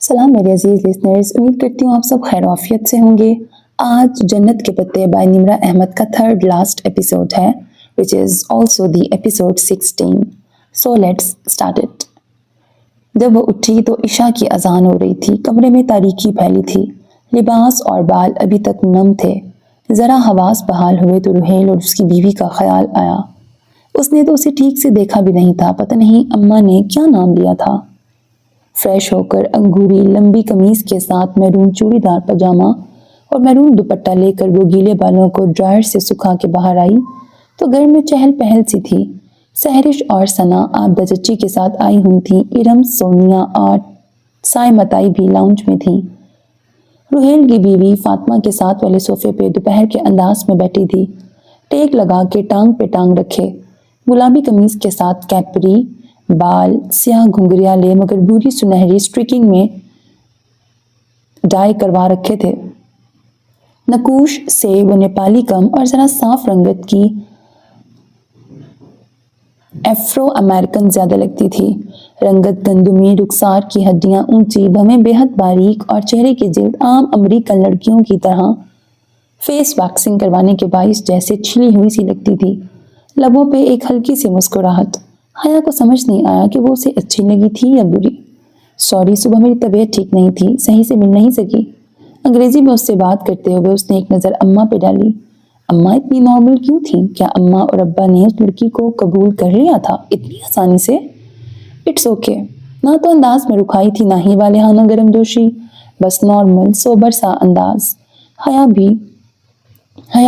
सलाम मेरे अजीज लिसनर्स, उम्मीद करती हूँ आप सब खैर से होंगे। आज जन्नत के पत्ते बाय निम्रा अहमद का थर्ड लास्ट एपिसोड है, which is also the episode 16। So let's start it. जब वो उठी तो इशा की अजान हो रही थी। कमरे में तारीकी फैली थी। लिबास और बाल अभी तक नम थे। ज़रा हवास बहाल हुए तो रुहेल और उसकी बीवी का ख्याल आया। उसने तो उसे ठीक से देखा भी नहीं था। पता नहीं अम्मा ने क्या नाम लिया था। फ्रेश होकर अंगूरी लंबी कमीज के साथ मैरून चूड़ीदार पजामा और मैरून दुपट्टा लेकर वो गीले बालों को ड्रायर से सुखा के बाहर आई तो घर में चहल पहल सी थी। सहरिश और सना आबदा चच्ची के साथ आई हुई थी। इरम, सोनिया और साय मताई भी लाउंज में थी। रुहेल की बीवी फातिमा के साथ वाले सोफे पे दोपहर के अंदाज में बैठी थी, टेक लगा के टांग पे टांग रखे, गुलाबी कमीज के साथ कैपरी, बाल स्याह घुंघरियाले मगर बुरी सुनहरी स्ट्रिकिंग में डाई करवा रखे थे। नकूश से वो नेपाली कम और जरा साफ रंगत की एफ्रो अमेरिकन ज्यादा लगती थी। रंगत गंदुमी, रुखसार की हड्डियां ऊंची, भवें बेहद बारीक और चेहरे की जिल्द आम अमेरिकन लड़कियों की तरह फेस वैक्सिंग करवाने के बाइस जैसे छिली हुई सी लगती थी। लबों पे एक हल्की सी मुस्कुराहट। हया को समझ नहीं आया कि वो उसे अच्छी लगी थी या बुरी। सॉरी, सुबह मेरी तबीयत ठीक नहीं थी, सही से मिल नहीं सकी। अंग्रेजी में उससे बात करते हुए उसने एक नज़र अम्मा पे डाली। अम्मा इतनी नॉर्मल क्यों थी? क्या अम्मा और अब्बा ने उस लड़की को कबूल कर लिया था इतनी आसानी से? It's okay. ना तो अंदाज में रुखाई थी, ना ही वालेहाना गर्मजोशी, बस नॉर्मल सोबर सा अंदाज। हया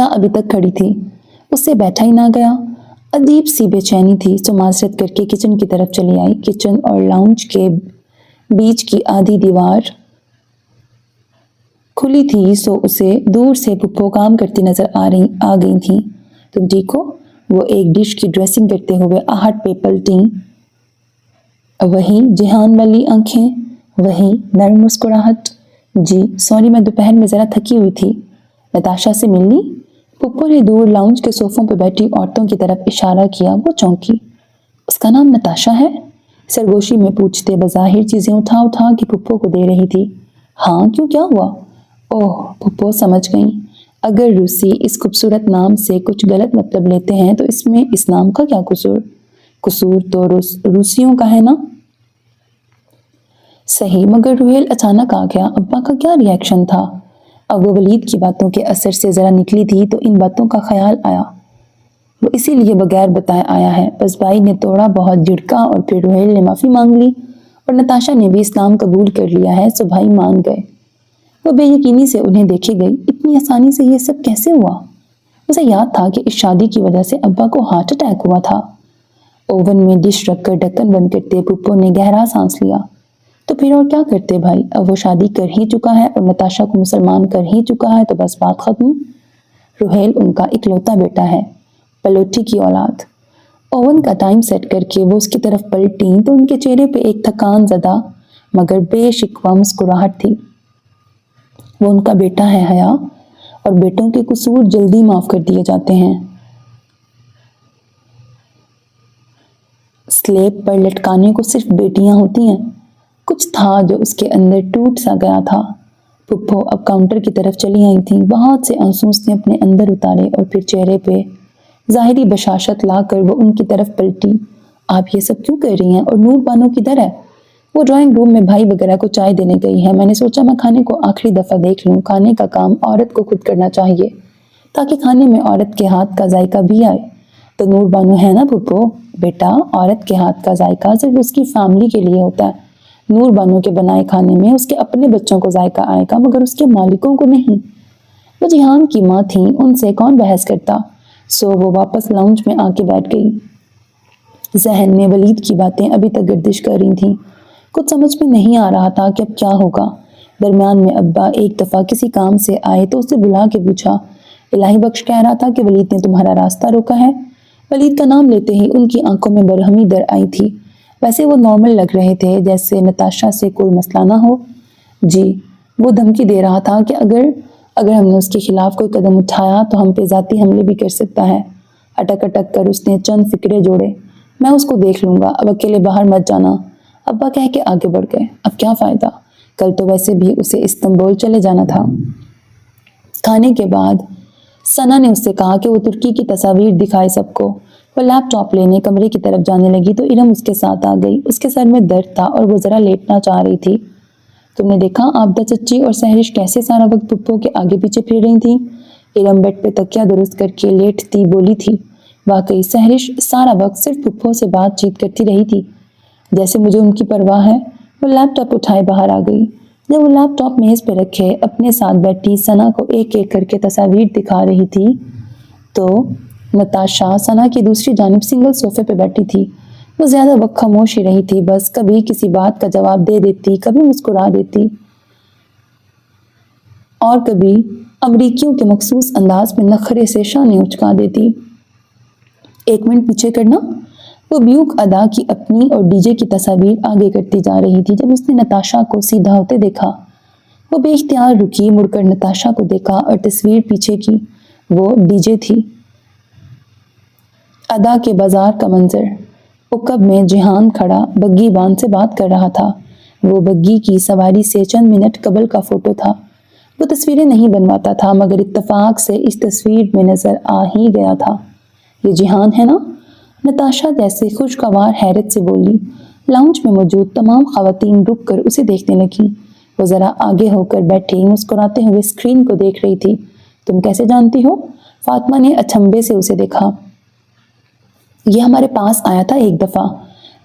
अभी तक खड़ी थी, उससे बैठा ही ना गया। अजीब सी बेचैनी थी, तो माजरत करके किचन की तरफ चली आई। किचन और लाउंज के बीच की आधी दीवार खुली थी, सो उसे दूर से पुप्पो काम करती नजर आ गई थी। तुम ठीक हो? वो एक डिश की ड्रेसिंग करते हुए आहट पे पलटी। वही जिहान वाली आंखें, वही नर्म मुस्कुराहट। जी सॉरी, मैं दोपहर में जरा थकी हुई थी। नताशा से मिल ली? पुप्पो ने दूर लाउंज के सोफों पर बैठी औरतों की तरफ इशारा किया। वो चौंकी। उसका नाम नताशा है? सरगोशी में पूछते बज़ाहिर चीजें उठा उठा के पुप्पो को दे रही थी। हाँ, क्यों, क्या हुआ? ओह, पुप्पो समझ गई। अगर रूसी इस खूबसूरत नाम से कुछ गलत मतलब लेते हैं तो इसमें इस नाम का क्या कसूर? कसूर तो रूसियों का है ना? सही, मगर रुहेल अचानक आ गया। अब्बा का क्या रिएक्शन था? अब वो वलीद की बातों के असर से जरा निकली थी तो इन बातों का ख्याल आया। वो इसीलिए बगैर बताए आया है। बस भाई ने थोड़ा बहुत झिड़का और फिर रुहेल ने माफी मांग ली और नताशा ने भी इस्लाम कबूल कर लिया है, सो भाई मान गए। वो बेयकीनी से उन्हें देखी गई। इतनी आसानी से ये सब कैसे हुआ? उसे याद था कि इस शादी की वजह से अब्बा को हार्ट अटैक हुआ था। ओवन में डिश रखकर ढक्कन बंद करते पुप्पो ने गहरा सांस लिया। तो फिर और क्या करते भाई? अब वो शादी कर ही चुका है और नताशा को मुसलमान कर ही चुका है, तो बस बात खत्म। रुहेल उनका इकलौता बेटा है, पलोटी की औलाद। ओवन का टाइम सेट करके वो उसकी तरफ पलटी तो उनके चेहरे पे एक थकान ज़दा मगर बेशिकवा मुस्कुराहट थी। वो उनका बेटा है हया, और बेटों के कसूर जल्दी माफ कर दिए जाते हैं। स्लेब पर लटकाने को सिर्फ बेटियां होती हैं। कुछ था जो उसके अंदर टूट सा गया था। पुप्पो अब काउंटर की तरफ चली आई थी। बहुत से आंसू उसने अपने अंदर उतारे और फिर चेहरे पे जाहिरी बशाशत लाकर वो उनकी तरफ पलटी। आप ये सब क्यों कर रही हैं? और नूर बानो किधर है? वो ड्राइंग रूम में भाई वगैरह को चाय देने गई है। मैंने सोचा मैं खाने को आखिरी दफा देख लूं। खाने का काम औरत को खुद करना चाहिए ताकि खाने में औरत के हाथ का जायका भी आए। तो नूर बानो है ना पुप्पो? बेटा, औरत के हाथ का जायका सिर्फ उसकी फैमिली के लिए होता है। नूर बानो के बनाए खाने में उसके अपने बच्चों को जायका आएगा मगर उसके मालिकों को नहीं। वो जिहान की माँ थी, उनसे कौन बहस करता। सो वो वापस लाउंज में आके बैठ गई। जहन में वलीद की बातें अभी तक गर्दिश कर रही थीं। कुछ समझ में नहीं आ रहा था कि अब क्या होगा। दरमियान में अब्बा एक दफ़ा किसी काम से आए तो उसे बुला के पूछा। इलाही बख्श कह रहा था कि वलीद ने तुम्हारा रास्ता रोका है। वलीद का नाम लेते ही उनकी आंखों में बरहमी दर आई थी। वैसे वो नॉर्मल लग रहे थे, जैसे नताशा से कोई मसला ना हो। जी, वो धमकी दे रहा था कि अगर हमने उसके खिलाफ कोई कदम उठाया तो हम पे जाती हमले भी कर सकता है। अटक अटक कर उसने चंद फिक्रे जोड़े। मैं उसको देख लूंगा, अब अकेले बाहर मत जाना। अब्बा कह के आगे बढ़ गए। अब क्या फ़ायदा? کل تو ویسے بھی اسے استنبول چلے جانا تھا۔ کھانے کے بعد ثنا نے اس سے کہا کہ وہ ترکی کی تصاویر دکھائے سب کو۔ وہ لیپ ٹاپ لینے کمرے کی طرف جانے لگی تو ارم اس کے ساتھ آ گئی۔ اس کے سر میں درد تھا اور وہ ذرا لیٹنا چاہ رہی تھی۔ تم نے دیکھا عابدہ چچی اور سحرش کیسے سارا وقت پھپھو کے آگے پیچھے پھر رہی تھیں؟ ارم بیڈ پہ تکیہ درست کر کے لیٹتی بولی تھی۔ واقعی سحرش سارا وقت صرف پھپھو سے بات چیت کرتی رہی تھی، جیسے مجھے ان کی پرواہ ہے۔ وہ لیپ ٹاپ اٹھائے باہر آ گئی۔ جب وہ لیپ ٹاپ میز پہ رکھے اپنے ساتھ بیٹھی ثنا کو ایک ایک کر کے تصاویر دکھا رہی تھی تو نتاشا ثنا کی دوسری جانب سنگل صوفے پہ بیٹھی تھی۔ وہ زیادہ وقت خاموش ہی رہی تھی، بس کبھی کسی بات کا جواب دے دیتی، کبھی مسکرا دیتی اور کبھی امریکیوں کے مخصوص انداز میں نخرے سے شانے اچکا دیتی۔ ایک منٹ پیچھے کرنا۔ وہ بیوق ادا کی اپنی اور ڈی جے کی تصاویر آگے کرتی جا رہی تھی جب اس نے نتاشا کو سیدھا ہوتے دیکھا۔ وہ بے اختیار رکی، مڑ کر نتاشا کو دیکھا اور تصویر پیچھے کی۔ وہ ڈی جے تھی۔ ادا کے بازار کا منظر۔ عقب میں جہان کھڑا بگی بان سے بات کر رہا تھا۔ وہ بگی کی سواری سے چند منٹ قبل کا فوٹو تھا۔ وہ تصویریں نہیں بنواتا تھا مگر اتفاق سے اس تصویر میں نظر آ ہی گیا تھا۔ یہ جہان ہے نا؟ نتاشا جیسے خوشگوار حیرت سے بولی۔ لاؤنج میں موجود تمام خواتین رک کر اسے دیکھنے لگیں۔ وہ ذرا آگے ہو کر بیٹھی مسکراتے ہوئے اسکرین کو دیکھ رہی تھی۔ تم کیسے جانتی ہو؟ فاطمہ نے اچنبھے سے اسے دیکھا۔ یہ ہمارے پاس آیا تھا ایک دفعہ،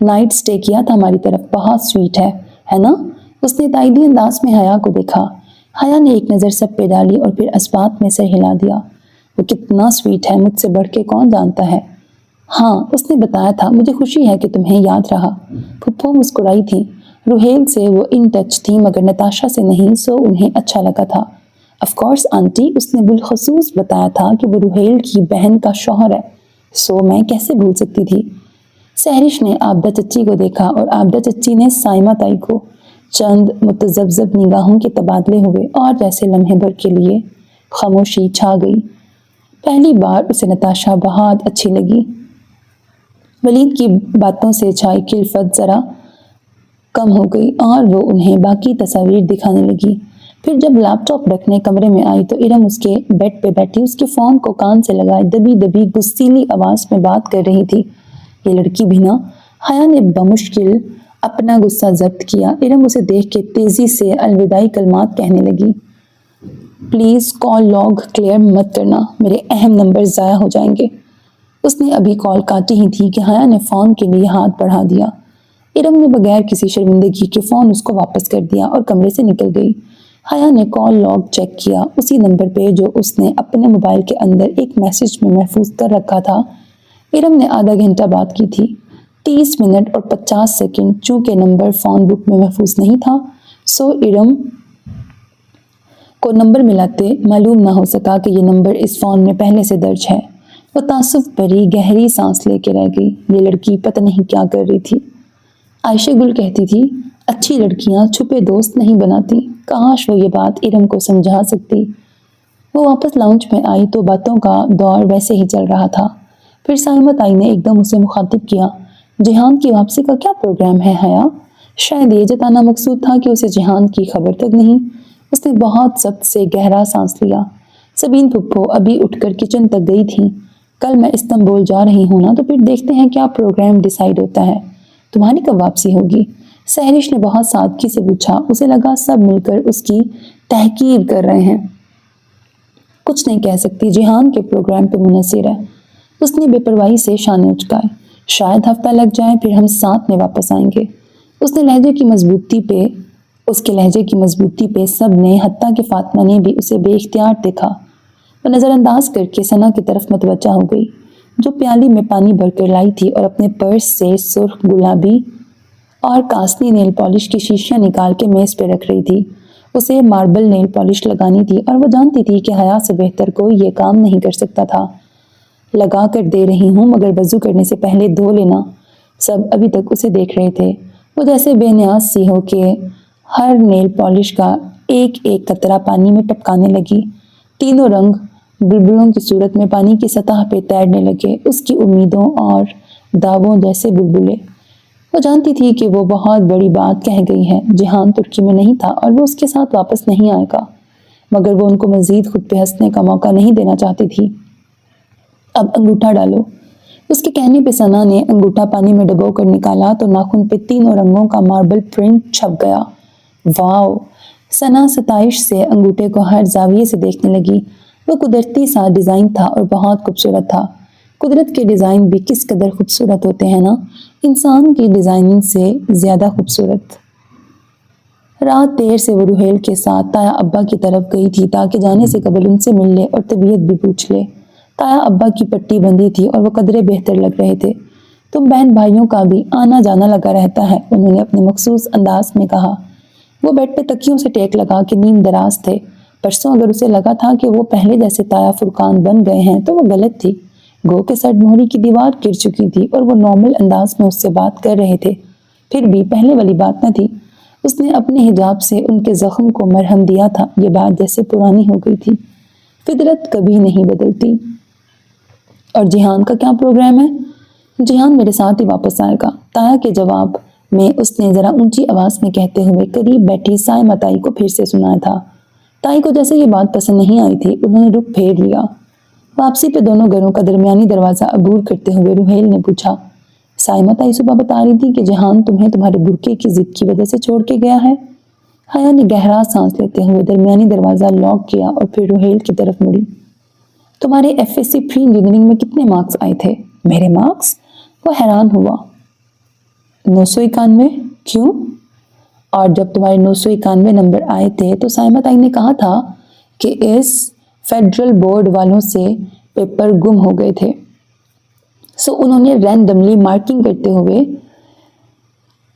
نائٹ سٹے کیا تھا ہماری طرف، بہت سویٹ ہے نا؟ اس نے تائیدی انداز میں حیا کو دیکھا۔ حیا نے ایک نظر سب پہ ڈالی اور پھر اسبات میں سر ہلا دیا۔ وہ کتنا سویٹ ہے، مجھ سے بڑھ کے کون جانتا ہے؟ ہاں اس نے بتایا تھا، مجھے خوشی ہے کہ تمہیں یاد رہا۔ پھپھو مسکرائی تھی۔ روہیل سے وہ ان ٹچ تھی مگر نتاشا سے نہیں، سو انہیں اچھا لگا تھا۔ آف کورس آنٹی، اس نے بالخصوص بتایا تھا کہ وہ روہیل کی بہن کا شوہر ہے، سو میں کیسے بھول سکتی تھی۔ سحرش نے عابدہ چچی کو دیکھا اور عابدہ چچی نے سائمہ تائی کو۔ چند متذبذب نگاہوں کے تبادلے ہوئے اور جیسے لمحے بھر کے لیے خاموشی چھا گئی۔ پہلی بار اسے نتاشا بہت اچھی لگی۔ ولید کی باتوں سے چھائی کلفت ذرا کم ہو گئی اور وہ انہیں باقی تصاویر دکھانے لگی۔ پھر جب لیپ ٹاپ رکھنے کمرے میں آئی تو ارم اس کے بیڈ پہ بیٹھی اس کے فون کو کان سے لگائے دبی دبی غصیلی آواز میں بات کر رہی تھی۔ یہ لڑکی بھی نا۔ حیا نے بمشکل اپنا غصہ ضبط کیا۔ ارم اسے دیکھ کے تیزی سے الوداعی کلمات کہنے لگی۔ پلیز کال لاگ کلیئر مت کرنا، میرے اہم نمبر ضائع ہو جائیں گے۔ اس نے ابھی کال کاٹی ہی تھی کہ حیا نے فون کے لیے ہاتھ بڑھا دیا۔ ارم نے بغیر کسی شرمندگی کے فون اس کو واپس کر دیا اور کمرے سے نکل گئی۔ حیا نے کال لاگ چیک کیا، اسی نمبر پہ جو اس نے اپنے موبائل کے اندر ایک میسج میں محفوظ کر رکھا تھا۔ ارم نے آدھا گھنٹہ بات کی تھی، 30 منٹ اور 50 سیکنڈ۔ چونکہ نمبر فون بک میں محفوظ نہیں تھا سو ارم کو نمبر ملاتے معلوم نہ ہو سکا کہ یہ نمبر اس فون میں پہلے سے درج ہے۔ وہ تعصب بھری گہری سانس لے کے رہ گئی۔ یہ لڑکی پتہ نہیں کیا کر رہی تھی۔ عائشہ گل کہتی تھی، اچھی لڑکیاں چھپے دوست نہیں بناتی۔ کاش وہ یہ بات ارم کو سمجھا سکتی۔ وہ واپس لاؤنج میں آئی تو باتوں کا دور ویسے ہی چل رہا تھا۔ پھر سائمہ تائی نے ایک دم اسے مخاطب کیا، جہان کی واپسی کا کیا پروگرام ہے حیا؟ شاید یہ جتانا مقصود تھا کہ اسے جہان کی خبر تک نہیں۔ اس نے بہت ضبط سے گہرا سانس لیا۔ سبین پھپھو ابھی اٹھ کر کچن تک گئی تھی۔ کل میں استنبول جا رہی ہوں نا، تو پھر دیکھتے ہیں کیا پروگرام ڈیسائیڈ ہوتا ہے۔ تمہاری کب واپسی ہوگی؟ سحرش نے بہت سادگی سے پوچھا۔ اسے لگا سب مل کر اس کی تحقیر کر رہے ہیں۔ کچھ نہیں کہہ سکتی، جہان کے پروگرام پہ منحصر ہے۔ اس نے بے پرواہی سے شانے اچکائے۔ شاید ہفتہ لگ جائے، پھر ہم ساتھ میں واپس آئیں گے۔ اس کے لہجے کی مضبوطی پہ سب نے، حتیٰ کہ فاطمہ نے بھی اسے بے اختیار دیکھا۔ وہ نظر انداز کر کے ثنا کی طرف متوجہ ہو گئی، جو پیالی میں پانی بھر کر لائی تھی اور اپنے پرس سے سرخ گلابی اور کاسنی نیل پالش کی شیشیاں نکال کے میز پہ رکھ رہی تھی۔ اسے ماربل نیل پالش لگانی تھی اور وہ جانتی تھی کہ حیا سے بہتر کوئی یہ کام نہیں کر سکتا تھا۔ لگا کر دے رہی ہوں مگر وضو کرنے سے پہلے دھو لینا۔ سب ابھی تک اسے دیکھ رہے تھے۔ وہ جیسے بے نیاز سی ہو کے ہر نیل پالش کا ایک ایک قطرہ پانی میں ٹپکانے لگی۔ تینوں رنگ بلبلوں کی صورت میں پانی کی سطح پہ تیرنے لگے، اس کی امیدوں اور دعووں جیسے بلبلے۔ وہ جانتی تھی کہ وہ بہت بڑی بات کہہ گئی ہے۔ جہان ترکی میں نہیں تھا اور وہ اس کے ساتھ واپس نہیں آئے گا، مگر وہ ان کو مزید خود پہ ہنسنے کا موقع نہیں دینا چاہتی تھی۔ اب انگوٹھا ڈالو۔ اس کے کہنے پہ ثنا نے انگوٹھا پانی میں ڈبو کر نکالا تو ناخن پہ تینوں رنگوں کا ماربل پرنٹ چھپ گیا۔ واو! ثنا ستائش سے انگوٹھے کو ہر زاویے سے دیکھنے لگی۔ وہ قدرتی سا ڈیزائن تھا اور بہت خوبصورت تھا۔ قدرت کے ڈیزائن بھی کس قدر خوبصورت ہوتے ہیں نا، انسان کی ڈیزائننگ سے زیادہ خوبصورت۔ رات دیر سے وہ روحیل کے ساتھ تایا ابا کی طرف گئی تھی تاکہ جانے سے قبل ان سے مل لے اور طبیعت بھی پوچھ لے۔ تایا ابا کی پٹی بندھی تھی اور وہ قدرے بہتر لگ رہے تھے۔ تم بہن بھائیوں کا بھی آنا جانا لگا رہتا ہے، انہوں نے اپنے مخصوص انداز میں کہا۔ وہ بیڈ پہ تکیوں سے ٹیک لگا کے نیم دراز تھے۔ پرسوں اگر اسے لگا تھا کہ وہ پہلے جیسے تایا فرقان بن گئے ہیں تو وہ غلط تھی۔ گو کہ سرد مہری کی دیوار گر چکی تھی اور وہ نارمل انداز میں اس سے بات کر رہے تھے، پھر بھی پہلے والی بات نہ تھی۔ اس نے اپنے حجاب سے ان کے زخم کو مرہم دیا تھا۔ یہ بات جیسے پرانی ہو گئی تھی۔ فطرت کبھی نہیں بدلتی۔ اور جہان کا کیا پروگرام ہے؟ جہان میرے ساتھ ہی واپس آئے گا، تایا کے جواب میں اس نے ذرا اونچی آواز میں کہتے ہوئے قریب بیٹھی سائمہ تائی کو پھر سے سنایا تھا۔ تائی کو جیسے یہ بات پسند نہیں آئی تھی، انہوں نے رخ پھیر لیا۔ واپسی پہ دونوں گھروں کا درمیانی دروازہ عبور کرتے ہوئے روحیل نے پوچھا، سائمہ تائی صبح بتا رہی تھی کہ جہان تمہیں تمہارے برقعے کی ضد کی وجہ سے چھوڑ کے گیا ہے؟ حیا نے گہرا سانس لیتے ہوئے درمیانی دروازہ لاک کیا اور پھر روحیل کی طرف مڑی۔ تمہارے F S C pre engineering میں کتنے مارکس آئے تھے؟ میرے مارکس؟ وہ حیران ہوا۔ 991۔ کیوں؟ اور جب تمہارے 991 نمبر آئے تھے تو سائمہ تائی نے کہا تھا کہ اس فیڈرل بورڈ والوں سے پیپر گم ہو گئے تھے، سو انہوں نے رینڈملی مارکنگ کرتے ہوئے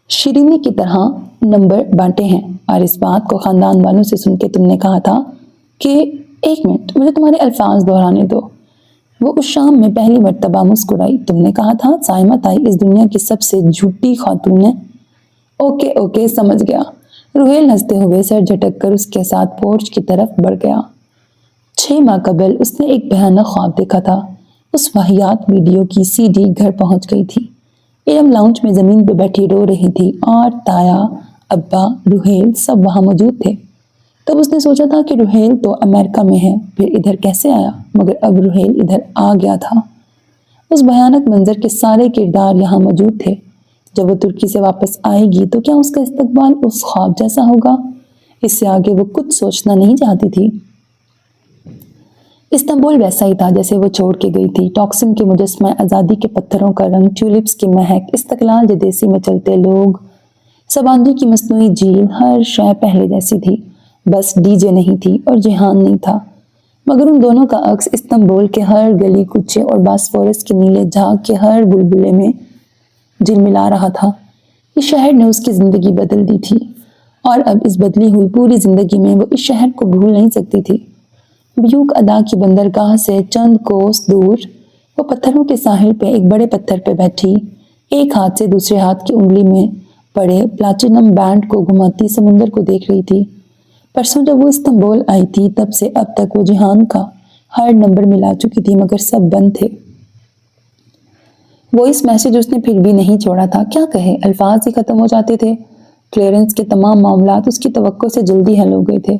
شیرینی کی طرح نمبر بانٹے ہیں۔ اور اس بات کو خاندان والوں سے سن کے تم نے کہا تھا کہ ایک منٹ مجھے تمہارے الفاظ دہرانے دو۔ وہ اس شام میں پہلی مرتبہ مسکرائی۔ تم نے کہا تھا سائمہ تائی اس دنیا کی سب سے جھوٹی خاتون ہے۔ اوکے سمجھ گیا۔ روحیل ہنستے ہوئے سر جھٹک کر اس کے ساتھ پورچ کی طرف بڑھ گیا۔ 6 ماہ قبل اس نے ایک بھیانک خواب دیکھا تھا۔ اس واہیات ویڈیو کی سی ڈی گھر پہنچ گئی تھی۔ ایرم لاؤنج میں زمین پہ بیٹھی رو رہی تھی اور تایا، ابا، روحیل سب وہاں موجود تھے۔ تب اس نے سوچا تھا کہ روحیل تو امریکہ میں ہے، پھر ادھر کیسے آیا؟ مگر اب روحیل ادھر آ گیا تھا۔ اس بھیانک منظر کے سارے کردار یہاں موجود تھے۔ جب وہ ترکی سے واپس آئے گی تو کیا اس کا استقبال اس خواب جیسا ہوگا؟ اس سے آگے وہ کچھ سوچنا نہیں چاہتی تھی۔ استنبول ویسا ہی تھا جیسے وہ چھوڑ کے گئی تھی۔ ٹاکسن کے مجسمہ، آزادی کے پتھروں کا رنگ، ٹیولپس کی مہک، استقلال جدیسی میں چلتے لوگ، سبانجی کی مصنوعی جھیل، ہر شے پہلے جیسی تھی۔ بس ڈی جے نہیں تھی اور جہان نہیں تھا، مگر ان دونوں کا عکس استنبول کے ہر گلی کوچے اور باسفورس کے نیلے جھاگ کے ہر بلبلے میں جھلملا رہا تھا۔ اس شہر نے اس کی زندگی بدل دی تھی اور اب اس بدلی ہوئی پوری زندگی میں وہ اس شہر کو بھول نہیں سکتی تھی۔ بیوک ادا کی بندرگاہ سے چند کوس دور وہ پتھروں کے ساحل پہ ایک بڑے پتھر پہ بیٹھی، ایک ہاتھ سے دوسرے ہاتھ کی انگلی میں پڑے پلاٹینم بینڈ کو گھماتی سمندر کو دیکھ رہی تھی۔ پرسوں جب وہ استنبول آئی تھی تب سے اب تک وہ جہان کا ہر نمبر ملا چکی تھی، مگر سب بند تھے۔ وائس میسج اس نے پھر بھی نہیں چھوڑا تھا۔ کیا کہے، الفاظ ہی ختم ہو جاتے تھے۔ کلیئرنس کے تمام معاملات اس کی توقع سے جلدی حل ہو گئے تھے۔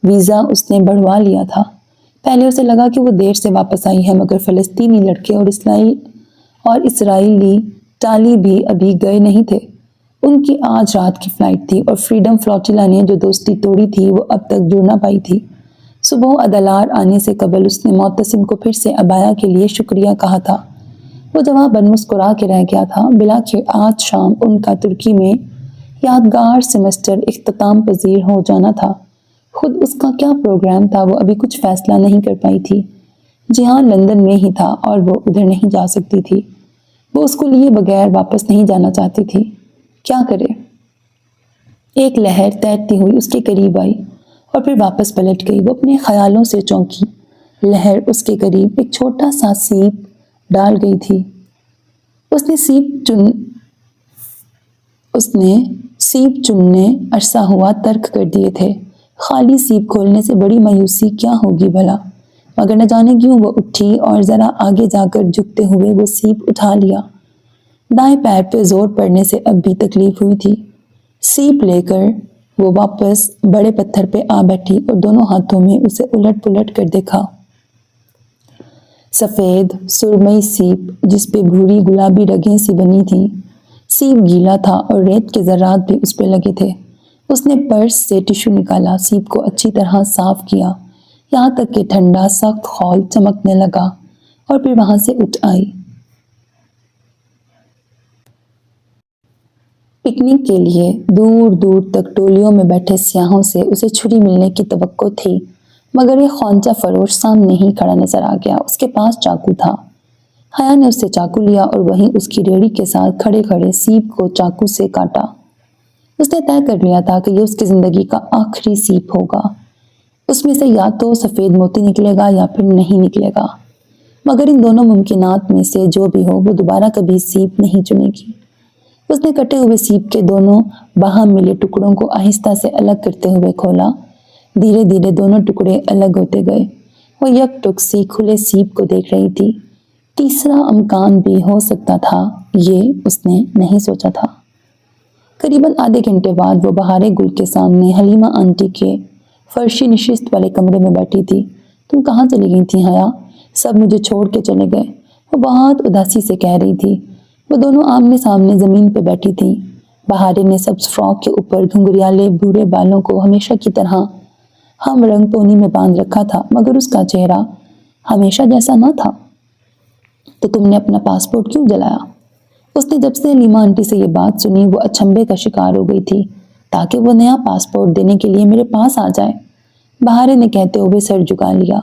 ویزا اس نے بڑھوا لیا تھا۔ پہلے اسے لگا کہ وہ دیر سے واپس آئی ہے، مگر فلسطینی لڑکے اور اسرائیلی ٹالی بھی ابھی گئے نہیں تھے۔ ان کی آج رات کی فلائٹ تھی اور فریڈم فلوٹیلا نے جو دوستی توڑی تھی وہ اب تک جڑ نہ پائی تھی۔ صبح ادلار آنے سے قبل اس نے معتصم کو پھر سے ابایا کے لیے شکریہ کہا تھا۔ وہ جواباً مسکرا کے رہ گیا تھا۔ بلاخر آج شام ان کا ترکی میں یادگار سیمسٹر اختتام پذیر ہو جانا تھا۔ خود اس کا کیا پروگرام تھا وہ ابھی کچھ فیصلہ نہیں کر پائی تھی۔ جہان لندن میں ہی تھا اور وہ ادھر نہیں جا سکتی تھی۔ وہ اس کو لیے بغیر واپس نہیں جانا چاہتی تھی۔ کیا کرے؟ ایک لہر تیرتی ہوئی اس کے قریب آئی اور پھر واپس پلٹ گئی۔ وہ اپنے خیالوں سے چونکی۔ لہر اس کے قریب ایک چھوٹا سا سیب ڈال گئی تھی۔ اس نے سیب چننے عرصہ ہوا ترک کر دیے تھے۔ خالی سیب کھولنے سے بڑی مایوسی کیا ہوگی بھلا، مگر نہ جانے کیوں وہ اٹھی اور ذرا آگے جا کر جھکتے ہوئے وہ سیب اٹھا لیا۔ دائیں پیر پہ زور پڑنے سے اب بھی تکلیف ہوئی تھی۔ سیپ لے کر وہ واپس بڑے پتھر پہ آ بیٹھی اور دونوں ہاتھوں میں اسے الٹ پلٹ کر دیکھا۔ سفید سرمئی سیپ جس پہ بھوری گلابی رگیں سی بنی تھیں۔ سیپ گیلا تھا اور ریت کے ذرات بھی اس پہ لگے تھے۔ اس نے پرس سے ٹشو نکالا، سیپ کو اچھی طرح صاف کیا، یہاں تک کہ ٹھنڈا سخت خول چمکنے لگا، اور پھر وہاں سے اٹھ آئی۔ پکنک کے لیے دور دور تک ٹولیوں میں بیٹھے سیاحوں سے اسے چھری ملنے کی توقع تھی، مگر یہ خوانچہ فروش سامنے ہی کھڑا نظر آ گیا۔ اس کے پاس چاقو تھا۔ حیا نے اس سے چاقو لیا اور وہیں اس کی ریڑھی کے ساتھ کھڑے کھڑے سیپ کو چاقو سے کاٹا۔ اس نے طے کر لیا تھا کہ یہ اس کی زندگی کا آخری سیپ ہوگا۔ اس میں سے یا تو سفید موتی نکلے گا یا پھر نہیں نکلے گا، مگر ان دونوں ممکنات میں سے جو بھی ہو وہ دوبارہ کبھی سیپ نہیں چنے گی۔ اس نے کٹے ہوئے سیپ کے دونوں باہم ملے ٹکڑوں کو آہستہ سے الگ کرتے ہوئے کھولا۔ دھیرے دھیرے دونوں ٹکڑے الگ ہوتے گئے۔ وہ یک ٹک سی کھلے سیپ کو دیکھ رہی تھی۔ تیسرا امکان بھی ہو سکتا تھا، یہ اس نے نہیں سوچا تھا۔ قریباً آدھے گھنٹے بعد وہ بہارے گل کے سامنے حلیمہ آنٹی کے فرشی نشست والے کمرے میں بیٹھی تھی۔ تم کہاں چلی گئی تھی حیا؟ سب مجھے چھوڑ کے چلے گئے، وہ بہت اداسی سے کہہ رہی تھی۔ وہ دونوں آمنے سامنے زمین پہ بیٹھی تھیں۔ بہارے نے سبز فراک کے اوپر گھنگریالے بھورے بالوں کو ہمیشہ کی طرح ہم رنگ پونی میں باندھ رکھا تھا، مگر اس کا چہرہ ہمیشہ جیسا نہ تھا۔ تو تم نے اپنا پاسپورٹ کیوں جلایا؟ اس نے جب سے حلیمہ آنٹی سے یہ بات سنی وہ اچنبھے کا شکار ہو گئی تھی، تاکہ وہ نیا پاسپورٹ دینے کے لیے میرے پاس آ جائے۔ بہارے نے کہتے ہوئے سر جھکا لیا۔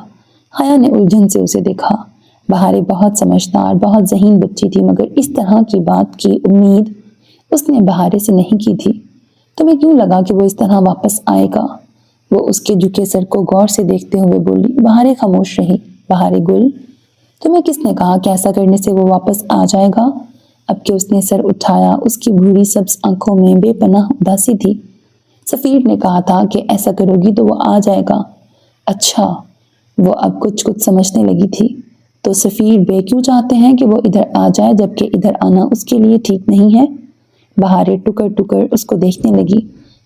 حیا نے الجھن سے اسے دیکھا۔ بہارے بہت سمجھدار، بہت ذہین بچی تھی، مگر اس طرح کی بات کی امید اس نے بہارے سے نہیں کی تھی۔ تمہیں کیوں لگا کہ وہ اس طرح واپس آئے گا؟ وہ اس کے جھکے سر کو غور سے دیکھتے ہوئے بولی۔ بہارے خاموش رہی۔ بہارے گل، تمہیں کس نے کہا کہ ایسا کرنے سے وہ واپس آ جائے گا؟ اب کہ اس نے سر اٹھایا، اس کی بھوری سبز آنکھوں میں بے پناہ اداسی تھی۔ سفیر نے کہا تھا کہ ایسا کرو گی تو وہ آ جائے گا۔ اچھا، وہ اب کچھ سمجھنے لگی تھی۔ تو سفیر بے کیوں چاہتے ہیں کہ وہ ادھر آ جائے جبکہ ادھر آنا اس کے لیے ٹھیک نہیں ہے؟ بہارے ٹکر ٹکر اس کو دیکھنے لگی۔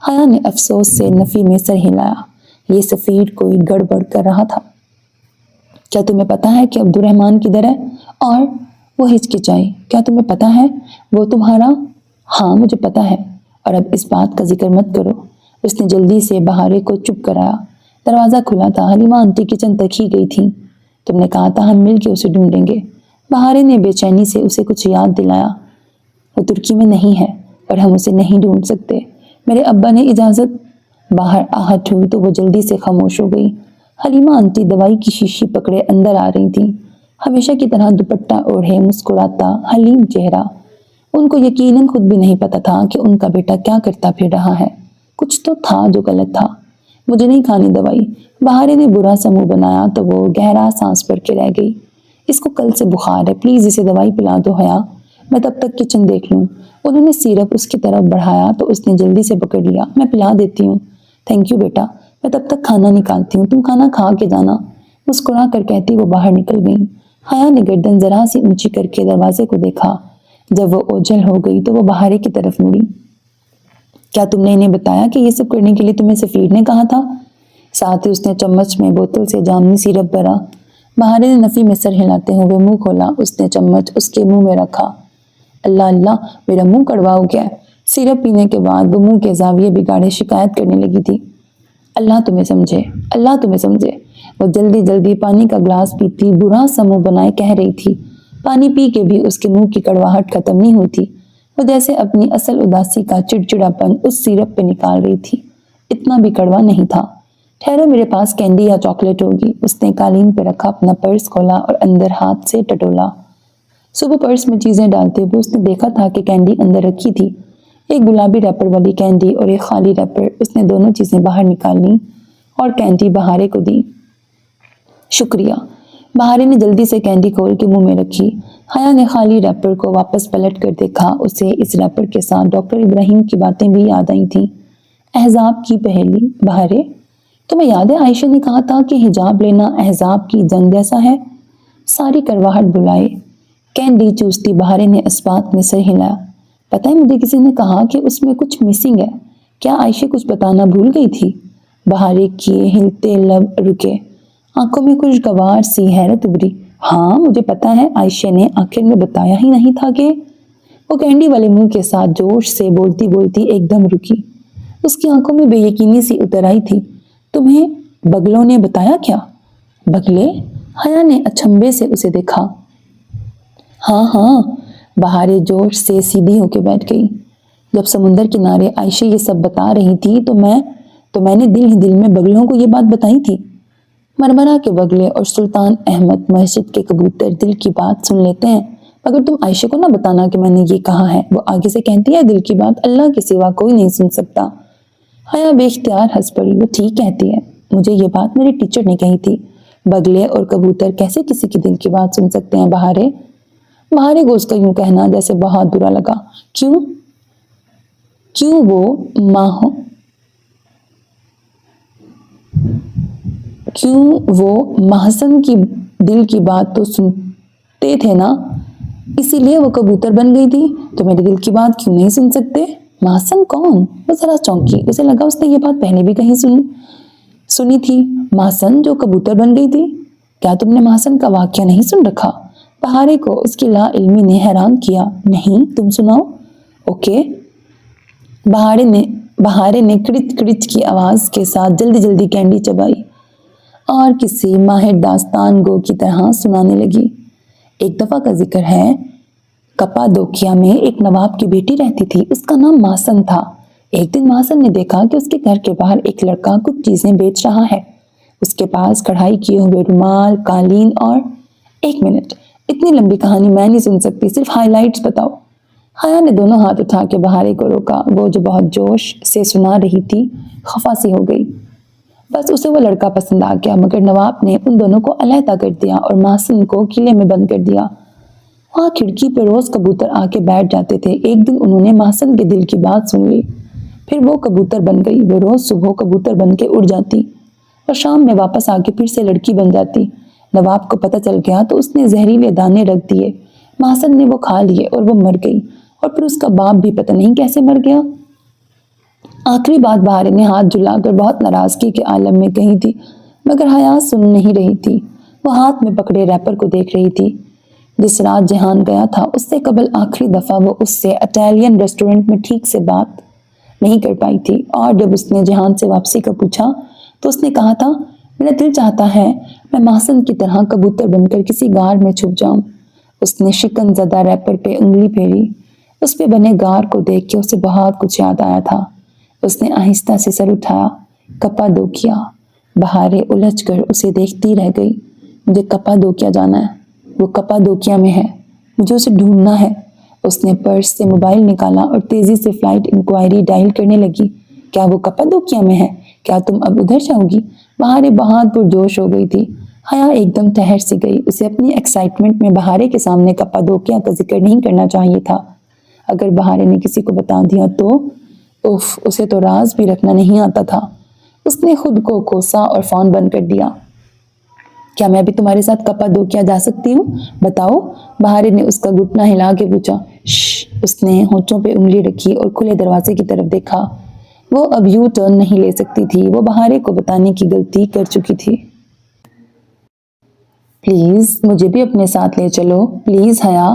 حیا نے افسوس سے نفی میں سر ہلایا۔ یہ سفیر کوئی گڑبڑ کر رہا تھا۔ کیا تمہیں پتا ہے کہ عبد الرحمن کدھر ہے؟ اور وہ ہچکچائی۔ کیا تمہیں پتا ہے وہ تمہارا؟ ہاں مجھے پتا ہے، اور اب اس بات کا ذکر مت کرو۔ اس نے جلدی سے بہارے کو چپ کرایا۔ دروازہ کھلا تھا۔ حلیمہ آنٹی کچن تک ہی گئی تھی۔ تم نے کہا تھا ہم مل کے اسے ڈھونڈیں گے۔ بہارے نے بے چینی سے اسے کچھ یاد دلایا۔ وہ ترکی میں نہیں ہے اور ہم اسے نہیں ڈھونڈ سکتے۔ میرے ابا نے اجازت۔ باہر آہٹ ہوئی تو وہ جلدی سے خاموش ہو گئی۔ حلیمہ آنٹی دوائی کی شیشی پکڑے اندر آ رہی تھیں، ہمیشہ کی طرح دوپٹہ اوڑھے، مسکراتا حلیم چہرہ۔ ان کو یقیناً خود بھی نہیں پتا تھا کہ ان کا بیٹا کیا کرتا پھر رہا ہے۔ کچھ تو تھا جو غلط تھا۔ مجھے نہیں کھانی دوائی۔ بہارے نے برا سا منہ بنایا تو وہ گہرا سانس بھر کے رہ گئی۔ اس کو کل سے بخار ہے، پلیز اسے دوائی پلا دو حیا، میں تب تک کچن دیکھ لوں۔ انہوں نے سیرپ اس کی طرف بڑھایا تو اس نے جلدی سے پکڑ لیا۔ میں پلا دیتی ہوں۔ تھینک یو بیٹا، میں تب تک کھانا نکالتی ہوں، تم کھانا کھا کے جانا، مسکرا کر کہتی وہ باہر نکل گئی۔ حیا نے گردن ذرا سی اونچی کر کے دروازے کو دیکھا۔ جب وہ اوجھل ہو گئی تو وہ بہارے کی طرف مڑی۔ کیا تم نے انہیں بتایا کہ یہ سب کرنے کے لیے تمہیں سفیر نے کہا تھا؟ ساتھ ہی اس نے چمچ میں بوتل سے جامنی سیرپ بھرا۔ بہارے نے نفی میں سر ہلاتے ہوئے منہ کھولا۔ اس نے چمچ اس کے منہ میں رکھا۔ اللہ اللہ، میرا منہ کڑوا ہو گیا ہے۔ سیرپ پینے کے بعد وہ منہ کے زاویے بگاڑے شکایت کرنے لگی تھی۔ اللہ تمہیں سمجھے، اللہ تمہیں سمجھے۔ وہ جلدی جلدی پانی کا گلاس پیتی برا سا منہ بنائے کہہ رہی تھی۔ پانی پی کے بھی اس کے منہ کی کڑواہٹ ختم نہیں ہوئی تھی۔ وہ جیسے اپنی اصل اداسی کا چڑچڑاپن اس سیرپ پہ نکال رہی تھی۔ اتنا بھی کڑوا نہیں تھا۔ ٹھہرو، میرے پاس کینڈی یا چاکلیٹ ہوگی۔ اس نے قالین پہ رکھا اپنا پرس کھولا اور اندر ہاتھ سے ٹٹولا۔ صبح پرس میں چیزیں ڈالتے ہوئے اس نے دیکھا تھا کہ کینڈی اندر رکھی تھی، ایک گلابی ریپر والی کینڈی اور ایک خالی ریپر۔ اس نے دونوں چیزیں باہر نکال لیں اور کینڈی بہارے کو دی۔ شکریہ۔ بہارے نے جلدی سے کینڈی کھول کے منہ میں رکھی۔ حیا نے خالی ریپر کو واپس پلٹ کر دیکھا۔ اسے اس ریپر کے ساتھ ڈاکٹر ابراہیم کی باتیں بھی یاد آئی تھیں۔ احزاب کی پہیلی۔ بہارے، تمہیں یاد ہے عائشہ نے کہا تھا کہ حجاب لینا احزاب کی جنگ جیسا ہے؟ ساری کرواہٹ بلائے۔ کینڈی چوستی بہارے نے اس بات میں سر ہلایا۔ پتہ ہے مجھے کسی نے کہا کہ اس میں کچھ مسنگ ہے، کیا عائشہ کچھ بتانا بھول گئی تھی؟ بہارے کیے ہلتے لب رکے، آنکھوں میں خوشگوار سی حیرت ابھری۔ ہاں مجھے پتا ہے، عائشہ نے آخر میں بتایا ہی نہیں تھا کہ… وہ کینڈی والے منہ کے ساتھ جوش سے بولتی بولتی ایک دم رکی۔ اس کی آنکھوں میں بے یقینی سی اتر آئی تھی۔ تمہیں بگلوں نے بتایا کیا؟ بگلے؟ حیا نے اچنبھے سے اسے دیکھا۔ ہاں ہاں، بہارے جوش سے سیدھی ہو کے بیٹھ گئی۔ جب سمندر کنارے عائشہ یہ سب بتا رہی تھی تو میں نے دل ہی دل میں بگلوں کو یہ بات بتائی تھی۔ مرمرا کے بگلے اور سلطان احمد مسجد کے کبوتر دل کی بات سن لیتے ہیں، مگر تم عائشہ کو نہ بتانا کہ میں نے یہ کہا ہے، وہ آگے سے کہتی ہے دل کی بات اللہ کے سوا کوئی نہیں سن سکتا۔ حیا بے اختیار ہنس پڑی۔ وہ ٹھیک کہتی ہے، مجھے یہ بات میرے ٹیچر نے کہی تھی۔ بگلے اور کبوتر کیسے کسی کی دل کی بات سن سکتے ہیں بہارے؟ بہارے کو اس کا یوں کہنا جیسے بہت برا لگا۔ کیوں وہ محسن کی دل کی بات تو سنتے تھے نا، اسی لیے وہ کبوتر بن گئی تھی، تو میرے دل کی بات کیوں نہیں سن سکتے؟ محسن کون؟ وہ ذرا چونکی، اسے لگا اس نے یہ بات پہلے بھی کہیں سنی تھی۔ محسن جو کبوتر بن گئی تھی؟ کیا تم نے محسن کا واقعہ نہیں سن رکھا؟ بہارے کو اس کی لا علمی نے حیران کیا۔ نہیں، تم سناؤ۔ اوکے۔ بہارے نے کرچ کرچ کی آواز کے ساتھ جلدی جلدی کینڈی چبائی اور کسی ماہر داستان گو کی طرح سنانے لگی۔ ایک دفعہ کا ذکر ہے، کپادوکیا میں ایک نواب کی بیٹی رہتی تھی، اس کا نام محسن تھا۔ ایک دن محسن نے دیکھا کہ اس کے گھر کے باہر ایک لڑکا کچھ چیزیں بیچ رہا ہے۔ اس کے پاس کڑھائی کیے ہوئے رومال، قالین اور… ایک منٹ، اتنی لمبی کہانی میں نہیں سن سکتی، صرف ہائی لائٹس بتاؤ۔ حیا نے دونوں ہاتھ اٹھا کے بہارے کو روکا۔ وہ جو بہت جوش سے سنا رہی تھی خفا سی ہو گئی۔ بس اسے وہ لڑکا پسند آ گیا، مگر نواب نے ان دونوں کو علیحدہ کر دیا اور محسن کو قلعے میں بند کر دیا۔ وہاں کھڑکی پہ روز کبوتر آ کے بیٹھ جاتے تھے۔ ایک دن انہوں نے محسن کے دل کی بات سن لی، پھر وہ کبوتر بن گئی۔ وہ روز صبح کبوتر بن کے اڑ جاتی اور شام میں واپس آ کے پھر سے لڑکی بن جاتی۔ نواب کو پتہ چل گیا تو اس نے زہریلے دانے رکھ دیے۔ محسن نے وہ کھا لیے اور وہ مر گئی، اور پھر اس کا باپ بھی پتہ نہیں کیسے مر گیا۔ آخری بات بہارے نے ہاتھ جھلا کر بہت ناراضگی کے عالم میں کہی تھی، مگر حیا سن نہیں رہی تھی۔ وہ ہاتھ میں پکڑے ریپر کو دیکھ رہی تھی۔ جس رات جہان گیا تھا اس سے قبل آخری دفعہ وہ اس سے اٹیلین ریسٹورنٹ میں ٹھیک سے بات نہیں کر پائی تھی، اور جب اس نے جہان سے واپسی کا پوچھا تو اس نے کہا تھا، میرا دل چاہتا ہے میں محسن کی طرح کبوتر بن کر کسی غار میں چھپ جاؤں۔ اس نے شکن زدہ ریپر پہ انگلی پھیری۔ اس پہ بنے غار کو دیکھ کے اسے بہت کچھ یاد آیا تھا۔ اس نے آہستہ سے سر اٹھایا۔ کپادوکیا۔ بہارے الجھ کر اسے دیکھتی رہ گئی۔ مجھے کپادوکیا جانا ہے، وہ کپادوکیا میں ہے، مجھے اسے ڈھونڈنا ہے۔ اس نے پرس سے موبائل نکالا اور تیزی سے فلائٹ انکوائری ڈائل کرنے لگی۔ کیا وہ کپادوکیا میں ہے؟ کیا تم اب ادھر جاؤ گی؟ بہارے بہت پرجوش ہو گئی تھی۔ حیا ایک دم ٹھہر سی گئی۔ اسے اپنی ایکسائٹمنٹ میں بہارے کے سامنے کپادوکیا کا ذکر نہیں کرنا چاہیے تھا۔ اگر بہارے نے کسی کو بتا دیا تو… اسے تو راز بھی رکھنا نہیں آتا تھا۔ اس نے خود کو کوسا اور فون بند کر دیا۔ کیا میں بھی تمہارے ساتھ کپادوکیا جا سکتی ہوں؟ بتاؤ، بہارے نے اس کا گھٹنا ہلا کے پوچھا۔ شش، اس نے ہونٹوں پہ انگلی رکھی اور کھلے دروازے کی طرف دیکھا۔ وہ اب یو ٹرن نہیں لے سکتی تھی، وہ بہارے کو بتانے کی غلطی کر چکی تھی۔ پلیز مجھے بھی اپنے ساتھ لے چلو، پلیز حیا،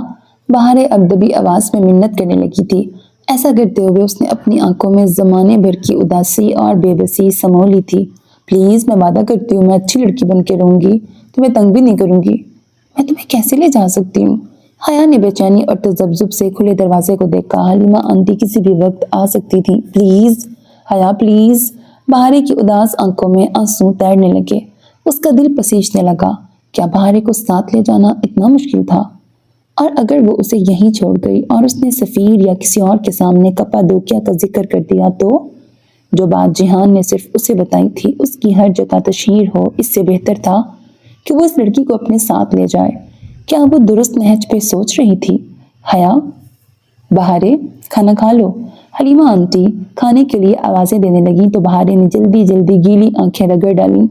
بہارے ادبی آواز میں منت کرنے لگی تھی۔ ایسا کرتے ہوئے اس نے اپنی آنکھوں میں زمانے بھر کی اداسی اور بے بسی سمو لی تھی۔ پلیز، میں وعدہ کرتی ہوں میں اچھی لڑکی بن کے رہوں گی، تمہیں تنگ بھی نہیں کروں گی۔ میں تمہیں کیسے لے جا سکتی ہوں؟ حیا نے بے چینی اور تذبذب سے کھلے دروازے کو دیکھا۔ حلیمہ آنٹی کسی بھی وقت آ سکتی تھی۔ پلیز حیا، پلیز۔ بہارے کی اداس آنکھوں میں آنسو تیرنے لگے۔ اس کا دل پسیجنے لگا۔ کیا بہارے کو ساتھ لے جانا اتنا مشکل تھا؟ اور اگر وہ اسے یہیں چھوڑ گئی اور اس نے سفیر یا کسی اور کے سامنے کپادوکیا کا ذکر کر دیا تو… جو بات جہان نے صرف اسے بتائی تھی اس کی ہر جگہ تشہیر ہو، اس سے بہتر تھا کہ وہ اس لڑکی کو اپنے ساتھ لے جائے۔ کیا وہ درست نہج پہ سوچ رہی تھی؟ حیا، بہارے، کھانا کھا لو۔ حلیمہ آنٹی کھانے کے لیے آوازیں دینے لگیں تو بہارے نے جلدی جلدی گیلی آنکھیں رگڑ ڈالیں۔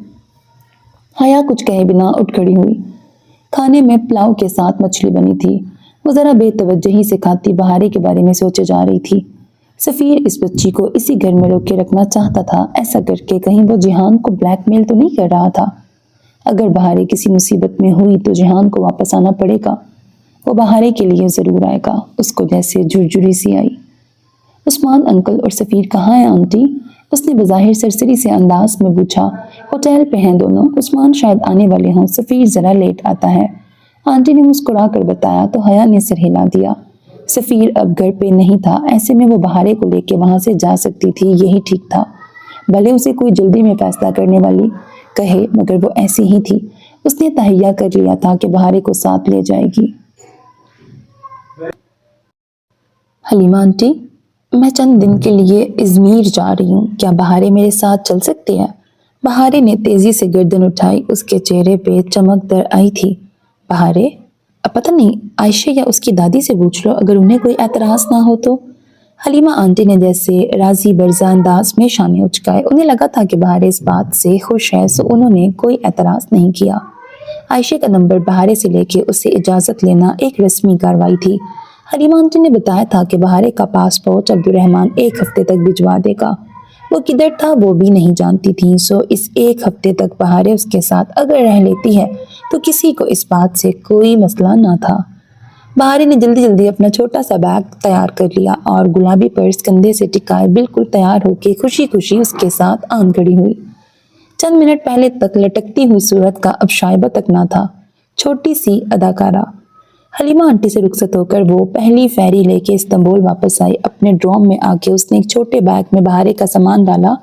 حیا کچھ کہے بنا اٹھ کھڑی ہوئی۔ کھانے میں پلاؤ کے ساتھ مچھلی بنی تھی۔ वो ज़रा बेतवज्जही से खाती बहारे के बारे में सोचे जा रही थी। सफ़ीर इस बच्ची को इसी घर में रोक के रखना चाहता था। ऐसा करके कहीं वो जिहान को ब्लैकमेल तो नहीं कर रहा था। अगर बहारे किसी मुसीबत में हुई तो जिहान को वापस आना पड़ेगा। वो बहारे के लिए ज़रूर आएगा। उसको जैसे झुरझुरी सी आई। उस्मान अंकल और सफ़ीर कहाँ हैं आंटी? उसने बज़ाहिर सरसरी से अंदाज में पूछा। होटल पे हैं दोनों, उस्मान शायद आने वाले हों, सफ़ीर ज़रा लेट आता है, आंटी ने मुस्कुरा कर बताया तो हया ने सिर हिला दिया। सफ़ीर अब घर पे नहीं था, ऐसे में वो बहारे को लेके वहाँ से जा सकती थी, यही ठीक था। भले उसे कोई जल्दी में फैसला करने वाली कहे, मगर वो ऐसी ही थी। उसने तहैया कर लिया था कि बहारे को साथ ले जाएगी। हलीमा आंटी, मैं चंद दिन के लिए इज़मीर जा रही हूँ, क्या बहारे मेरे साथ चल सकती है? बहारे ने तेजी से गर्दन उठाई। उसके चेहरे पे चमक दर आई थी। बहारे? अब पता नहीं, आयशा या उसकी दादी से पूछ लो, अगर उन्हें कोई एतराज़ ना हो तो। हलीमा आंटी ने जैसे राजी बरजा अंदाज में शाने उचकाए। उन्हें लगा था कि बहारे इस बात से खुश है, सो उन्होंने कोई एतराज़ नहीं किया। आयशा का नंबर बहारे से लेके उससे इजाज़त लेना एक रस्मी कार्रवाई थी। हलीमा आंटी ने बताया था कि बहारे का पासपोर्ट अब्दुर्रहमान एक हफ्ते तक भिजवा देगा। वो किधर था वो भी नहीं जानती थी, सो इस एक हफ्ते तक बहारे उसके साथ अगर रह लेती है तो किसी को इस बात से कोई मसला ना था। बहारे ने जल्दी जल्दी अपना छोटा सा बैग तैयार कर लिया और गुलाबी पर्स कंधे से टिकाए बिल्कुल तैयार होकर खुशी खुशी उसके साथ आन खड़ी हुई। चंद मिनट पहले तक लटकती हुई सूरत का अब शायबा तक ना था। छोटी सी अदाकारा। हलीमा आंटी से रुखसत होकर वो पहली फेरी लेके इस्तांबुल वापस आई। अपने ड्रॉम में आके उसने एक छोटे बैग में बहारे का सामान डाला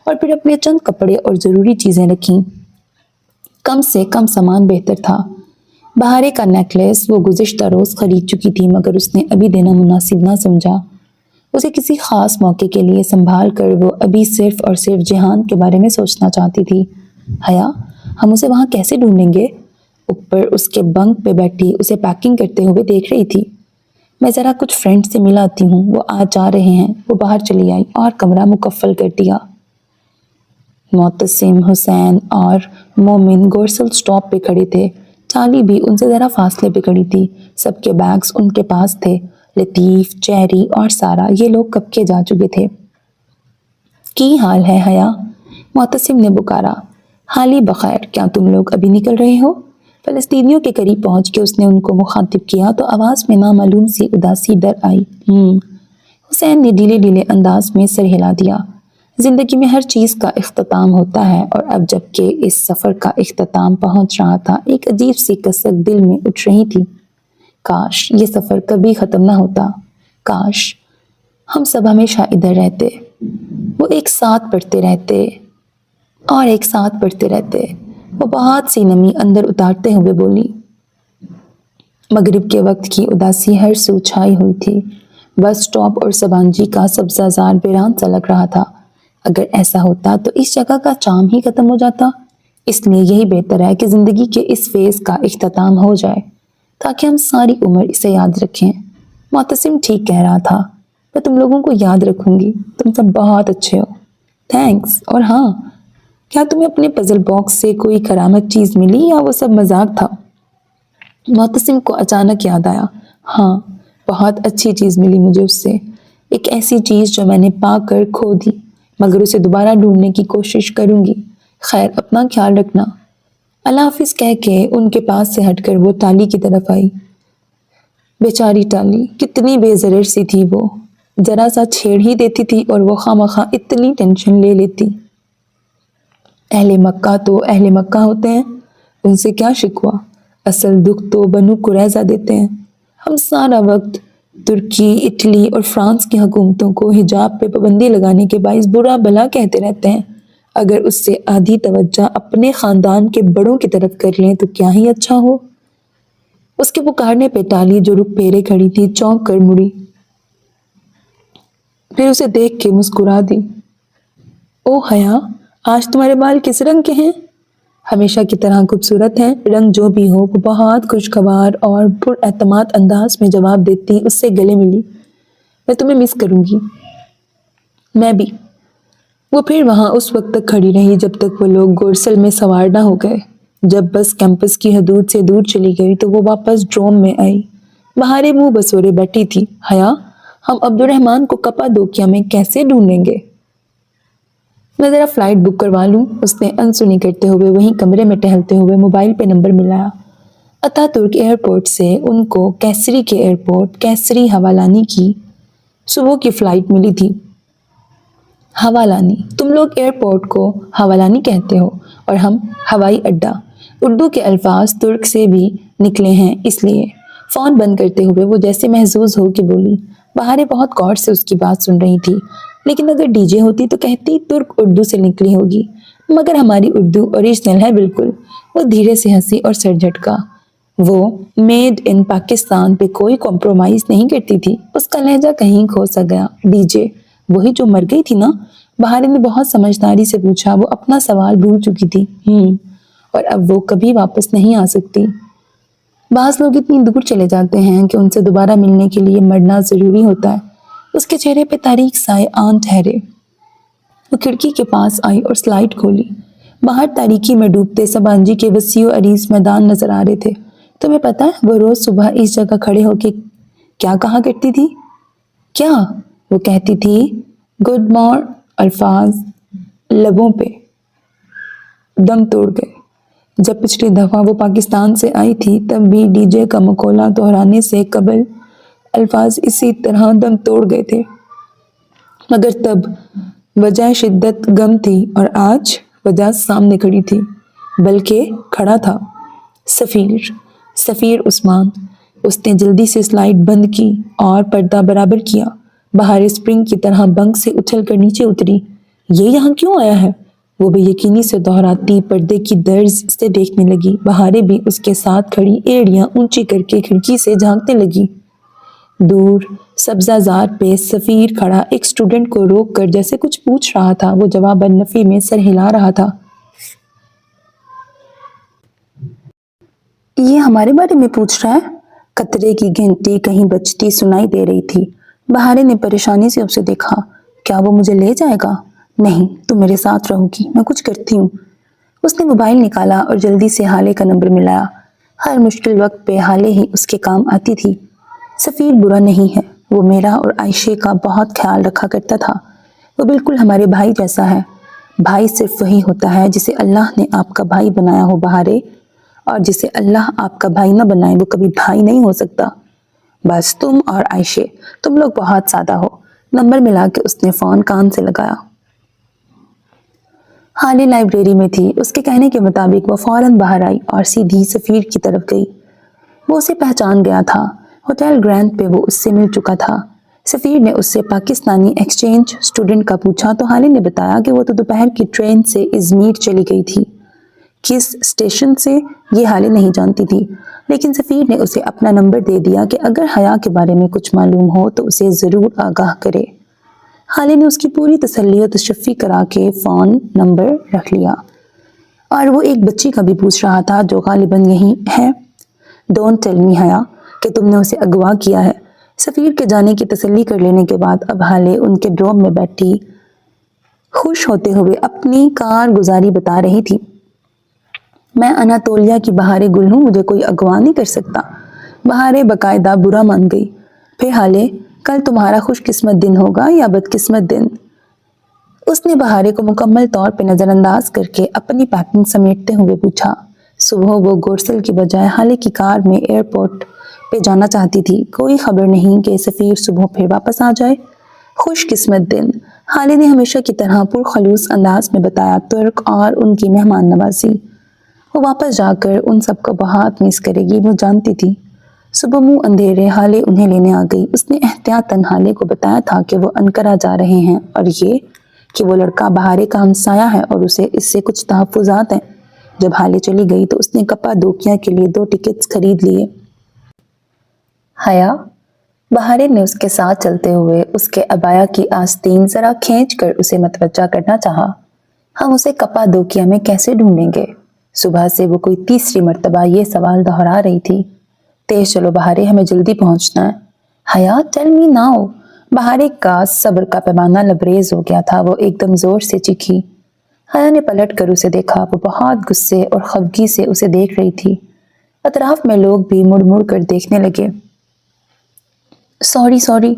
और फिर अपने चंद कपड़े और ज़रूरी चीज़ें रखीं। कम से कम सामान बेहतर था। बहारे का नेकलेस वो गुज़िश्ता रोज़ खरीद चुकी थी, मगर उसने अभी देना मुनासिब ना समझा। उसे किसी ख़ास मौके के लिए संभाल कर वो अभी सिर्फ और सिर्फ जिहान के बारे में सोचना चाहती थी। हया, हम उसे वहाँ कैसे ढूंढेंगे? ऊपर उसके बंक पे बैठी उसे पैकिंग करते हुए देख रही थी। मैं ज़रा कुछ फ्रेंड से मिलाती हूँ, वो आज जा रहे हैं। वो बाहर चली आई और कमरा मुकफ्फल कर दिया। मोतसिम, हुसैन और मोमिन गोरसल स्टॉप पे खड़े थे। चाली भी उनसे ज़रा फासले पे खड़ी थी। सबके बैग्स उनके पास थे। लतीफ़, चेरी और सारा, ये लोग कब के जा चुके थे। की हाल है हया? मोतसिम ने पुकारा। हाली बखैर, क्या तुम लोग अभी निकल रहे हो? फ़लस्तीनियों के करीब पहुंच के उसने उनको मुखातिब किया तो आवाज़ में नामालूम सी उदासी डर आई। हुसैन ने ढीले ढीले अंदाज में सर हिला दिया। ज़िंदगी में हर चीज़ का इख्तिताम होता है, और अब जबकि इस सफ़र का इख्तिताम पहुंच रहा था, एक अजीब सी कसक दिल में उठ रही थी। काश ये सफ़र कभी ख़त्म ना होता। काश हम सब हमेशा इधर रहते। वो एक साथ पढ़ते रहते और एक साथ पढ़ते रहते। वो बहुत सी नमी अंदर उतारते हुए बोली। मगरिब के वक्त की उदासी हर सू छाई हुई थी। बस स्टॉप और सबांजी का सब्ज़ाज़ार वीरान सा लग रहा था। अगर ऐसा होता तो इस जगह का चाम ही ख़त्म हो जाता। इसलिए यही बेहतर है कि ज़िंदगी के इस फेज़ का इख्तिताम हो जाए, ताकि हम सारी उम्र इसे याद रखें। मोतसिम ठीक कह रहा था। मैं तुम लोगों को याद रखूंगी। तुम सब बहुत अच्छे हो। थैंक्स। और हाँ, क्या तुम्हें अपने पजल बॉक्स से कोई करामत चीज़ मिली या वो सब मजाक था? मोतसिम को अचानक याद आया। हाँ, बहुत अच्छी चीज़ मिली मुझे उससे। एक ऐसी चीज़ जो मैंने पा कर खो दी, मगर उसे दोबारा ढूंढने की कोशिश करूंगी। खैर, अपना ख्याल रखना। अल्लाह हाफिज कह के उनके पास से हटकर वो टाली की तरफ आई। बेचारी टाली, कितनी बेज़रर सी थी वो। जरा सा छेड़ ही देती थी और वो खामखा इतनी टेंशन ले लेती। अहले मक्का तो अहले मक्का होते हैं, उनसे क्या शिकवा। असल दुख तो बनु कुरैज़ा देते हैं। हम सारा वक्त तुर्की, इटली और फ्रांस की हुकूमतों को हिजाब पे पाबंदी लगाने के बाइस बुरा भला कहते रहते हैं। अगर उससे आधी तवज्जो अपने ख़ानदान के बड़ों की तरफ कर लें तो क्या ही अच्छा हो। उसके पुकारने पे टाली, जो रुक फेरे खड़ी थी, चौंक कर मुड़ी, फिर उसे देख के मुस्कुरा दी। ओ हया, आज तुम्हारे बाल किस रंग के हैं? हमेशा की तरह खूबसूरत हैं। रंग जो भी हो, वो बहुत खुशगवार और पुरएतमाद अंदाज में जवाब देती उससे गले मिली। मैं तुम्हें मिस करूंगी। मैं भी। वो फिर वहां उस वक्त तक खड़ी रही जब तक वो लोग गोरसल में सवार ना हो गए। जब बस कैंपस की हदूद से दूर चली गई तो वो वापस ड्रोम में आई। बहारे मुंह बसोरे बैठी थी। हया, हम अब्दुलरहमान को कप्पादोकिया में कैसे ढूंढेंगे? मैं जरा फ्लाइट बुक करवा लूं, उसने अनसुनी करते हुए वहीं कमरे में टहलते हुए मोबाइल पे नंबर मिलाया। अतातुर्क एयरपोर्ट से उनको कैसरी के एयरपोर्ट कैसरी हवालानी की सुबह की फ्लाइट मिली थी। हवालानी, तुम लोग एयरपोर्ट को हवालानी कहते हो और हम हवाई अड्डा। उर्दू के अल्फाज तुर्क से भी निकले हैं इसलिए। फोन बंद करते हुए वो जैसे महजूज हो के बोली। बहारे बहुत गौर से उसकी बात सुन रही थी, लेकिन अगर डीजे होती तो कहती तुर्क उर्दू से निकली होगी, मगर हमारी उर्दू ओरिजिनल है बिल्कुल। वो धीरे से हंसी और सर झटका। वो मेड इन पाकिस्तान पे कोई कॉम्प्रोमाइज नहीं करती थी। उसका लहजा कहीं खो सा गया। डीजे, वही जो मर गई थी ना? बहारे ने बहुत समझदारी से पूछा। वो अपना सवाल भूल चुकी थी। और अब वो कभी वापस नहीं आ सकती। बास लोग इतनी दूर चले जाते हैं कि उनसे दोबारा मिलने के लिए मरना जरूरी होता है। उसके चेहरे पे तारीक साए आन ठहरे। वो खिड़की के पास आई और स्लाइड खोली। बाहर तारीकी में डूबते सबांजी के वसीओ अरीज मैदान नजर आ रहे थे। तुम्हें पता है वो रोज सुबह इस जगह खड़े होके क्या कहा करती थी? क्या? वो कहती थी गुड मॉर्निंग। अल्फाज लबों पे दम तोड़ गए। जब पिछली दफा वो पाकिस्तान से आई थी तब भी डीजे का मकोला दोहराने से कबल अल्फाज इसी तरह दम तोड़ गए थे, मगर तब वजह शिद्दत गम थी और आज वजह सामने खड़ी थी, बल्कि खड़ा था सफीर उस्मान। उसने जल्दी से स्लाइड बंद की और पर्दा बराबर किया। बाहर स्प्रिंग की तरह बंक से उछलकर नीचे उतरी। ये यहाँ क्यों आया है? वो बेयकीनी से दोहराती पर्दे की दर्ज से देखने लगी। बहारे भी उसके साथ खड़ी एड़ियां ऊंची करके खिड़की से झांकने लगी। दूर सब्जाजार पे सफीर खड़ा एक स्टूडेंट को रोक कर जैसे कुछ पूछ रहा था। वो जवाबन नफी में सर हिला रहा था। ये हमारे बारे में पूछ रहा है? कतरे की घंटी कहीं बजती सुनाई दे रही थी। बहारे ने परेशानी से उसे देखा। क्या वो मुझे ले जाएगा? नहीं, तुम मेरे साथ रहोगी, मैं कुछ करती हूँ। उसने मोबाइल निकाला और जल्दी से हाले का नंबर मिलाया। हर मुश्किल वक्त पे हाले ही उसके काम आती थी। सफीर बुरा नहीं है, वो मेरा और आयशे का बहुत ख्याल रखा करता था। वो बिल्कुल हमारे भाई जैसा है। भाई सिर्फ वही होता है जिसे अल्लाह ने आपका भाई बनाया हो बहारे, और जिसे अल्लाह आपका भाई न बनाए वो कभी भाई नहीं हो सकता। बस तुम और आयशे, तुम लोग बहुत सादा हो। नंबर मिला के उसने फोन कान से लगाया। हाले लाइब्रेरी में थी। उसके कहने के मुताबिक वो फौरन बाहर आई और सीधी सफीर की तरफ गई। वो उसे पहचान गया था। होटल ग्रैंड पे वो उससे मिल चुका था। सफीर ने उससे पाकिस्तानी एक्सचेंज स्टूडेंट का पूछा तो हाले ने बताया कि वो तो दोपहर की ट्रेन से इजमीर चली गई थी। किस स्टेशन से ये हाले नहीं जानती थी, लेकिन सफीर ने उसे अपना नंबर दे दिया कि अगर हया के बारे में कुछ मालूम हो तो उसे ज़रूर आगाह करे। हाले ने उसकी पूरी तसल्ली और तशफ़ी करा के फ़ोन नंबर रख लिया, और वो एक बच्ची का भी पूछ रहा था जो गालिबन यही है। डोंट टेल मी हया कि तुमने उसे अगवा किया है। सफीर के जाने की तसल्ली कर लेने के बाद अब हाले उनके ड्रॉम में बैठी खुश होते हुए अपनी कारगुजारी बता रही थी। मैं अनातोलिया की बहारे गुल हूँ, मुझे कोई अगवा नहीं कर सकता। बहारे बाकायदा बुरा मान गई। फिर हाले, कल तुम्हारा खुशकिस्मत दिन होगा या बदकिस्मत दिन? उसने बहारे को मुकम्मल तौर पे नज़रअंदाज करके अपनी पैकिंग समेटते हुए पूछा। सुबह वो गोरसल की बजाय हाले की कार में एयरपोर्ट पे जाना चाहती थी। कोई खबर नहीं कि सफीर सुबह फिर वापस आ जाए। खुशकिस्मत दिन, हाले ने हमेशा की तरह पुरखलूस अंदाज में बताया। तुर्क और उनकी मेहमान नवाजी। वो वापस जाकर उन सबको बहुत मिस करेगी, वो जानती थी। सुबह मुंह अंधेरे हाले उन्हें लेने आ गई। उसने एहतियातन हाले को बताया था कि वो अनकरा जा रहे हैं और ये कि वो लड़का बहारे का हमसाया है और उसे इससे कुछ तहफ़्फ़ुज़ात हैं। जब हाले चली गई तो उसने कप्पादोकिया के लिए 2 टिकट्स खरीद लिए। हया, बहारे ने उसके साथ चलते हुए उसके अबाया की आस्तीन जरा खींच कर उसे मतवज्जा करना चाहा। हम उसे कप्पादोकिया में कैसे ढूंढेंगे? सुबह से वो कोई तीसरी मर्तबा ये सवाल दोहरा रही थी। तेज चलो बहारे, हमें जल्दी पहुंचना है। हया, टेल मी नाउ। बहारे का सब्र का पैमाना लबरेज हो गया था। वो एकदम जोर से चीखी। हया ने पलट कर उसे देखा। वो बहुत गुस्से और खफगी से उसे देख रही थी। अतराफ में लोग भी मुड़ मुड़ कर देखने लगे। Sorry sorry.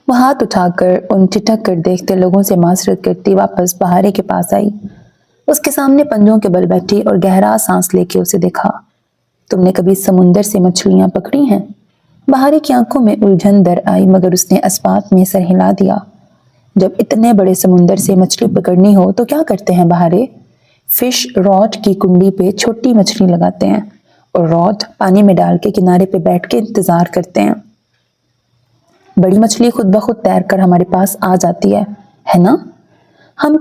वो हाथ उठाकर उन ठिठक कर देखते लोगों से माजरत करती वापस बहारे के पास आई। उसके सामने पंजों के बल बैठी और गहरा सांस लेके उसे देखा। तुमने कभी समुंदर से मछलियां पकड़ी हैं? बहारे की आंखों में उलझन दर आई, मगर उसने अस्पात में सर हिला दिया। जब इतने बड़े समुंदर से मछली पकड़नी हो तो क्या करते हैं बहारे? फिश रॉड की कुंडी पे छोटी मछली लगाते हैं और रॉड पानी में डाल के किनारे पे बैठ के इंतजार करते हैं। बड़ी मछली खुद ब खुद तैर कर हमारे पास आ जाती है ना? हम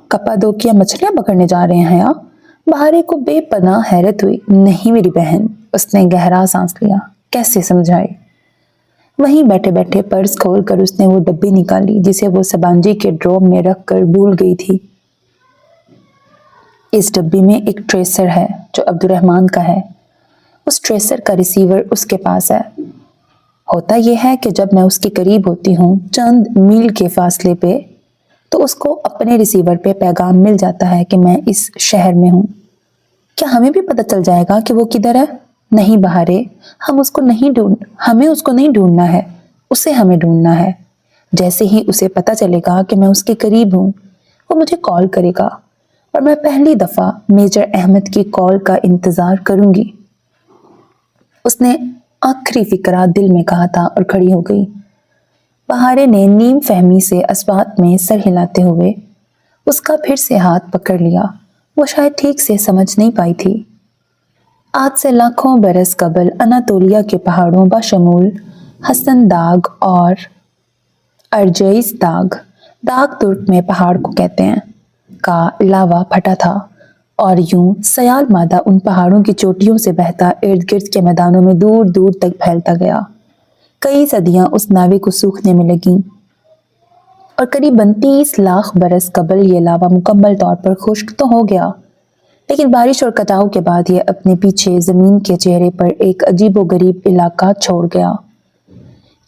कपादोकिया मछलियां पकड़ने जा रहे हैं यार। बहारे को बेपनाह हैरत हुई। नहीं मेरी बहन, उसने गहरा सांस लिया। कैसे समझाए? वहीं बैठे बैठे पर्स खोलकर उसने वो डब्बी निकाली जिसे वो सबांजी के ड्रॉर में रख कर भूल गई थी। इस डब्बी में एक ट्रेसर है जो अब्दुर्रहमान का है। उस ट्रेसर का रिसीवर उसके पास है। होता यह है कि जब मैं उसके करीब होती हूँ चंद मील के फासले पे, तो उसको अपने रिसीवर पे पैगाम मिल जाता है कि मैं इस शहर में हूँ। क्या हमें भी पता चल जाएगा कि वो किधर है? नहीं बहारे, हमें उसको नहीं ढूंढना है, उसे हमें ढूंढना है। जैसे ही उसे पता चलेगा कि मैं उसके करीब हूँ, वो मुझे कॉल करेगा और मैं पहली दफा मेजर अहमद की कॉल का इंतजार करूंगी। उसने आखिरी फिक्रा दिल में कहा था और खड़ी हो गई। बहारे ने नीम फहमी से अस्बात में सर हिलाते हुए उसका फिर से हाथ पकड़ लिया। वो शायद ठीक से समझ नहीं पाई थी। आज से लाखों बरस कबल अनातोलिया के पहाड़ों बशमूल हसन दाग और अर्जईस दाग तुर्क में पहाड़ को कहते हैं, का लावा फटा था और यूं सयाल मादा उन पहाड़ों की चोटियों से बहता इर्द गिर्द के मैदानों में दूर दूर तक फैलता गया। कई सदियां उस नावे को सूखने में लगीं और करीब 32 लाख बरस कबल ये लावा मुकम्मल तौर पर खुश्क तो हो गया, लेकिन बारिश और कटाव के बाद ये अपने पीछे जमीन के चेहरे पर एक अजीबोगरीब इलाका छोड़ गया।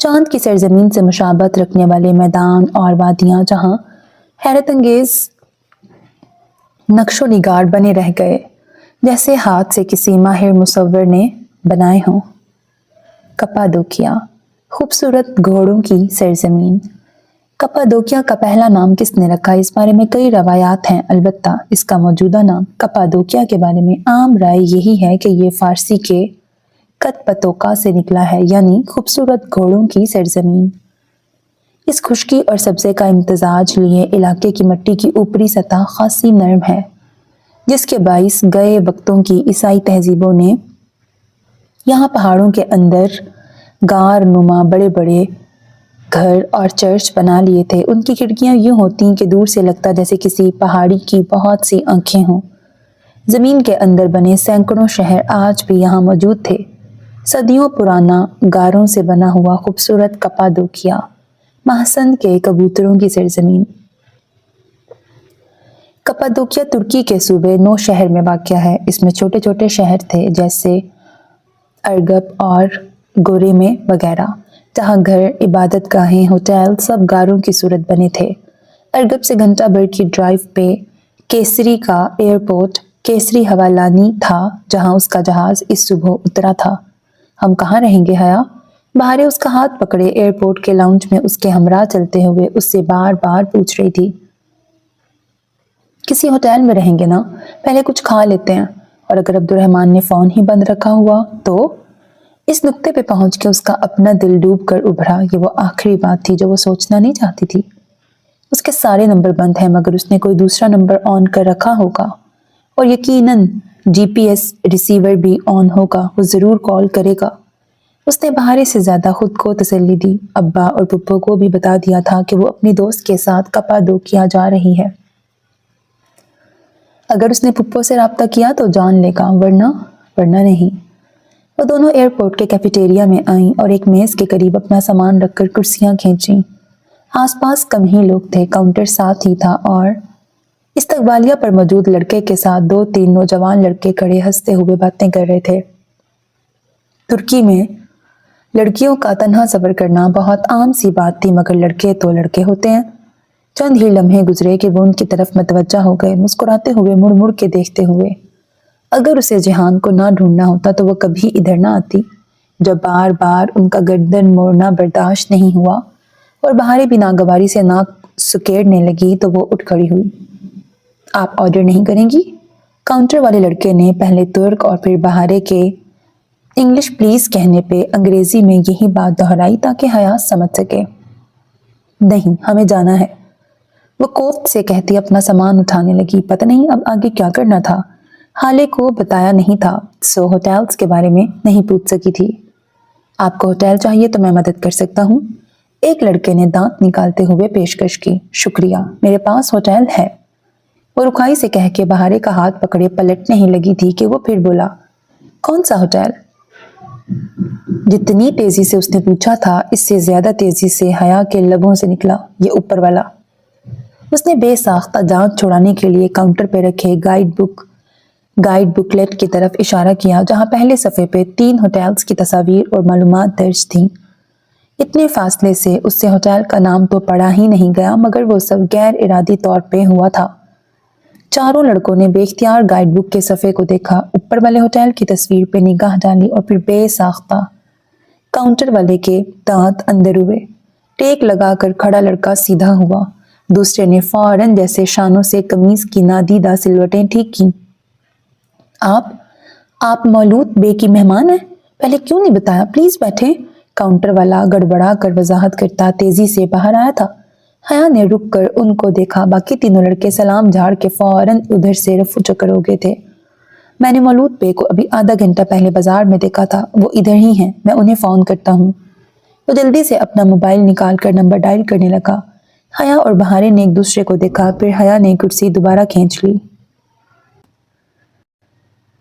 चांद की सरजमीन से मुशाबत रखने वाले मैदान और वादियां जहां हैरत अंगेज नक्शो निगार बने रह गए, जैसे हाथ से किसी माहिर मुसव्विर ने बनाए हों। कपादोकिया, खूबसूरत घोड़ों की सरजमीन। कपादोकिया का पहला नाम किसने रखा, इस बारे में कई रवायात हैं। अलबत्ता इसका मौजूदा नाम कपादोकिया के बारे में आम राय यही है कि ये फारसी के कतपतोका से निकला है, यानी खूबसूरत घोड़ों की सरजमीन। इस खुश्की और सब्जे का इम्तजाज लिए इलाके की मिट्टी की ऊपरी सतह खासी नरम है, जिसके बाइस गए वक्तों की ईसाई तहजीबों ने यहाँ पहाड़ों के अंदर गार नुमा बड़े बड़े घर और चर्च बना लिए थे। उनकी खिड़कियां यूं होती कि दूर से लगता जैसे किसी पहाड़ी की बहुत सी आंखें हों। जमीन के अंदर बने सैकड़ों शहर आज भी यहाँ मौजूद थे। सदियों पुराना गारों से बना हुआ खूबसूरत कपादोकिया, महासंद के कबूतरों की सरजमीन। कपादोकिया तुर्की के सूबे नौ शहर में वाक़या है। इसमें छोटे छोटे शहर थे जैसे अर्गब और गोरे में वगैरह, जहाँ घर, इबादत गाहें, होटल सब गारों की सूरत बने थे। अर्गब से घंटा भर की ड्राइव पे केसरी का एयरपोर्ट केसरी हवालानी था, जहाँ उसका जहाज इस सुबह उतरा था। हम कहाँ रहेंगे हया? बहारे उसका हाथ पकड़े एयरपोर्ट के लाउंज में उसके हमरा चलते हुए उससे बार बार पूछ रही थी। किसी होटल में रहेंगे ना, पहले कुछ खा लेते हैं। और अगर अब्दुर्रहमान ने फोन ही बंद रखा हुआ तो? इस नुक्ते पे पहुंच के उसका अपना दिल डूब कर उभरा। ये वो आखिरी बात थी जो वो सोचना नहीं चाहती थी। उसके सारे नंबर बंद हैं, मगर उसने कोई दूसरा नंबर ऑन कर रखा होगा और यकीनन जीपीएस रिसीवर भी ऑन होगा। वो जरूर कॉल करेगा। उसने बहारे से ज्यादा खुद को तसल्ली दी। अब्बा और पुप्पो को भी बता दिया था कि वो अपनी दोस्त के साथ कपादोकिया जा रही है। अगर उसने पुप्पो से राब्ता किया तो जान लेगा, वरना नहीं। वो दोनों एयरपोर्ट के कैफेटेरिया में आईं और एक मेज के करीब अपना सामान रखकर कुर्सियां खींचीं। आसपास कम ही लोग थे, काउंटर साथ ही था और इस्तकबालिया पर मौजूद लड़के के साथ 2-3 नौजवान लड़के खड़े हंसते हुए बातें कर रहे थे। तुर्की में लड़कियों का तन्हा सफर करना बहुत आम सी बात थी, मगर लड़के तो लड़के होते हैं। चंद ही लम्हे गुजरे कि वो उनकी तरफ मतवज्जा हो गए, मुस्कुराते हुए मुड़ मुड़ के देखते हुए। अगर उसे जिहान को ना ढूंढना होता तो वह कभी इधर ना आती। جب بار بار ان کا گردن موڑنا برداشت نہیں ہوا اور بہارے بھی ناگواری سے ناک سکیڑنے لگی تو وہ اٹھ کھڑی ہوئی۔ آپ آرڈر نہیں کریں گی؟ کاؤنٹر والے لڑکے نے پہلے ترک اور پھر بہارے کے انگلش پلیز کہنے پہ انگریزی میں یہی بات دہرائی تاکہ حیا سمجھ سکے۔ نہیں، ہمیں جانا ہے، وہ کوفت سے کہتی اپنا سامان اٹھانے لگی۔ پتہ نہیں اب آگے کیا کرنا تھا، حالے کو بتایا نہیں تھا، سو ہوٹلز کے بارے میں نہیں پوچھ سکی تھی۔ آپ کو ہوٹل چاہیے تو میں مدد کر سکتا ہوں، ایک لڑکے نے دانت نکالتے ہوئے پیشکش کی۔ شکریہ، میرے پاس ہوٹل ہے، وہ رکھائی سے کہہ کے بہارے کا ہاتھ پکڑے پلٹنے ہی لگی تھی کہ وہ پھر بولا، کون سا ہوٹل؟ جتنی تیزی سے اس نے پوچھا تھا اس سے زیادہ تیزی سے حیا کے لبوں سے نکلا، یہ اوپر والا۔ اس نے بے ساختہ جان چھڑانے کے لیے کاؤنٹر پہ رکھے گائیڈ بکلیٹ کی طرف اشارہ کیا جہاں پہلے صفحے پہ 3 ہوٹلز کی تصاویر اور معلومات درج تھیں۔ اتنے فاصلے سے اس سے ہوٹل کا نام تو پڑھا ہی نہیں گیا مگر وہ سب غیر ارادی طور پہ ہوا تھا۔ چاروں لڑکوں نے بے اختیار گائیڈ بک کے صفحے کو دیکھا، اوپر والے ہوٹل کی تصویر پہ نگاہ ڈالی اور پھر بے ساختہ کاؤنٹر والے کے دانت اندر ہوئے۔ ٹیک لگا کر کھڑا لڑکا سیدھا ہوا، دوسرے نے فوراً جیسے شانوں سے قمیض کی نادیدہ سلوٹیں ٹھیک کی۔ آپ مولود بے کی مہمان ہیں؟ پہلے کیوں نہیں بتایا؟ پلیز بیٹھیں، کاؤنٹر والا گڑبڑا کر وضاحت کرتا تیزی سے باہر آیا تھا۔ حیا نے رک کر ان کو دیکھا، باقی تینوں لڑکے سلام جھاڑ کے فوراً ادھر سے رفو چکر ہو گئے تھے۔ میں نے مولود بے کو ابھی آدھا گھنٹہ پہلے بازار میں دیکھا تھا، وہ ادھر ہی ہیں، میں انہیں فون کرتا ہوں۔ وہ جلدی سے اپنا موبائل نکال کر نمبر ڈائل کرنے لگا۔ حیا اور بہارے نے ایک دوسرے کو دیکھا، پھر حیا نے کرسی دوبارہ کھینچ لی۔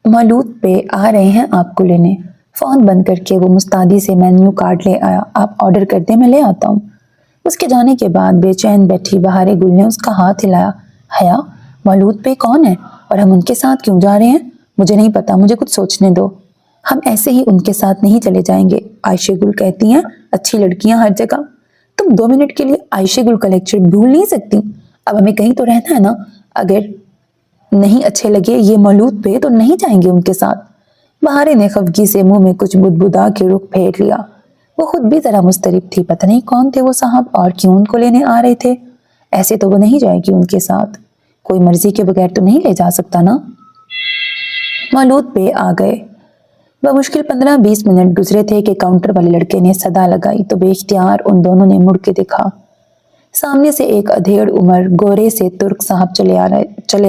مولود بے آ رہے ہیں آپ کو لینے، فون بند کر کے وہ مستعدی سے مینیو کارڈ لے آیا۔ آپ آرڈر کر دیں، میں لے آتا ہوں۔ اس کے جانے کے بعد بے چین بیٹھی بہارے گل نے اس کا ہاتھ ہلایا۔ حیا، مولود بے کون ہے اور ہم ان کے ساتھ کیوں جا رہے ہیں؟ مجھے نہیں پتا، مجھے کچھ سوچنے دو۔ ہم ایسے ہی ان کے ساتھ نہیں چلے جائیں گے، عائشہ گل کہتی ہیں اچھی لڑکیاں ہر جگہ۔ تم 2 منٹ کے لیے عائشہ گل کا لیکچر بھول نہیں سکتی؟ اب ہمیں کہیں تو رہنا ہے نا، اگر نہیں اچھے لگے یہ مولود پہ تو نہیں جائیں گے ان کے ساتھ۔ بہارے نے خفگی سے منہ میں کچھ بدبدا کے رخ پھیر لیا۔ وہ خود بھی ذرا مضطرب تھی، پتہ نہیں کون تھے وہ صاحب اور کیوں ان کو لینے آ رہے تھے۔ ایسے تو وہ نہیں جائے گی ان کے ساتھ، کوئی مرضی کے بغیر تو نہیں لے جا سکتا نا۔ مولود پہ آ گئے۔ بمشکل 15-20 منٹ گزرے تھے کہ کاؤنٹر والے لڑکے نے صدا لگائی تو بے اختیار ان دونوں نے مڑ کے دیکھا۔ سامنے سے ایک ادھیڑ عمر گورے سے ترک صاحب چلے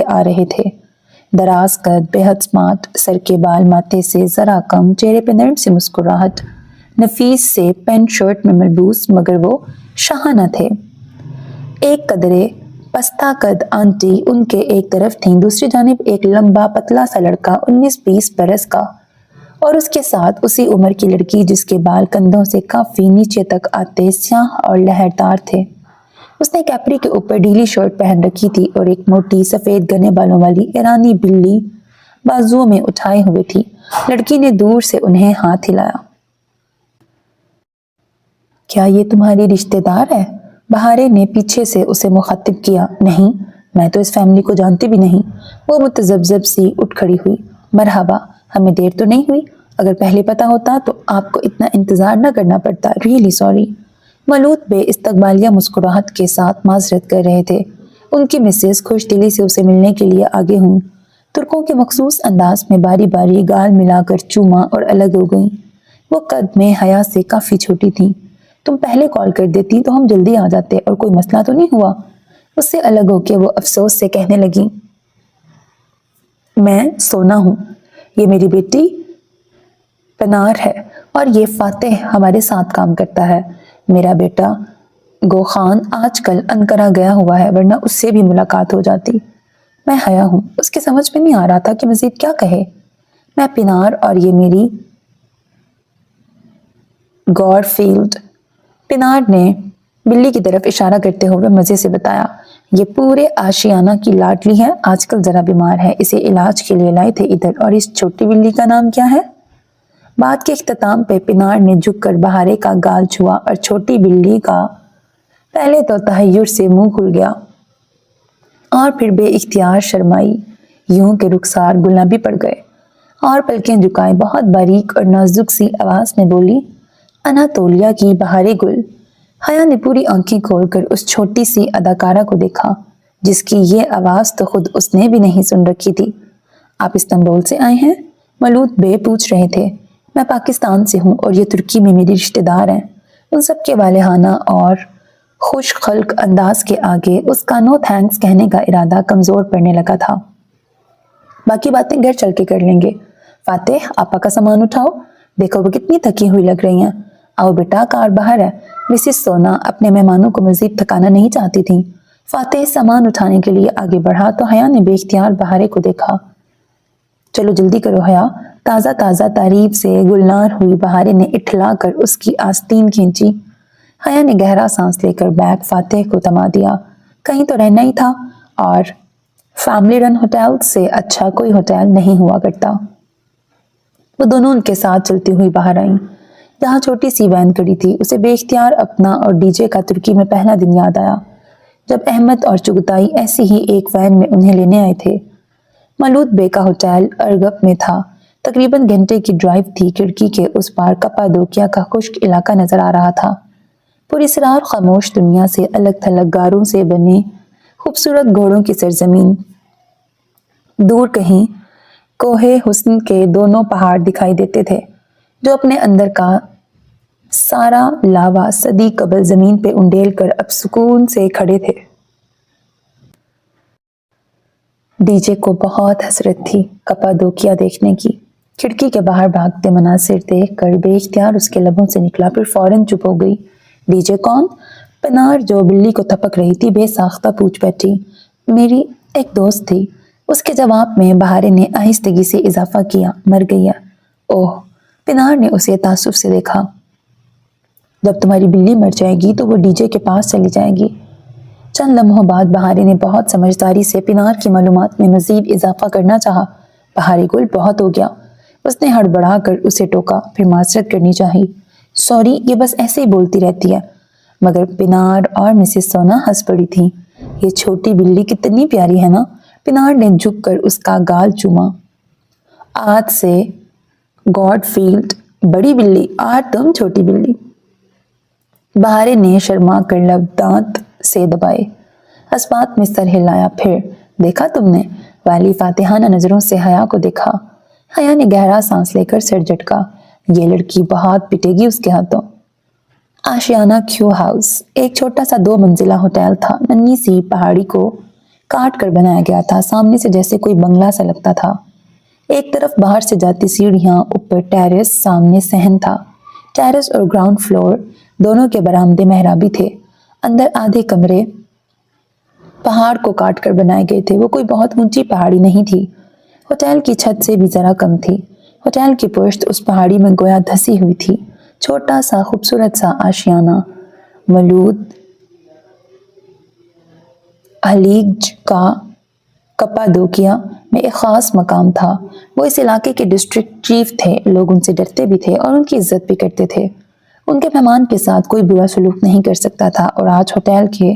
آ رہے تھے۔ دراز قد، بے حد سمارٹ، سر کے بال ماتھے سے ذرا کم، چہرے پہ نرم سی مسکراہٹ، نفیس سے پینٹ شرٹ میں ملبوس مگر وہ شاہانہ تھے۔ ایک قدرے پستہ قد آنٹی ان کے ایک طرف تھیں، دوسری جانب ایک لمبا پتلا سا لڑکا 19-20 برس کا اور اس کے ساتھ اسی عمر کی لڑکی جس کے بال کندھوں سے کافی نیچے تک آتے سیاہ اور لہردار تھے۔ اس نے کیپری کے اوپر ڈھیلی شرٹ پہن رکھی تھی اور ایک موٹی سفید گھنے بالوں والی ایرانی بلی بازوؤں میں اٹھائے ہوئے تھی۔ لڑکی نے دور سے انہیں ہاتھ ہلایا۔ کیا یہ تمہاری رشتہ دار ہے؟ بہارے نے پیچھے سے اسے مخاطب کیا۔ نہیں، میں تو اس فیملی کو جانتی بھی نہیں۔ وہ متذبذب سی اٹھ کھڑی ہوئی۔ مرحبا، ہمیں دیر تو نہیں ہوئی؟ اگر پہلے پتا ہوتا تو آپ کو اتنا انتظار نہ کرنا پڑتا، ریئلی سوری۔ مولود بے استقبالیہ مسکراہٹ کے ساتھ معذرت کر رہے تھے۔ ان کی مسز خوش دلی سے اسے ملنے کے لیے آگے ہوئیں۔ ترکوں کے مخصوص انداز میں باری باری گال ملا کر چوما اور الگ ہو گئیں۔ وہ قد میں حیا سے کافی چھوٹی تھیں۔ تم پہلے کال کر دیتی تو ہم جلدی آ جاتے اور کوئی مسئلہ تو نہیں ہوا۔ اس سے الگ ہو کے وہ افسوس سے کہنے لگی، میں سونا ہوں، یہ میری بیٹی پنار ہے اور یہ فاتح ہمارے ساتھ کام کرتا ہے۔ میرا بیٹا گوخان آج کل انقرہ گیا ہوا ہے ورنہ اس سے بھی ملاقات ہو جاتی۔ میں حیا ہوں۔ اس کے سمجھ میں نہیں آ رہا تھا کہ مزید کیا کہے۔ میں پنار اور یہ میری گور فیلڈ۔ پنار نے بلی کی طرف اشارہ کرتے ہوئے مزے سے بتایا، یہ پورے آشیانہ کی لاڈلی ہے، آج کل ذرا بیمار ہے، اسے علاج کے لیے لائے تھے ادھر۔ اور اس چھوٹی بلی کا نام کیا ہے؟ بات کے اختتام پہ پنار نے جھک کر بہارے کا گال چھوا اور چھوٹی بلی کا پہلے تو تحیر سے منہ کھل گیا اور پھر بے اختیار شرمائی، یوں کہ رخسار گلابی پڑ گئے۔ اور پلکیں جھکائے بہت باریک اور نازک سی آواز میں بولی، اناتولیا کی بہارے گل۔ حیا نے پوری آنکھیں کھول کر اس چھوٹی سی اداکارہ کو دیکھا جس کی یہ آواز تو خود اس نے بھی نہیں سن رکھی تھی۔ آپ استنبول سے آئے ہیں؟ مولود بے پوچھ رہے تھے۔ میں پاکستان سے ہوں اور یہ ترکی میں میری رشتہ دار ہیں۔ ان سب کے والہانہ اور خوش خلق انداز کے آگے اس کا نو تھینکس کہنے کا ارادہ کمزور پڑنے لگا تھا۔ باقی باتیں گھر چل کے کر لیں گے۔ فاتح، آپا کا سامان اٹھاؤ، دیکھو وہ کتنی تھکی ہوئی لگ رہی ہیں۔ آؤ بیٹا، کار باہر ہے۔ مسز سونا اپنے مہمانوں کو مزید تھکانا نہیں چاہتی تھیں۔ فاتح سامان اٹھانے کے لیے آگے بڑھا تو حیا نے بے اختیار بہارے کو دیکھا۔ چلو جلدی کرو حیا۔ تازہ تازہ تعریف سے گلنار ہوئی بہارے نے اٹھلا کر اس کی آستین کھینچی۔ حیا نے گہرا سانس لے کر بیگ فاتح کو تھما دیا۔ کہیں تو رہنا ہی تھا، اور فیملی رن ہوٹل سے اچھا کوئی ہوٹل نہیں ہوا کرتا۔ وہ دونوں ان کے ساتھ چلتی ہوئی باہر آئیں۔ جہاں چھوٹی سی وین کڑی تھی اسے بے اختیار اپنا اور ڈی جے کا ترکی میں پہلا دن یاد آیا جب احمد اور چغتائی ایسی ہی ایک وین میں انہیں لینے آئے تھے۔ مولود بے کا ہوٹل ارگپ میں تھا۔ تقریباً گھنٹے کی ڈرائیو تھی۔ کھڑکی کے اس پار کپادوکیا کا خشک علاقہ نظر آ رہا تھا، پوری سرار خاموش دنیا سے الگ تھلگ گاروں سے بنے خوبصورت گھوڑوں کی سرزمین۔ دور کہیں کوہ حسن کے دونوں پہاڑ دکھائی دیتے تھے جو اپنے اندر کا سارا لاوا صدی قبل زمین پہ انڈیل کر اب سکون سے کھڑے تھے۔ ڈی جے کو بہت حسرت تھی کپادوکیا دیکھنے کی۔ کھڑکی کے باہر بھاگتے مناظر دیکھ کر بے اختیار اس کے لبوں سے نکلا، پھر فوراً چپ ہو گئی۔ ڈی جے کون؟ پنار جو بلی کو تھپک رہی تھی بے ساختہ پوچھ بیٹھی۔ میری ایک دوست تھی۔ اس کے جواب میں بہارے نے آہستگی سے اضافہ کیا، مر گئی ہے۔ اوہ! پنار نے اسے تعصب سے دیکھا۔ جب تمہاری بلی مر جائے گی تو وہ ڈی جے کے پاس چلی جائے گی۔ چند لمحوں بعد بہارے نے بہت سمجھداری سے پنار کی معلومات میں مزید اضافہ کرنا چاہا۔ بہارے گل، بہت ہو گیا۔ اس نے ہڑبڑا کر اسے ٹوکا، پھر معذرت کرنی چاہی۔ سوری، یہ بس ایسے ہی بولتی رہتی ہے۔ مگر پنار اور مسز سونا ہنس پڑی تھی۔ یہ چھوٹی بلی کتنی پیاری ہے نا؟ پنار نے جھک کر اس کا گال چوما۔ آج سے گاڈ فیلڈ بڑی بلی اور تم چھوٹی بلی۔ بہارے نے شرما کر لب دانت سے دبائے۔ اسبات میں سر ہلایا، پھر دیکھا تم نے؟ والی فاتحانہ نظروں سے حیا کو دیکھا۔ حیا نے گہرا سانس لے کر سر جھٹکا۔ یہ لڑکی بہت پٹے گی اس کے ہاتھوں۔ آشیانہ کیو ہاؤس ایک چھوٹا سا 2 منزلہ ہوٹل تھا۔ ننھی سی پہاڑی کو کاٹ کر بنایا گیا تھا، سامنے سے جیسے کوئی بنگلہ سا لگتا تھا۔ ایک طرف باہر سے جاتی سیڑھیاں، اوپر ٹیرس، سامنے صحن تھا۔ ٹیرس اور گراؤنڈ فلور دونوں کے برآمدے محرابی تھے۔ اندر آدھے کمرے پہاڑ کو کاٹ کر بنائے گئے تھے۔ وہ کوئی بہت اونچی پہاڑی نہیں تھی، ہوٹل کی چھت سے بھی ذرا کم تھی۔ ہوٹل کی پشت اس پہاڑی میں گویا دھسی ہوئی تھی۔ چھوٹا سا خوبصورت سا آشیانہ مولود ہلیج کا کپادوکیا میں ایک خاص مقام تھا۔ وہ اس علاقے کے ڈسٹرکٹ چیف تھے، لوگ ان سے ڈرتے بھی تھے اور ان کی عزت بھی کرتے تھے۔ ان کے مہمان کے ساتھ کوئی برا سلوک نہیں کر سکتا تھا، اور آج ہوٹل کے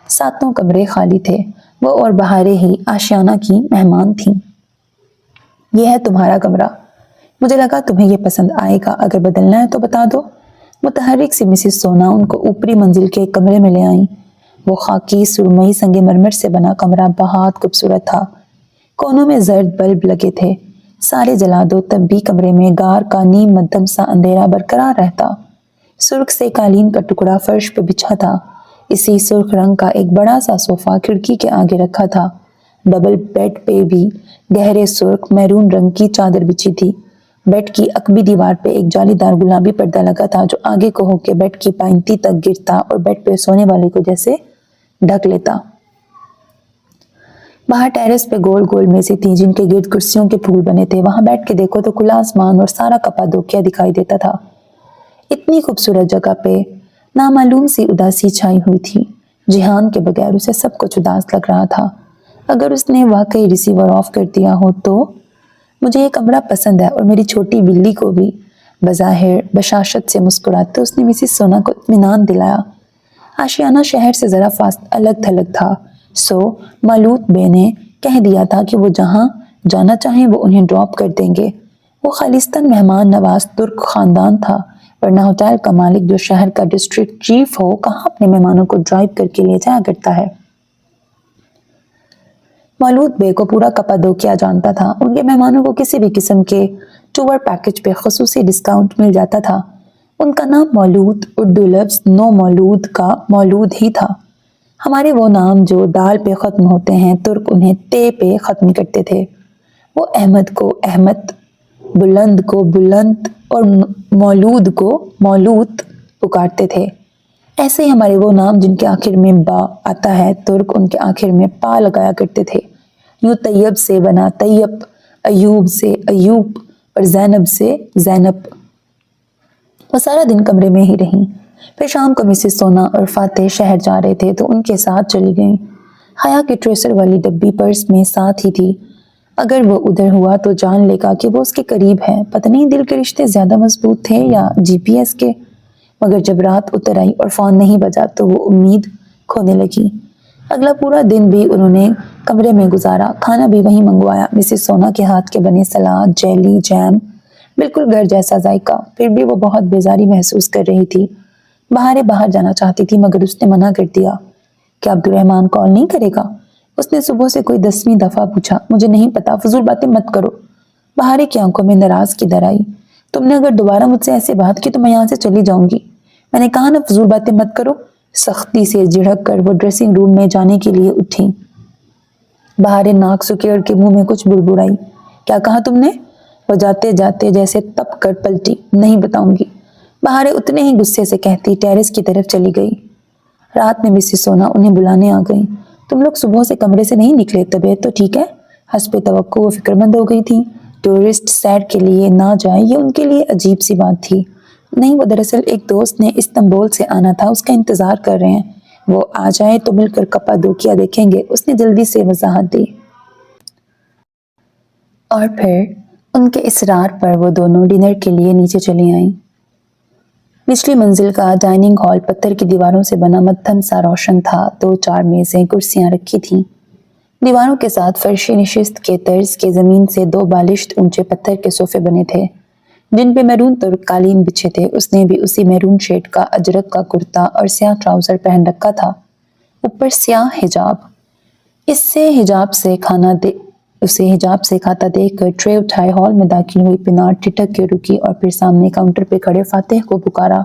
7 کمرے خالی تھے۔ وہ اور بہارے ہی آشیانہ کی مہمان تھیں۔ یہ ہے تمہارا کمرہ، مجھے لگا تمہیں یہ پسند آئے گا، اگر بدلنا ہے تو بتا دو۔ متحرک سی مسز سونا ان کو اوپری منزل کے ایک کمرے میں لے آئیں۔ وہ خاکی سرمئی سنگ مرمر سے بنا کمرہ بہت خوبصورت تھا۔ کونوں میں زرد بلب لگے تھے۔ سارے جلا دو تب بھی کمرے میں غار کا نیم مدھم سا اندھیرا برقرار رہتا۔ سرخ سے قالین کا ٹکڑا فرش پہ بچھا تھا۔ اسی سرخ رنگ کا ایک بڑا سا صوفہ کھڑکی کے آگے رکھا تھا۔ ڈبل بیڈ پہ بھی گہرے سرخ میرون رنگ کی چادر بچھی تھی۔ بیڈ کی عقبی دیوار پہ ایک جالی دار گلابی پردہ لگا تھا جو آگے کو ہو کے بیڈ کی پائنتی تک گرتا اور بیڈ پہ سونے والے کو جیسے ڈھک لیتا۔ باہر ٹیرس پہ گول گول میزیں تھیں جن کے گرد کرسیوں کے پھول بنے تھے۔ وہاں بیٹھ کے دیکھو تو کھلا آسمان اور سارا کپادوکیا دکھائی دیتا تھا۔ اتنی خوبصورت جگہ پہ نامعلوم سی اداسی چھائی ہوئی تھی۔ جہان کے بغیر اسے سب کچھ اداس لگ رہا تھا۔ اگر اس نے واقعی ریسیور آف کر دیا ہو تو؟ مجھے یہ کمرہ پسند ہے اور میری چھوٹی بلی کو بھی۔ بظاہر بشاشت سے مسکراتے اس نے مسز سونا کو اطمینان دلایا۔ آشیانہ شہر سے ذرا الگ تھلگ تھا، سو مولود بے نے کہہ دیا تھا کہ وہ جہاں جانا چاہیں وہ انہیں ڈراپ کر دیں گے۔ वो खालिस्तान मेहमान नवाज तुर्क खानदान था, वरना होटल का मालिक जो शहर का डिस्ट्रिक्ट चीफ हो कहाँ अपने मेहमानों को ड्राइव करके ले जाया करता है। मौलूद बे को पूरा कप्पादोकिया जानता था। उनके मेहमानों को किसी भी किस्म के टूर पैकेज पे खसूसी डिस्काउंट मिल जाता था। उनका नाम मौलूद उर्दू लफ्ज नो मौलूद का मौलूद ही था। हमारे वो नाम जो दाल पे ख़त्म होते हैं, तुर्क उन्हें ते पे ख़त्म करते थे। वो अहमद को अहमद, बुलंद को बुलंद और मौलूद को मौलूद पुकारते थे। ऐसे ही हमारे वो नाम जिनके आखिर में बा आता है, तुर्क उनके आखिर में पा लगाया करते थे। यूँ तैयब से बना तैयब, अयूब से अयूब और ज़ैनब से ज़ैनब। वो सारा दिन कमरे में ही रहीं। फिर शाम को मिसेस सोना और फातेह शहर जा रहे थे तो उनके साथ चली गईं। हया की ट्रेसर वाली डब्बी पर्स में साथ ही थी। अगर वो उधर हुआ तो जान लेगा कि वो उसके करीब है। पता नहीं दिल के रिश्ते ज़्यादा मजबूत थे या GPS के। मगर जब रात उतर आई और फ़ोन नहीं बजा तो वो उम्मीद खोने लगी। अगला पूरा दिन भी उन्होंने कमरे में गुजारा। खाना भी वहीं मंगवाया। मिसेस सोना के हाथ के बने सलाद, जेली, जैम, बिल्कुल घर जैसा जायका। फिर भी वो बहुत बेजारी महसूस कर रही थी। बाहर जाना चाहती थी मगर उसने मना कर दिया। क्या अब्दुर्रहमान कॉल नहीं करेगा? उसने सुबह से कोई 10वीं दफ़ा पूछा। मुझे नहीं पता, फजूल बातें मत करो। बाहरी की आंखों में नाराज की दर आई। तुमने अगर दोबारा मुझसे ऐसे बात की तो मैं यहाँ से चली जाऊंगी। मैंने कहा ना फजूल बातें मत करो। सख्ती से झिड़क कर वो ड्रेसिंग रूम में जाने के लिए उठी। बाहर नाक सुकेड़ के मुंह में कुछ बुड़बुड़ाई। क्या कहा तुमने? वो जाते जाते जैसे तप कर पलटी। नहीं बताऊंगी। बाहर उतने ही गुस्से से कहती टेरेस की तरफ चली गई। रात में मिसेस सोना उन्हें बुलाने आ गई। तुम लोग सुबह से कमरे से नहीं निकले, तबीयत तो ठीक है? हस्बे तवक्को वो फिक्रमंद हो गई थी। टूरिस्ट सैर के लिए ना जाए ये उनके लिए अजीब सी बात थी। नहीं, वो दरअसल एक दोस्त ने इस्तांबुल से आना था, उसका इंतजार कर रहे हैं। वो आ जाए तो मिलकर कप्पादोकिया देखेंगे। उसने जल्दी से वजाहत दी। और फिर उनके इसरार पर वो दोनों डिनर के लिए नीचे चली आईं। निचली मंजिल का डाइनिंग हॉल पत्थर की दीवारों से बना मध्यम सा रोशन था। 2-4 मेजें कुर्सियां रखी थीं। दीवारों के साथ फर्शी निशिस्त के तर्ज के जमीन से 2 बालिश्त ऊंचे पत्थर के सोफे बने थे जिन पे मैरून तुर्क कालीन बिछे थे। उसने भी उसी मैरून शेड का अजरक का कुर्ता और स्याह ट्राउजर पहन रखा था, ऊपर स्याह हिजाब। उसे हिजाब से खाता देखकर ट्रे उठाए हॉल में दाखिल हुई पिनार ठिठक के रुकी और फिर सामने काउंटर पे खड़े फातेह को पुकारा।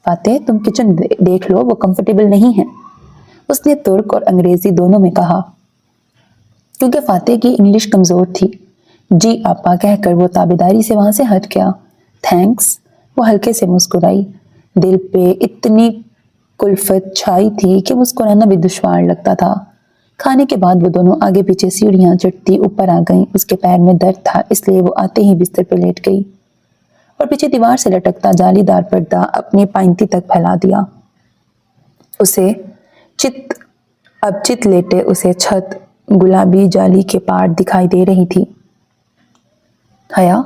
फातेह, तुम किचन देख लो, वो कंफर्टेबल नहीं है, उसने तुर्क और अंग्रेजी दोनों में कहा। क्योंकि फातेह की इंग्लिश कमजोर थी। जी आपा कहकर वो ताबेदारी से वहां से हट गया। थैंक्स, वो हल्के से मुस्कुराई। दिल पे इतनी कुल्फत छाई थी कि मुस्कुराना भी दुश्वार लगता था। खाने के बाद वो दोनों आगे पीछे सीढ़ियां चढ़ती ऊपर आ गईं। उसके पैर में दर्द था इसलिए वो आते ही बिस्तर पर लेट गई और पीछे दीवार से लटकता जालीदार पर्दा अपनी पाइंती तक फैला दिया। उसे चित लेटे उसे छत गुलाबी जाली के पार दिखाई दे रही थी। हया,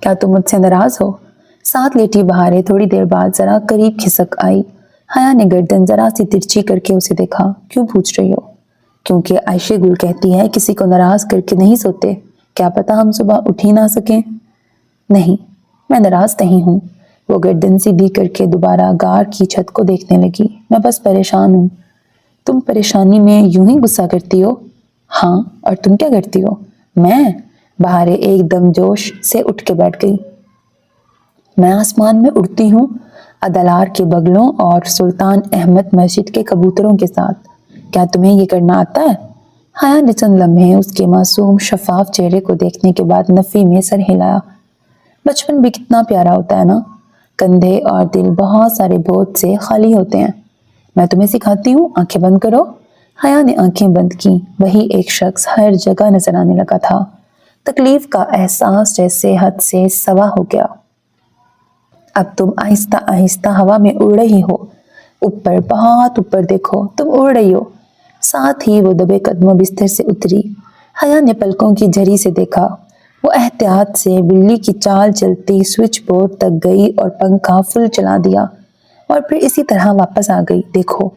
क्या तुम मुझसे नाराज हो? साथ लेटी बहारे थोड़ी देर बाद जरा करीब खिसक आई। हया ने गर्दन जरा सी तिरछी करके उसे देखा। क्यों पूछ रही हो? क्योंकि आयशे गुल कहती है किसी को नाराज करके नहीं सोते। क्या पता हम सुबह उठ ही ना सकें। नहीं, मैं नाराज नहीं हूँ। वो गर्दन सीधी करके दोबारा गार की छत को देखने लगी। मैं बस परेशान हूँ। तुम परेशानी में यूं ही गुस्सा करती हो? हाँ, और तुम क्या करती हो? मैं बहारे एकदम जोश से उठ के बैठ गई। मैं आसमान में उड़ती हूँ, अदलार के बगलों और सुल्तान अहमद मस्जिद के कबूतरों के साथ। क्या तुम्हें ये करना आता है? हया ने चंद लम्हे उसके मासूम शफाफ चेहरे को देखने के बाद नफी में सर हिलाया। बचपन भी कितना प्यारा होता है ना। कंधे और दिल बहुत सारे बोझ से खाली होते हैं। मैं तुम्हें सिखाती हूँ, आंखें बंद करो। हया ने आंखें बंद की। वही एक शख्स हर जगह नजर आने लगा था। तकलीफ का एहसास जैसे हद से सवा हो गया। अब तुम आहिस्ता आहिस्ता हवा में उड़ रही हो। ऊपर, बहुत ऊपर देखो, तुम उड़ रही हो। साथ ही वो दबे कदमों बिस्तर से उतरी। हया ने पलकों की झरी से देखा। वो एहतियात से बिल्ली की चाल चलती स्विच बोर्ड तक गई और पंखा फुल चला दिया और फिर इसी तरह वापस आ गई। देखो,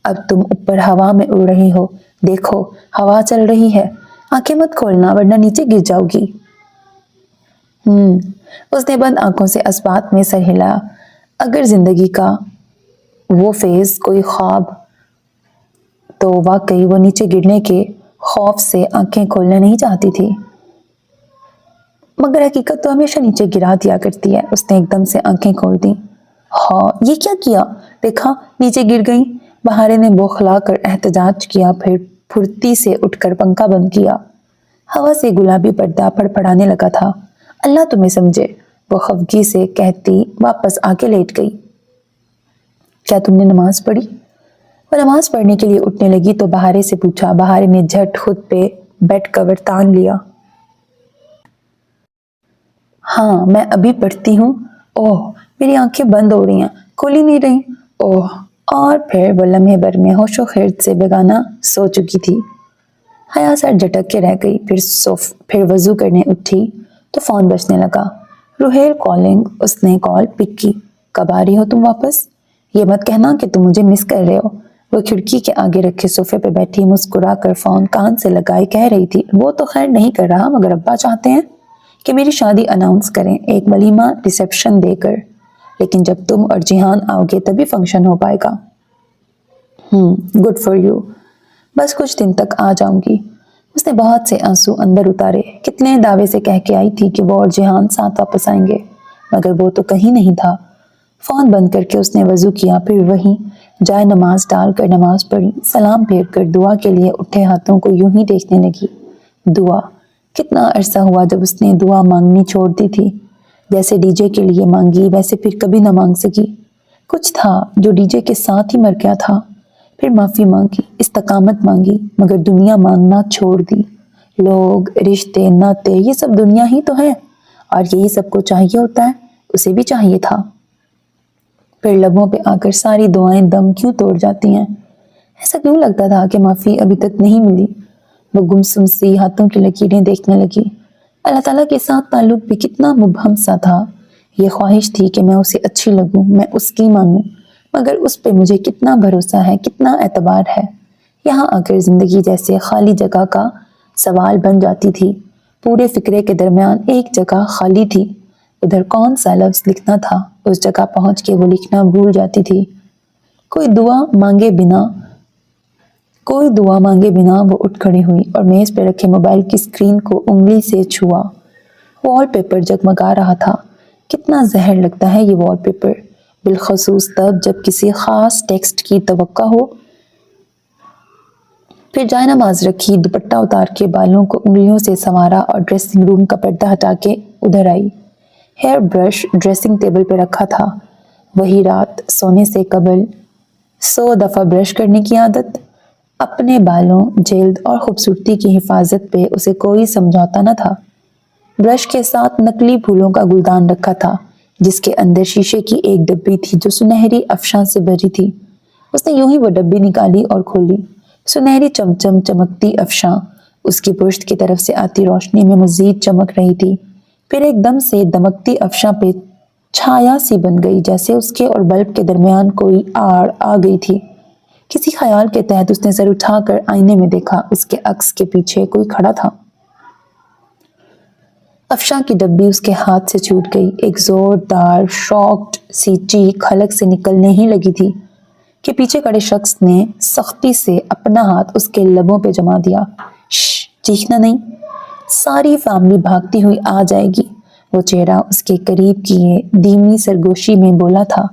अब तुम ऊपर हवा में उड़ रही हो। देखो, हवा चल रही है। आंखें मत खोलना वरना नीचे गिर जाओगी। اس نے بند آنکھوں سے اسبات میں سر ہلایا۔ اگر زندگی کا وہ فیز کوئی خواب تو واقعی وہ نیچے گرنے کے خوف سے آنکھیں کھولنا نہیں چاہتی تھی، مگر حقیقت تو ہمیشہ نیچے گرا دیا کرتی ہے۔ اس نے ایک دم سے آنکھیں کھول دی۔ ہاں، یہ کیا کیا؟ دیکھا، نیچے گر گئی۔ بہارے نے بوکھلا کر احتجاج کیا، پھر پھرتی سے اٹھ کر پنکھا بند کیا۔ ہوا سے گلابی پردہ پڑپڑانے لگا تھا۔ اللہ تمہیں سمجھے، وہ خفگی سے کہتی واپس آ کے لیٹ گئی۔ کیا تم نے نماز پڑھی؟ وہ نماز پڑھنے کے لیے اٹھنے لگی تو بہارے سے پوچھا۔ بہارے نے جھٹ خود پہ بیڈ کور تان لیا۔ ہاں، میں ابھی پڑھتی ہوں۔ اوہ، میری آنکھیں بند ہو رہی ہیں، کھول ہی نہیں رہی۔ اوہ، اور پھر وہ لمحے بھر میں ہوش و خرد سے بیگانہ سو چکی تھی۔ حیا سر جھٹک کے رہ گئی، پھر وضو کرنے اٹھی تو فون بجنے لگا۔ روحیل کالنگ۔ اس نے کال پک کی۔ کب آ رہی ہو تم واپس؟ یہ مت کہنا کہ تم مجھے مس کر رہے ہو۔ وہ کھڑکی کے آگے رکھے صوفے پہ بیٹھی مسکرا کر فون کان سے لگائے کہہ رہی تھی، وہ تو خیر نہیں کر رہا، مگر ابا چاہتے ہیں کہ میری شادی اناؤنس کریں ایک ولیمہ ریسیپشن دے کر، لیکن جب تم اور جہان آؤ گے تبھی فنکشن ہو پائے گا۔ گڈ فار یو، بس کچھ دن تک آ جاؤں گی۔ اس نے بہت سے آنسو اندر اتارے۔ کتنے دعوے سے کہہ کے آئی تھی کہ وہ اور جہان ساتھ واپس آئیں گے، مگر وہ تو کہیں نہیں تھا۔ فون بند کر کے اس نے وضو کیا، پھر وہیں جائے نماز ڈال کر نماز پڑھی۔ سلام پھیر کر دعا کے لیے اٹھے ہاتھوں کو یوں ہی دیکھنے لگی۔ دعا، کتنا عرصہ ہوا جب اس نے دعا مانگنی چھوڑ دی تھی۔ جیسے ڈی جے کے لیے مانگی ویسے پھر کبھی نہ مانگ سکی۔ کچھ تھا جو ڈی جے کے ساتھ ہی مر گیا تھا۔ پھر معافی مانگی، استقامت مانگی، مگر دنیا مانگنا چھوڑ دی۔ لوگ، رشتے، ناطے، یہ سب دنیا ہی تو ہے، اور یہی سب کو چاہیے ہوتا ہے، اسے بھی چاہیے تھا۔ پھر لبوں پہ آ کر ساری دعائیں دم کیوں توڑ جاتی ہیں؟ ایسا کیوں لگتا تھا کہ معافی ابھی تک نہیں ملی؟ وہ گمسم سی ہاتھوں کی لکیریں دیکھنے لگی۔ اللہ تعالیٰ کے ساتھ تعلق بھی کتنا مبہم سا تھا۔ یہ خواہش تھی کہ میں اسے اچھی لگوں، میں اس کی مانوں، مگر اس پہ مجھے کتنا بھروسہ ہے، کتنا اعتبار ہے۔ یہاں آ کر زندگی جیسے خالی جگہ کا سوال بن جاتی تھی۔ پورے فکرے کے درمیان ایک جگہ خالی تھی، ادھر کون سا لفظ لکھنا تھا؟ اس جگہ پہنچ کے وہ لکھنا بھول جاتی تھی۔ کوئی دعا مانگے بنا وہ اٹھ کھڑی ہوئی اور میز پہ رکھے موبائل کی اسکرین کو انگلی سے چھوا۔ وال پیپر جگمگا رہا تھا۔ کتنا زہر لگتا ہے یہ وال پیپر، بالخصوص تب جب کسی خاص ٹیکسٹ کی توقع ہو۔ پھر جائے نماز رکھی، دوپٹہ اتار کے بالوں کو انگلیوں سے سنوارا اور ڈریسنگ روم کا پردہ ہٹا کے ادھر آئی۔ ہیئر برش ڈریسنگ ٹیبل پہ رکھا تھا۔ وہی رات سونے سے قبل 100 دفعہ برش کرنے کی عادت۔ اپنے بالوں، جلد اور خوبصورتی کی حفاظت پہ اسے کوئی سمجھوتا نہ تھا۔ برش کے ساتھ نقلی پھولوں کا گلدان رکھا تھا، جس کے اندر شیشے کی ایک ڈبی تھی جو سنہری افشاں سے بھری تھی۔ اس نے یوں ہی وہ ڈبی نکالی اور کھولی۔ سنہری چمچم چمکتی افشاں اس کی پشت کی طرف سے آتی روشنی میں مزید چمک رہی تھی۔ پھر ایک دم سے دمکتی افشاں پہ چھایا سی بن گئی، جیسے اس کے اور بلب کے درمیان کوئی آڑ آ گئی تھی۔ کسی خیال کے تحت اس نے سر اٹھا کر آئینے میں دیکھا، اس کے عکس کے پیچھے کوئی کھڑا تھا۔ افشاں کی ڈبی اس کے ہاتھ سے چھوٹ گئی۔ ایک زوردار شاکڈ سی چیخ حلق سے نکلنے ہی لگی تھی کہ پیچھے کھڑے شخص نے سختی سے اپنا ہاتھ اس کے لبوں پہ جما دیا۔ شش، چیخنا نہیں، ساری فیملی بھاگتی ہوئی آ جائے گی۔ وہ چہرہ اس کے قریب کیے دھیمی سرگوشی میں بولا تھا۔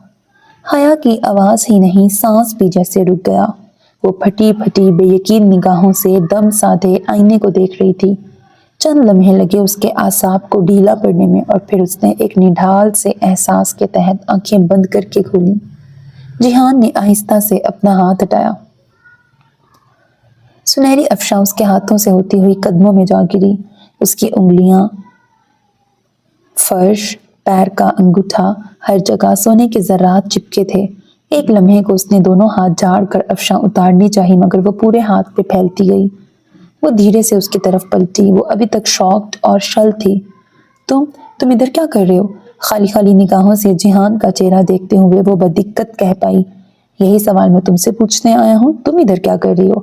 حیا کی آواز ہی نہیں، سانس بھی جیسے رک گیا۔ وہ پھٹی پھٹی بے یقین نگاہوں سے دم سادھے آئینے کو دیکھ رہی تھی۔ چند لمحے لگے اس کے اعصاب کو ڈھیلا پڑنے میں، اور پھر اس نے ایک نڈھال سے احساس کے تحت آنکھیں بند کر کے کھولیں۔ جہان نے آہستہ سے اپنا ہاتھ ہٹایا۔ سنہری افشاں اس کے ہاتھوں سے ہوتی ہوئی قدموں میں جا گری۔ اس کی انگلیاں، فرش، پیر کا انگوٹھا، ہر جگہ سونے کے ذرات چپکے تھے۔ ایک لمحے کو اس نے دونوں ہاتھ جھاڑ کر افشاں اتارنی چاہی، مگر وہ پورے ہاتھ پہ پھیلتی گئی۔ وہ دھیرے سے اس کی طرف پلٹی۔ وہ ابھی تک شاکڈ اور شل تھی۔ تم ادھر کیا کر رہے ہو؟ خالی خالی نگاہوں سے جہان کا چہرہ دیکھتے ہوئے وہ بدقت کہہ پائی۔ یہی سوال میں تم سے پوچھنے آیا ہوں، تم ادھر کیا کر رہی ہو؟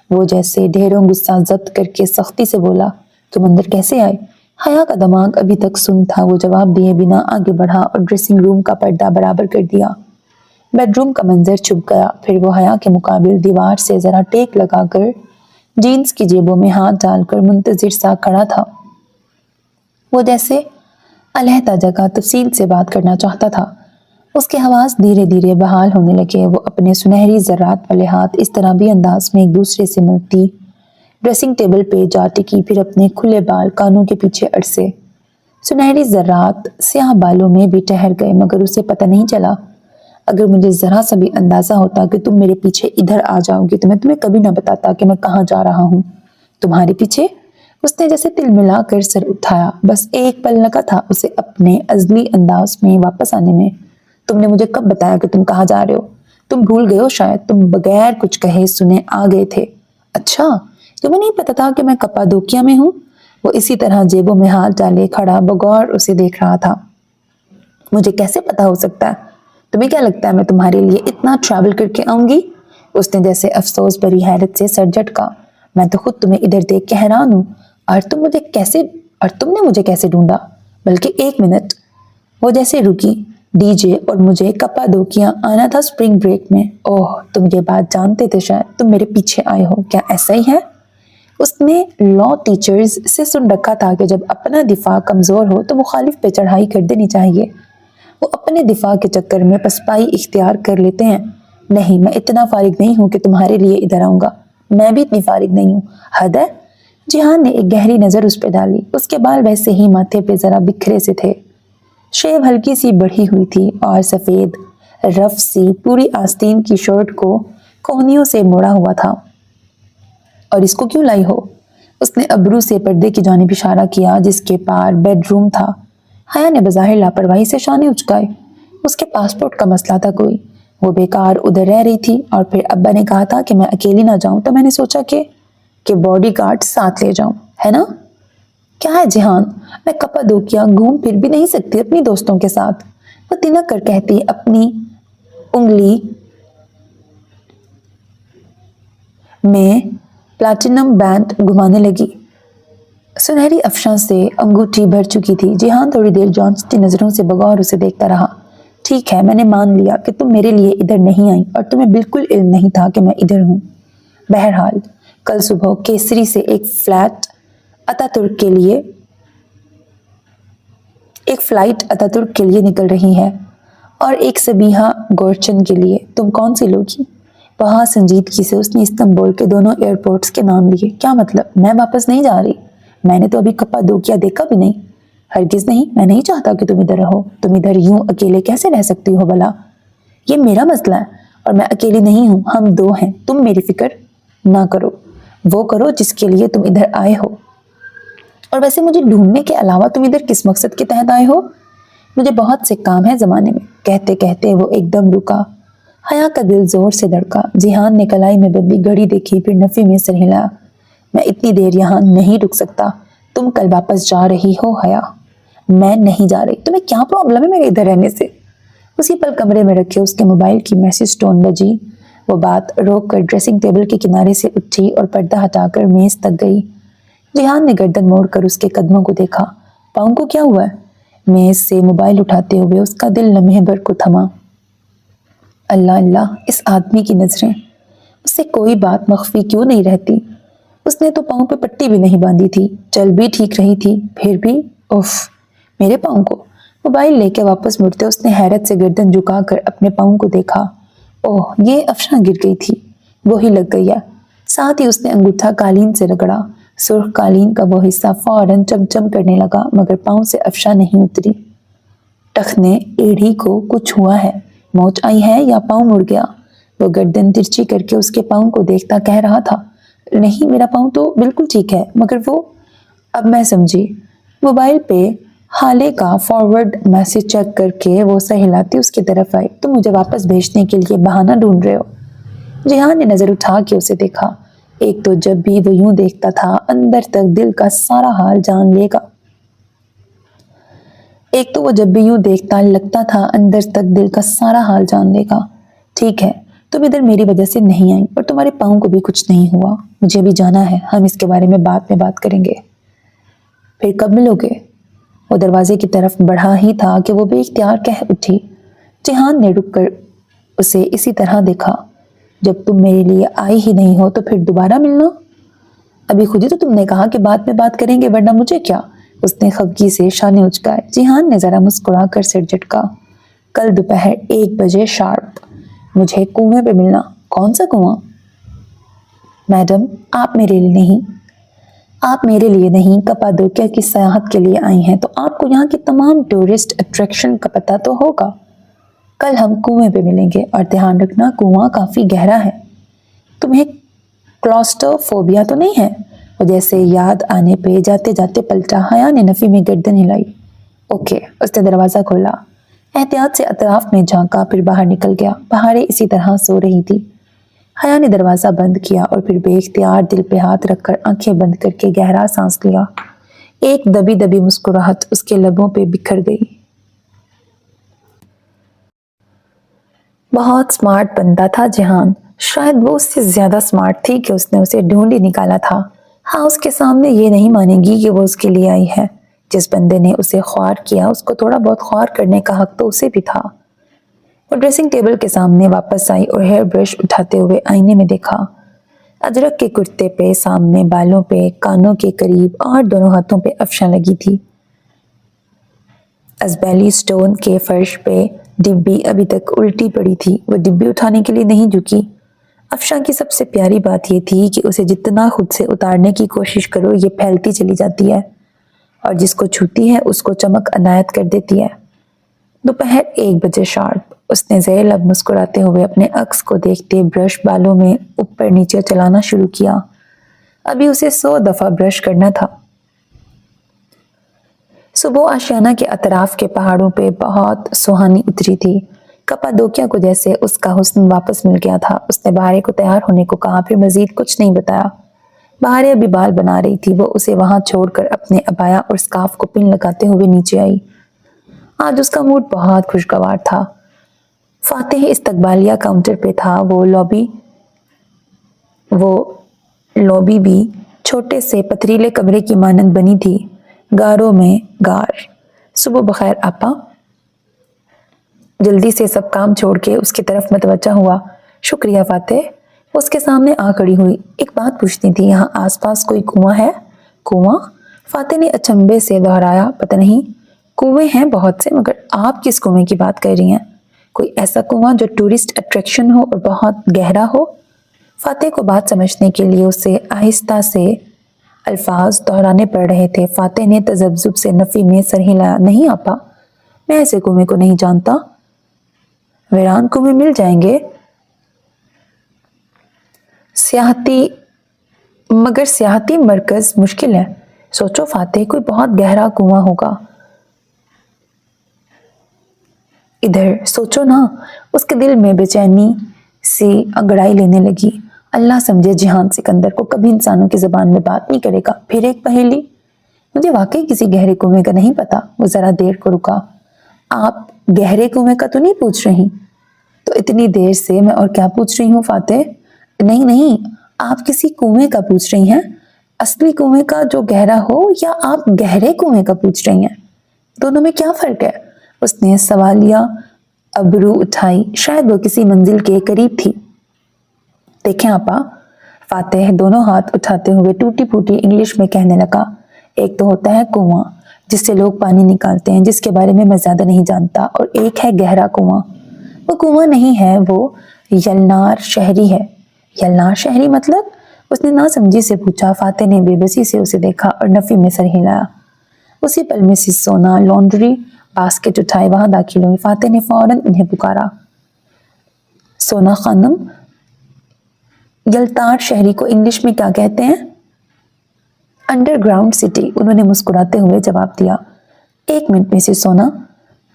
وہ جیسے ڈھیروں غصہ ضبط کر کے سختی سے بولا۔ تم اندر کیسے آئے؟ حیا کا دماغ ابھی تک سن تھا، وہ جواب دیے بنا آگے بڑھا اور ڈریسنگ روم کا پردہ برابر کر دیا۔ بیڈ روم کا منظر چھپ گیا، پھر وہ حیا کے مقابل دیوار سے ذرا ٹیک لگا کر جینز کی جیبوں میں ہاتھ ڈال کر منتظر سا کھڑا تھا۔ وہ جیسے علیحدہ جگہ تفصیل سے بات کرنا چاہتا تھا۔ اس کے حواس دھیرے دھیرے بحال ہونے لگے، وہ اپنے سنہری ذرات والے ہاتھ اس طرح بھی انداز میں ایک دوسرے سے ملتی ڈریسنگ ٹیبل پہ جا ٹکی، پھر اپنے کھلے بال کانوں کے پیچھے اڑسے۔ سنہری ذرات سیاہ بالوں میں بھی ٹھہر گئے، مگر اسے پتہ نہیں چلا۔ اگر مجھے ذرا سا بھی اندازہ ہوتا کہ تم میرے پیچھے ادھر آ جاؤ گی تو میں تمہیں کبھی نہ بتاتا کہ میں کہاں جا رہا ہوں۔ تمہارے پیچھے؟ اس نے جیسے تل ملا کر سر اٹھایا، بس ایک پل لگا تھا اسے اپنے ازلی انداز میں واپس آنے میں۔ تم نے مجھے کب بتایا کہ تم کہاں جا رہے ہو؟ تم بھول گئے ہو شاید، تم بغیر کچھ کہے سنے آ گئے تھے۔ اچھا، تمہیں نہیں پتا تھا کہ میں کپادوکیا میں ہوں؟ وہ اسی طرح جیبوں میں ہاتھ ڈالے کھڑا بغور اسے دیکھ رہا تھا۔ مجھے کیسے پتا ہو سکتا ہے؟ تمہیں کیا لگتا ہے میں تمہارے لیے اتنا ٹریول کر کے آؤں گی؟ اس نے جیسے افسوس بھری حیرت سے سر جھٹکا۔ میں تو خود تمہیں ادھر دیکھ کے حیران ہوں، اور تم نے مجھے کیسے ڈھونڈا؟ بلکہ ایک منٹ، وہ جیسے رکی۔ ڈی جے اور مجھے کپادوکیا آنا تھا اسپرنگ بریک میں۔ اوہ، تم یہ بات جانتے تھے شاید، تم میرے پیچھے آئے ہو، کیا ایسا ہی ہے؟ اس نے لا ٹیچرز سے سن رکھا تھا کہ جب اپنا دفاع کمزور ہو تو مخالف پہ چڑھائی کر دینی چاہیے۔ وہ اپنے دفاع کے چکر میں پسپائی اختیار کر لیتے ہیں۔ نہیں، میں اتنا فارغ نہیں ہوں کہ تمہارے لیے ادھر آؤں گا۔ میں بھی اتنی فارغ نہیں ہوں، حد ہے۔ جہان نے ایک گہری نظر اس پہ ڈالی۔ اس کے بال ویسے ہی ماتھے پہ ذرا بکھرے سے تھے، شیو ہلکی سی بڑھی ہوئی تھی، اور سفید رف سی پوری آستین کی شرٹ کو کوہنیوں سے موڑا ہوا تھا۔ اور اس کو کیوں لائی ہو؟ اس نے ابرو سے پردے کی جانب اشارہ کیا جس کے پار بیڈ روم تھا۔ حیا نے بظاہر لاپرواہی سے شانے اچکائے۔ اس کے پاسپورٹ کا مسئلہ تھا کوئی، وہ بیکار ادھر رہ رہی تھی، اور پھر ابا نے کہا تھا کہ میں اکیلی نہ جاؤں تو میں نے سوچا کہ باڈی گارڈ ساتھ لے جاؤں، ہے نا؟ کیا ہے جہان، میں کپادوکیا گھوم پھر بھی نہیں سکتی اپنی دوستوں کے ساتھ، وہ تنک کر کہتی، اپنی انگلی میں پلاٹینم بینڈ گھمانے لگی۔ سنہری افشاں سے انگوٹھی بھر چکی تھی۔ جہان تھوڑی دیر جانچتی نظروں سے بغور اسے دیکھتا رہا۔ ٹھیک ہے، میں نے مان لیا کہ تم میرے لیے ادھر نہیں آئی، اور تمہیں بالکل علم نہیں تھا کہ میں ادھر ہوں۔ بہرحال کل صبح کیسری سے ایک فلائٹ اتاترک کے لیے نکل رہی ہے، اور ایک سبیہا گورچن کے لیے۔ تم کون سی لوگی؟ وہاں سنجیدگی سے اس نے استنبول کے دونوں ایئرپورٹس کے نام لیے۔ کیا مطلب؟ میں واپس نہیں جا رہی، میں نے تو ابھی کپادوکیا دیکھا بھی نہیں۔ ہرگز نہیں، میں نہیں چاہتا کہ تم ادھر رہو۔ تم ادھر یوں اکیلے کیسے رہ سکتی ہو بھلا؟ یہ میرا مسئلہ ہے، اور میں اکیلی نہیں ہوں، ہم دو ہیں۔ تم میری فکر نہ کرو، وہ کرو جس کے لیے تم ادھر آئے ہو۔ اور ویسے مجھے ڈھونڈنے کے علاوہ تم ادھر کس مقصد کے تحت آئے ہو؟ مجھے بہت سے کام ہے زمانے میں۔ کہتے کہتے وہ ایک دم رکا۔ حیا کا دل زور سے دھڑکا۔ جہان نے کلائی میں بندی گھڑی دیکھی، پھر نفی میں سر ہلایا۔ میں اتنی دیر یہاں نہیں رک سکتا، تم کل واپس جا رہی ہو حیا؟ میں نہیں جا رہی۔ تمہیں کیا پرابلم ہے میرے ادھر رہنے سے؟ اسی پل کمرے میں رکھے اس کے موبائل کی میسج ٹون بجی۔ وہ بات روک کر ڈریسنگ ٹیبل کے کنارے سے اٹھی اور پردہ ہٹا کر میز تک گئی۔ جہان نے گردن موڑ کر اس کے قدموں کو دیکھا۔ پاؤں کو کیا ہوا ہے؟ میز سے موبائل اٹھاتے ہوئے اس کا دل لمحے بھر کو تھما۔ اللہ اللہ، اس آدمی کی نظریں، اس سے کوئی بات مخفی کیوں نہیں رہتی؟ اس نے تو پاؤں پہ پٹی بھی نہیں باندھی تھی، چل بھی ٹھیک رہی تھی، پھر بھی اف، میرے پاؤں کو۔ موبائل لے کے واپس مڑتے اس نے حیرت سے گردن جھکا کر اپنے پاؤں کو دیکھا۔ اوہ، یہ افشاں گر گئی تھی، وہی لگ گئی ہے۔ ساتھ ہی اس نے انگوٹھا قالین سے رگڑا۔ سرخ قالین کا وہ حصہ فوراً چمچم کرنے لگا، مگر پاؤں سے افشاں نہیں اتری۔ ٹخنے ایڑھی کو کچھ ہوا ہے، موچ آئی ہے یا پاؤں مڑ گیا؟ وہ گردن ترچھی کر کے اس کے پاؤں کو دیکھتا کہہ رہا تھا، نہیں، میرا پاؤں تو بالکل ٹھیک ہے، مگر وہ… اب میں سمجھی۔ موبائل پہ حالے کا فارورڈ میسج چیک کر کے وہ سر ہلاتی اس کی طرف آئی۔ تم مجھے واپس بھیجنے کے لیے بہانہ ڈھونڈ رہے ہو؟ جہان نے نظر اٹھا کے اسے دیکھا۔ ایک تو جب بھی وہ یوں دیکھتا تھا اندر تک دل کا سارا حال جان لے گا۔ لگتا تھا اندر تک دل کا سارا حال جان لے گا۔ ٹھیک ہے، تم ادھر میری وجہ سے نہیں آئی، اور تمہارے پاؤں کو بھی کچھ نہیں ہوا۔ مجھے بھی جانا ہے، ہم اس کے بارے میں بعد میں بات کریں گے۔ फिर कब मिलोगे? वो दरवाजे की तरफ बढ़ा ही था कि वो बेइख्तियार कह उठी। जिहान ने रुक कर उसे इसी तरह देखा। जब तुम मेरे लिए आई ही नहीं हो तो फिर दोबारा मिलना? अभी खुद ही तो तुमने कहा कि बाद में बात करेंगे, वरना मुझे क्या? उसने खफगी से शाने उचकाए। जिहान ने जरा मुस्कुरा कर सिर झटका। कल दोपहर 1 बजे शार्प मुझे कुएं पे मिलना। कौन सा कुआं? मैडम, आप मेरे लिए नहीं कपाडोक्या की सयाहत के लिए आई हैं, तो आपको यहाँ की तमाम टूरिस्ट अट्रैक्शन का पता तो होगा। कल हम कुएं पे मिलेंगे और ध्यान रखना कुआं काफी गहरा है। तुम्हें क्लॉस्ट्रोफोबिया तो नहीं है? वो जैसे याद आने पे जाते जाते पलटा। हया ने नफी में गर्दन हिलाई। ओके। उसने दरवाजा खोला, एहतियात से अतराफ में झांका, फिर बाहर निकल गया। बहारें इसी तरह सो रही थी। हया ने दरवाजा बंद किया और फिर बेइख्तियार दिल पे हाथ रखकर आंखें बंद करके गहरा सांस लिया। एक दबी दबी मुस्कुराहट उसके लबों पे बिखर गई। बहुत स्मार्ट बंदा था जिहान। शायद वो उससे ज्यादा स्मार्ट थी कि उसने उसे ढूंढ ही निकाला था। हाँ, उसके सामने ये नहीं मानेगी कि वो उसके लिए आई है। जिस बंदे ने उसे ख्वार किया उसको थोड़ा बहुत ख्वार करने का हक तो उसे भी था। वो ड्रेसिंग टेबल के सामने वापस आई और हेयर ब्रश उठाते हुए आईने में देखा। अजरक के कुर्ते पे, सामने बालों पे, कानों के करीब और दोनों हाथों पे अफशा लगी थी। अजबैली स्टोन के फर्श पे डिब्बी अभी तक उल्टी पड़ी थी। वो डिब्बी उठाने के लिए नहीं झुकी। अफशा की सबसे प्यारी बात यह थी कि उसे जितना खुद से उतारने की कोशिश करो ये फैलती चली जाती है और जिसको छूती है उसको चमक अनायत कर देती है। दोपहर 1 बजे शार्प उसने ज़ेर लब मुस्कुराते हुए अपने अक्स को देखते ब्रश बालों में ऊपर नीचे चलाना शुरू किया। अभी उसे 100 दफा ब्रश करना था। सुबह आशियाना के अतराफ के पहाड़ों पे बहुत सुहानी उतरी थी। कपाडोक्या को जैसे उसका हुस्न वापस मिल गया था। उसने बहारे को तैयार होने को कहा, फिर मजीद कुछ नहीं बताया। बहारे अभी बाल बना रही थी। वो उसे वहां छोड़कर अपने अबाया और स्कार्फ को पिन लगाते हुए नीचे आई। आज उसका मूड बहुत खुशगवार था। फातेह इस्तकबालिया काउंटर पे था। वो लॉबी भी छोटे से पथरीले कमरे की मानंद बनी थी, गारों में गार। सुबह बखैर आपा। जल्दी से सब काम छोड़ के उसकी तरफ मतवज्जा हुआ। शुक्रिया फातेह। उसके सामने आ खड़ी हुई। एक बात पूछनी थी, यहाँ आसपास कोई कुआं है? कुआं? फातेह ने अचंभे से दोहराया। पता नहीं, कुएं हैं बहुत से, मगर आप किस कुएं की बात कर रही हैं? कोई ऐसा कुआं जो टूरिस्ट अट्रैक्शन हो और बहुत गहरा हो? फातेह को बात समझने के लिए उसे आहिस्ता से अल्फाज दोहराने पड़ रहे थे। फातेह ने तजब्जुब से नफी में सर हिलाया। नहीं आपा, मैं ऐसे कुएं को नहीं जानता। वीरान कुएं मिल जाएंगे, मगर सियाहती मरकज मुश्किल है। सोचो फातेह, कोई बहुत गहरा कुआं होगा। इधर सोचो ना। उसके दिल में बेचैनी सी अंगड़ाई लेने लगी। अल्लाह समझे जिहान सिकंदर को कभी इंसानों की ज़बान में बात नहीं करेगा। फिर एक पहेली। मुझे वाकई किसी गहरे कुएं का नहीं पता। वो ज़रा देर को रुका। आप गहरे कुएं का तो नहीं पूछ रही? तो इतनी देर से मैं और क्या पूछ रही हूँ फातेह? नहीं, आप किसी कुएं का पूछ रही हैं, असली कुएं का जो गहरा हो, या आप गहरे कुएं का पूछ रही हैं? दोनों में क्या फ़र्क है? उसने सवालिया अबरू उठाई। शायद वो किसी मंजिल के करीब थी। देखें आपा, फातेह दोनों हाथ उठाते हुए टूटी फूटी इंग्लिश में कहने लगा। एक तो होता है कुआं जिससे लोग पानी निकालते हैं, जिसके बारे में मैं ज्यादा नहीं जानता, और एक है गहरा कुआं। वो कुआं नहीं है, वो यलनार शहरी है। यलनार शहरी मतलब? उसने ना समझी से पूछा। फातेह ने बेबसी से उसे देखा और नफी में सर हिलाया। उसी पल मिसिस सोना लॉन्ड्री बास्केट उठाए वहां दाखिल हुई। फातेह ने फौरन उन्हें पुकारा। सोना खानम, यलतार शहरी को इंग्लिश में क्या कहते हैं? अंडरग्राउंड सिटी, उन्होंने मुस्कुराते हुए जवाब दिया। 1 मिनट मिसेस सोना,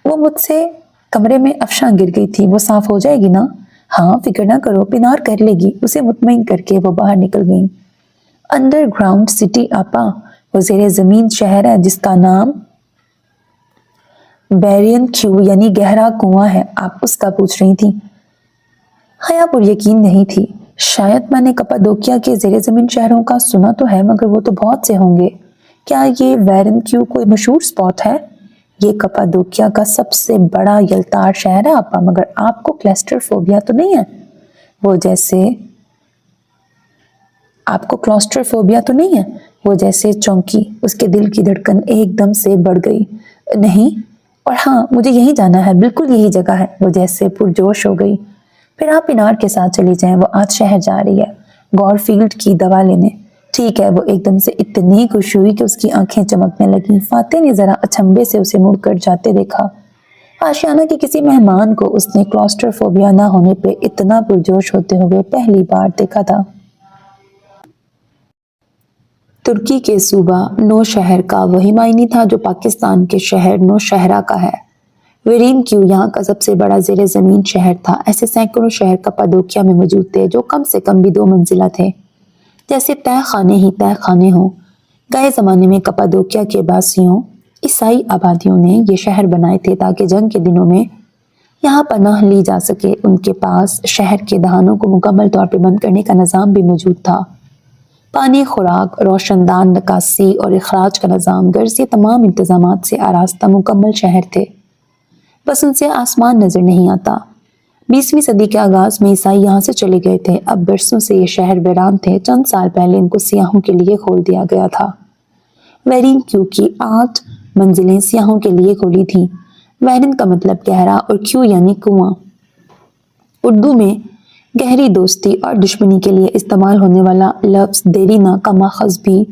वो मुझसे कमरे में अफशा गिर गई थी, वो साफ हो जाएगी ना? हाँ, फिक्र ना करो, पिनार कर लेगी। उसे मुतमईन करके वो बाहर निकल गई। अंडरग्राउंड सिटी आपा, वो ज़ेरे ज़मीन शहर है जिसका नाम बैरियन क्यू यानी गहरा कुआं है। आप उसका पूछ रही थी? हया पर यकीन नहीं थी। शायद मैंने कपाडोक्या के ज़ेरे ज़मीन शहरों का सुना तो है, मगर वो तो बहुत से होंगे। کیا یہ ویرن کیو کوئی مشہور سپاٹ ہے؟ یہ کپادوکیا کا سب سے بڑا یلتار شہر ہے آپا، مگر آپ کو کلسٹرفوبیا تو نہیں ہے؟ وہ جیسے چونکی، اس کے دل کی دھڑکن ایک دم سے بڑھ گئی۔ نہیں، اور ہاں مجھے یہی جانا ہے، بالکل یہی جگہ ہے۔ وہ جیسے پرجوش ہو گئی۔ پھر آپ پینار کے ساتھ چلی جائیں، وہ آج شہر جا رہی ہے گور فیلڈ کی دوا لینے۔ ٹھیک ہے۔ وہ ایک دم سے اتنی خوش ہوئی کہ اس کی آنکھیں چمکنے لگیں۔ فاتح نے ذرا اچنبھے سے اسے مڑ کر جاتے دیکھا۔ آشیانہ کے کسی مہمان کو اس نے کلاسٹروفوبیا نہ ہونے پہ اتنا پرجوش ہوتے ہوئے پہلی بار دیکھا تھا۔ ترکی کے صوبہ نو شہر کا وہی معنی تھا جو پاکستان کے شہر نو شہرہ کا ہے۔ ویرین کیو یہاں کا سب سے بڑا زیر زمین شہر تھا۔ ایسے سینکڑوں شہر کپادوکیا میں موجود تھے جو کم سے کم بھی 2 منزلہ تھے، جیسے تہ خانے ہی تہ خانے ہوں۔ گئے زمانے میں کپادوکیا کے باسیوں، عیسائی آبادیوں نے یہ شہر بنائے تھے تاکہ جنگ کے دنوں میں یہاں پناہ لی جا سکے۔ ان کے پاس شہر کے دہانوں کو مکمل طور پہ بند کرنے کا نظام بھی موجود تھا۔ پانی، خوراک، روشن دان، نکاسی اور اخراج کا نظام، غرض یہ تمام انتظامات سے آراستہ مکمل شہر تھے، بس ان سے آسمان نظر نہیں آتا۔ 20ویں صدی کے آغاز میں عیسائی یہاں سے چلے گئے تھے۔ اب برسوں سے یہ شہر ویران تھے۔ چند سال پہلے ان کو سیاحوں کے لیے کھول دیا گیا تھا۔ ویرین کیو کی 8 منزلیں سیاحوں کے لیے کھولی تھیں۔ ویرن کا مطلب گہرا اور کیو یعنی کنواں۔ اردو میں گہری دوستی اور دشمنی کے لیے استعمال ہونے والا لفظ دیرینا کا ماخذ بھی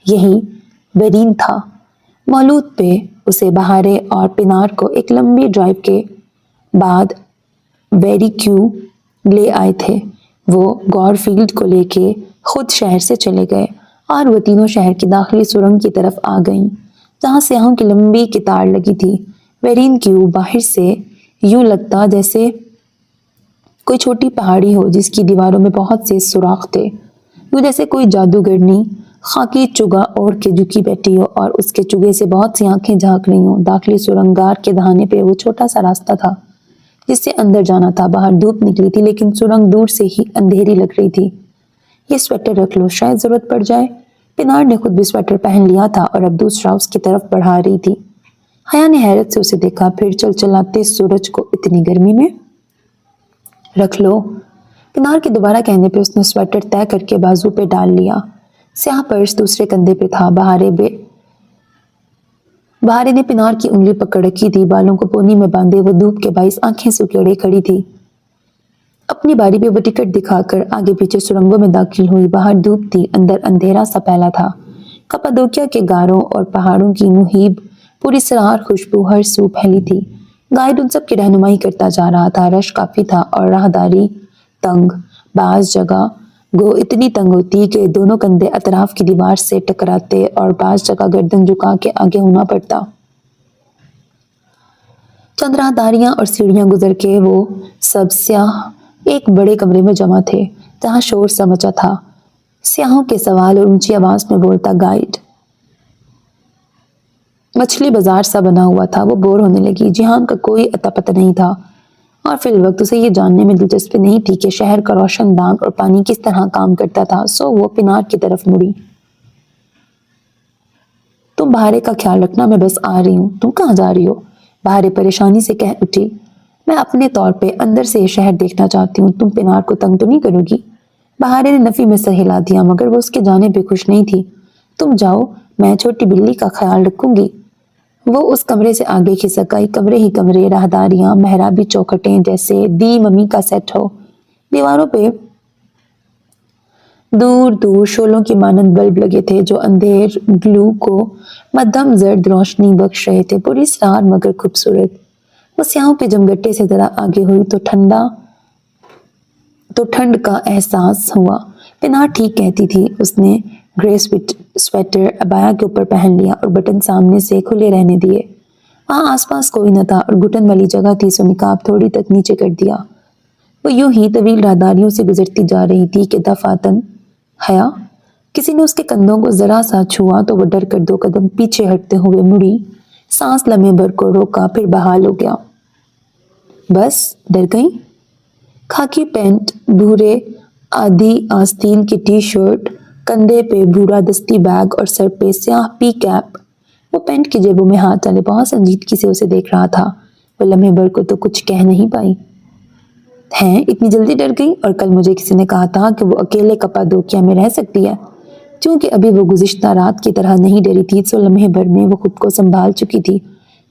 یہی ویرین تھا۔ مولود پہ اسے بہارے اور پینار کو ایک لمبی ڈرائیو کے بعد ویری کیو لے آئے تھے۔ وہ گور فیلڈ کو لے کے خود شہر سے چلے گئے اور وہ تینوں شہر کی داخلی سرنگ کی طرف آ گئیں جہاں سیاحوں کی لمبی قطار لگی تھی۔ ویرین کیو باہر سے یوں لگتا جیسے کوئی چھوٹی پہاڑی ہو جس کی دیواروں میں بہت سے سوراخ تھے، یوں جیسے کوئی جادوگرنی خاکی چگا اوڑھ کے جھکی بیٹھی ہو اور اس کے چگے سے بہت سی آنکھیں جھانک رہی ہوں۔ داخلی سرنگار کے دہانے پہ وہ چھوٹا سا راستہ تھا جس سے اندر جانا تھا۔ باہر دھوپ نکلی تھی لیکن سرنگ دور سے ہی اندھیری لگ رہی تھی۔ یہ سویٹر رکھ لو، شاید ضرورت پڑ جائے۔ پینار نے خود بھی سویٹر پہن لیا تھا اور اب دوسرا اس کی طرف بڑھا رہی تھی۔ حیا نے حیرت سے اسے دیکھا، پھر چلچلاتے سورج کو اتنی گرمی میں رکھ لو۔ پینار کے دوبارہ کہنے پہ اس نے سویٹر طے کر کے بازو پہ ڈال لیا۔ سیاہ پرس دوسرے کندھے پہ تھا۔ بہارے نے پینار کی انگلی پکڑ رکھی تھی، بالوں کو پونی میں باندھے وہ دھوپ کے باعث آنکھیں سکیڑے کھڑی تھی۔ اپنی باری پہ وہ ٹکٹ دکھا کر آگے پیچھے سرنگوں میں داخل ہوئی۔ باہر دھوپ تھی، اندر اندھیرا سا پھیلا تھا۔ کپادوکیا کے غاروں اور پہاڑوں کی مہیب پوری سرار خوشبو ہر سو پھیلی تھی۔ گائیڈ ان سب کی رہنمائی کرتا جا رہا تھا۔ رش کافی تھا اور راہداری تنگ، بعض جگہ گو اتنی تنگ ہوتی کہ دونوں کندھے اطراف کی دیوار سے ٹکراتے اور بعض جگہ گردن جھکا کے آگے ہونا پڑتا۔ چند راہداریاں اور سیڑھیاں گزر کے وہ سب سیاح ایک بڑے کمرے میں جمع تھے جہاں شور سا مچا تھا۔ سیاحوں کے سوال اور اونچی آواز میں بولتا گائیڈ۔ مچھلی بازار سا بنا ہوا تھا۔ وہ بور ہونے لگی۔ جہان کا کوئی اتا پتہ نہیں تھا اور فی الوقت اسے یہ جاننے میں دلچسپی نہیں تھی کہ شہر کا روشن دان اور پانی کس طرح کام کرتا تھا۔ سو وہ پینار کی طرف مڑی۔ تم بہارے کا خیال رکھنا، میں بس آ رہی ہوں۔ تم کہاں جا رہی ہو؟ بہارے پریشانی سے کہہ اٹھی۔ میں اپنے طور پہ اندر سے یہ شہر دیکھنا چاہتی ہوں۔ تم پینار کو تنگ تو نہیں کرو گی؟ بہارے نے نفی میں سر ہلا دیا مگر وہ اس کے جانے پہ خوش نہیں تھی۔ تم جاؤ، میں چھوٹی بلی کا خیال رکھوں گی۔ وہ اس کمرے سے آگے کھسک آئی۔ کمرے ہی کمرے، راہداریاں، محرابی چوکھٹیں جیسے دی ممی کا سیٹ ہو۔ دیواروں پہ دور دور شعلوں کی مانند بلب لگے تھے جو اندھیر گلو کو مدھم زرد روشنی بخش رہے تھے۔ پوری سرار مگر خوبصورت۔ وہ سیاحوں کے جمگٹے سے ذرا آگے ہوئی تو ٹھنڈ کا احساس ہوا۔ پینار ٹھیک کہتی تھی۔ اس نے گرے سویٹر ابایا کے اوپر پہن لیا اور بٹن سامنے سے کھلے رہنے دیے۔ وہاں آس پاس کوئی نہ تھا اور گھٹن والی جگہ تھی سو نقاب تھوڑی تک نیچے کر دیا۔ وہ یوں ہی طویل راہداریوں سے گزرتی جا رہی تھی کہ دفعتاً حیا، کسی نے اس کے کندھوں کو ذرا سا چھوا تو وہ ڈر کر 2 قدم پیچھے ہٹتے ہوئے مڑی، سانس لمحے بھر کو روکا، پھر بحال ہو گیا۔ بس ڈر گئی؟ کھاکی پینٹ، بھورے آدھی آستین کی ٹی شرٹ کندھے پہ بھورا دستی بیگ اور سر پہ سیاہ پی کیپ۔ وہ پینٹ کی جیبوں میں ہاتھ ڈالے بہت سنجیدگی سے اسے دیکھ رہا تھا۔ وہ لمحے بھر کو تو کچھ کہہ نہیں پائی۔ ہیں اتنی جلدی ڈر گئی؟ اور کل مجھے کسی نے کہا تھا کہ وہ اکیلے کپادوکیا میں رہ سکتی ہے۔ چونکہ ابھی وہ گزشتہ رات کی طرح نہیں ڈری تھی تو لمحے بھر میں وہ خود کو سنبھال چکی تھی۔